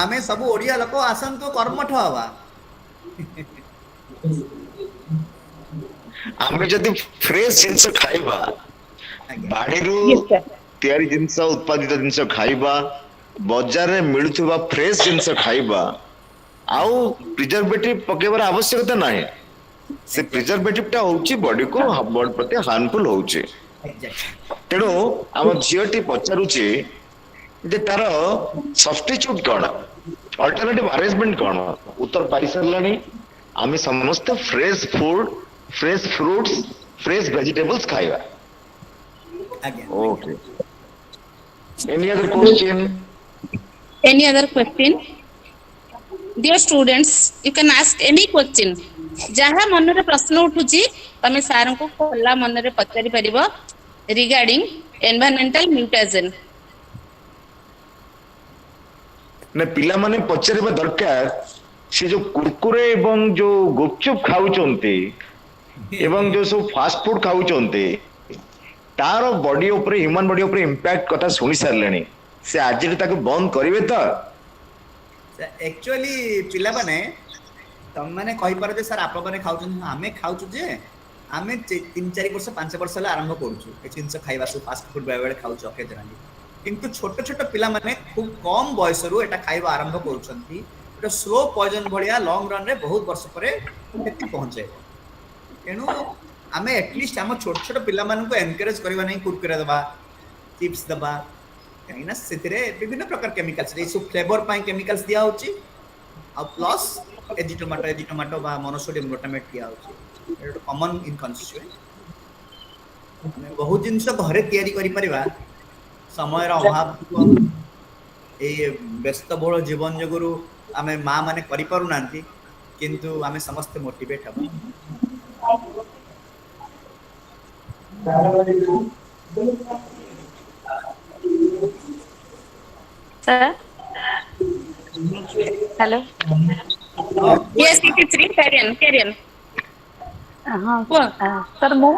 आमे सब ओडिया लोक आसंतो कर्मठ हवा आमे जदि फ्रेश जिंस खाइबा बाड़ीरू तैयारी जिंस उत्पादित जिंस खाइबा बाजार रे मिलुथबा फ्रेश जिंस खाइबा आउ प्रिजर्वेटिव पकेबार आवश्यकता नाही से प्रिजर्वेटिव टा होची बॉडी को बॉडी प्रति हार्मफुल होची तेणु आम झीटी पचारुचे जे तार सब्स्टिट्यूट कौन अल्टरनेटिव अरेंजमेंट कौन उत्तर पाई सारे आम समस्त fresh food fresh fruits fresh vegetables खाइबा okay any other question Any other question? Dear students, you can ask any question. जहाँ मन रे प्रश्न उठुची तमे सार को खोला मन रे पचारि परिबो regarding environmental mutagen. ने पिला माने पचारिबा दरकार से जो कुरकुरे एवं जो गुपचुप खाउचंती एवं जो सब फास्ट फूड खाउचंती तार बॉडी ऊपर ह्यूमन बॉडी ऊपर इंपैक्ट कथा सुनी सारलेनी से आज ताको बंद करिवे त एक्चुअली पिला माने तम माने कहि पार जे सर आप माने खाउछन हमें खाउछु जे हमें 3-4 वर्ष 5 वर्ष ला आरंभ करूछु ए जिंस खाइबा सु फास्ट फूड बेबे खाउछु ओकेजनली किंतु छोट छोट पिला माने खूब कम बयस रु एटा खाइबा आरंभ करूछंती एटा स्लो पॉइजन भलिया लॉन्ग रन रे बहुत वर्ष परे खेती पहुंचे एनु हमें एटलीस्ट हम छोट छोट पिला मानन को एनकरेज करबा नहीं कुरकुरे दबा चिप्स दबा कहिना सेतिरे विभिन्न प्रकार केमिकल्स रे सब फ्लेवर पाई केमिकल्स दिया होची आ प्लस एजिटोमाटो बा मोनोसोडियम ग्लूटामेट दिया होची एटा कॉमन इन कंस्टिट्यूएंट बहुत जिंस घरे तयारी करि परिबा समय रो अभाव ए व्यस्त बहुल जीवन जगुरु आमे मां माने करि पारु नांती किंतु आमे समस्त मोटिवेट हबो Sir? Hello? Yes, it is three. Carry on. Sir मु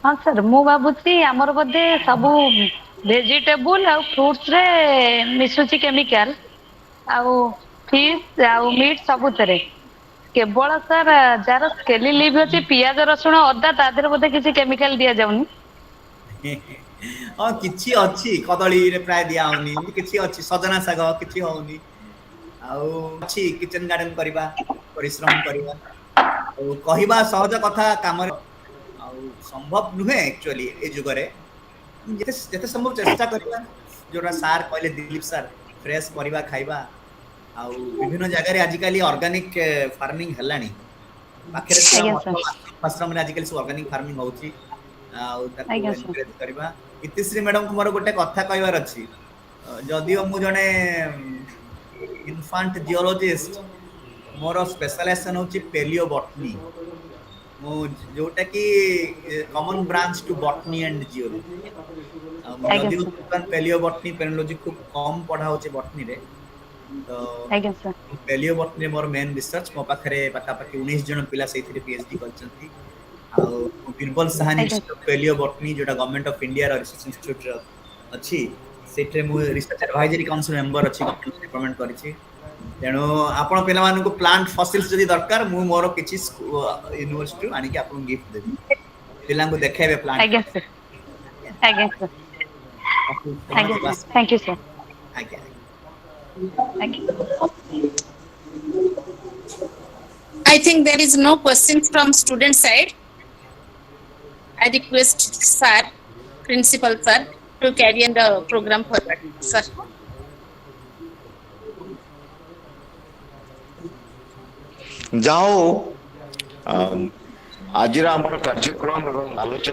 हाँ सर मु भाबुची हमर बदे सबु वेजिटेबल आ फ्रूट्स रे मिसुची केमिकल आ फिश आ मीट सबु तरे केवल सर जार स्केली लिव अछि पियाज रसुण अदा तादर बदे किसी केमिकल दिया जाउनी किछि अछि कदली रे प्राय दिया होनी किछि अछि सजना साग किछि होनी ଆଉ ଅଛି କିଚେନ ଗାର୍ଡେନ କରିବା, ପରିଶ୍ରମ କରିବା, ଆଉ କହିବା ସହଜ କଥା କାମରେ ଆଉ ସମ୍ଭବ ନୁହେଁ ଆକ୍ଚୁଆଲି ଏ ଯୁଗରେ। ଯେତେ ଯେତେ ସମ୍ଭବ ଚେଷ୍ଟା କରିବା, ଯୋଉଟା ସାର୍ କହିଲେ ଦିलीପ ସାର୍, ଫ୍ରେଶ ପରିବା ଖାଇବା। ଆଉ ବିଭିନ୍ନ ଜାଗାରେ ଆଜିକାଲି ଅର୍ଗାନିକ ଫାର୍ମିଂ ହେଲାଣି। ପାଖରେ ଥିବା ଆଜ୍ଞା ମଠ ସାର୍ ଆଶ୍ରମରେ ଆଜିକାଲି ସବୁ ଅର୍ଗାନିକ ଫାର୍ମିଂ ହଉଛି। ଆଉ ତାକୁ ଆଜ୍ଞା ସାର୍ ଏନକରେଜ କରିବା। ଇତିଶ୍ରୀ ମ୍ୟାଡମଙ୍କୁ ମୋର ଗୋଟେ କଥା କହିବାର ଅଛି, ଯଦିଓ ମୁଁ ଜଣେ ଇନଫାଣ୍ଟ ଜିଓଲୋଜିଷ୍ଟ, ମୋର ସ୍ପେଶାଲାଇଜେସନ ହଉଛି ପେଲିଓ ବଟନୀ। ମୁଁ ଯୋଉଟା କି common branch to botany and zoology. ଆଜ୍ଞା ଯଦିଓ ସାର୍ ପେଲିଓ ବଟନୀ ପେନୋଲଜି ଖୁବ କମ ପଢା ହଉଛି ବଟନୀରେ, ତ ଆଜ୍ଞା ସାର୍ ପେଲିଓ ବଟନୀ ମୋର ମେନ୍ ରିସର୍ଚ୍ଚ। ମୋ ପାଖରେ ପାଖାପାଖି 19 ଜଣ ପିଲା ସେଇଥିରେ ପିଏଚଡି କରିଛନ୍ତି। ଆଉ ବୀରବଲ ସାହାନୀ ଆଜ୍ଞା ଇନଷ୍ଟିଚ୍ୟୁଟ ଅଫ ପେଲିଓ ବଟନୀ, ଯୋଉଟା ଗଭର୍ଣ୍ଣମେଣ୍ଟ ଅଫ ଇଣ୍ଡିଆର ରିସର୍ଚ୍ଚ ଇନଷ୍ଟିଚ୍ୟୁଟ ଅଛି, ସେଥିରେ ମୁଁ ରିସର୍ଚ୍ଚ ଆଡଭାଇଜରୀ କାଉନସିଲ ମେମ୍ବର ଅଛି, ଗଭର୍ଣ୍ଣମେଣ୍ଟ ରେକମେଣ୍ଡ କରିଛି। ତେଣୁ ଆପଣ ପିଲାମାନଙ୍କୁ ପ୍ଲାଣ୍ଟ ଫସିଲ୍ସ ଯଦି ଦରକାର, ମୁଁ ମୋର କିଛି ୟୁନିଭର୍ସିଟିରୁ ଆଣିକି ଆପଣଙ୍କୁ ଗିଫ୍ଟ ଦେବି। ପିଲାଙ୍କୁ ଦେଖେଇବେ ପ୍ଲାଣ୍ଟ ଆଜ୍ଞା ଫସିଲ। ସାର୍ ଆଜ୍ଞା ସାର୍ ଆପଣ ଆଜ୍ଞା ଯିବା। ସାର୍ ଥ୍ୟାଙ୍କ ୟୁ ସାର୍ ଆଜ୍ଞା ଆଜ୍ଞା। ଆଜ୍ଞା। I think there is no questions from student side. I request sir, principal sir, to carry on the program forward. Sir. ଯାହା ହଉ ଆଜିର ଆମର କାର୍ଯ୍ୟକ୍ରମ ଏବଂ ଆଲୋଚନା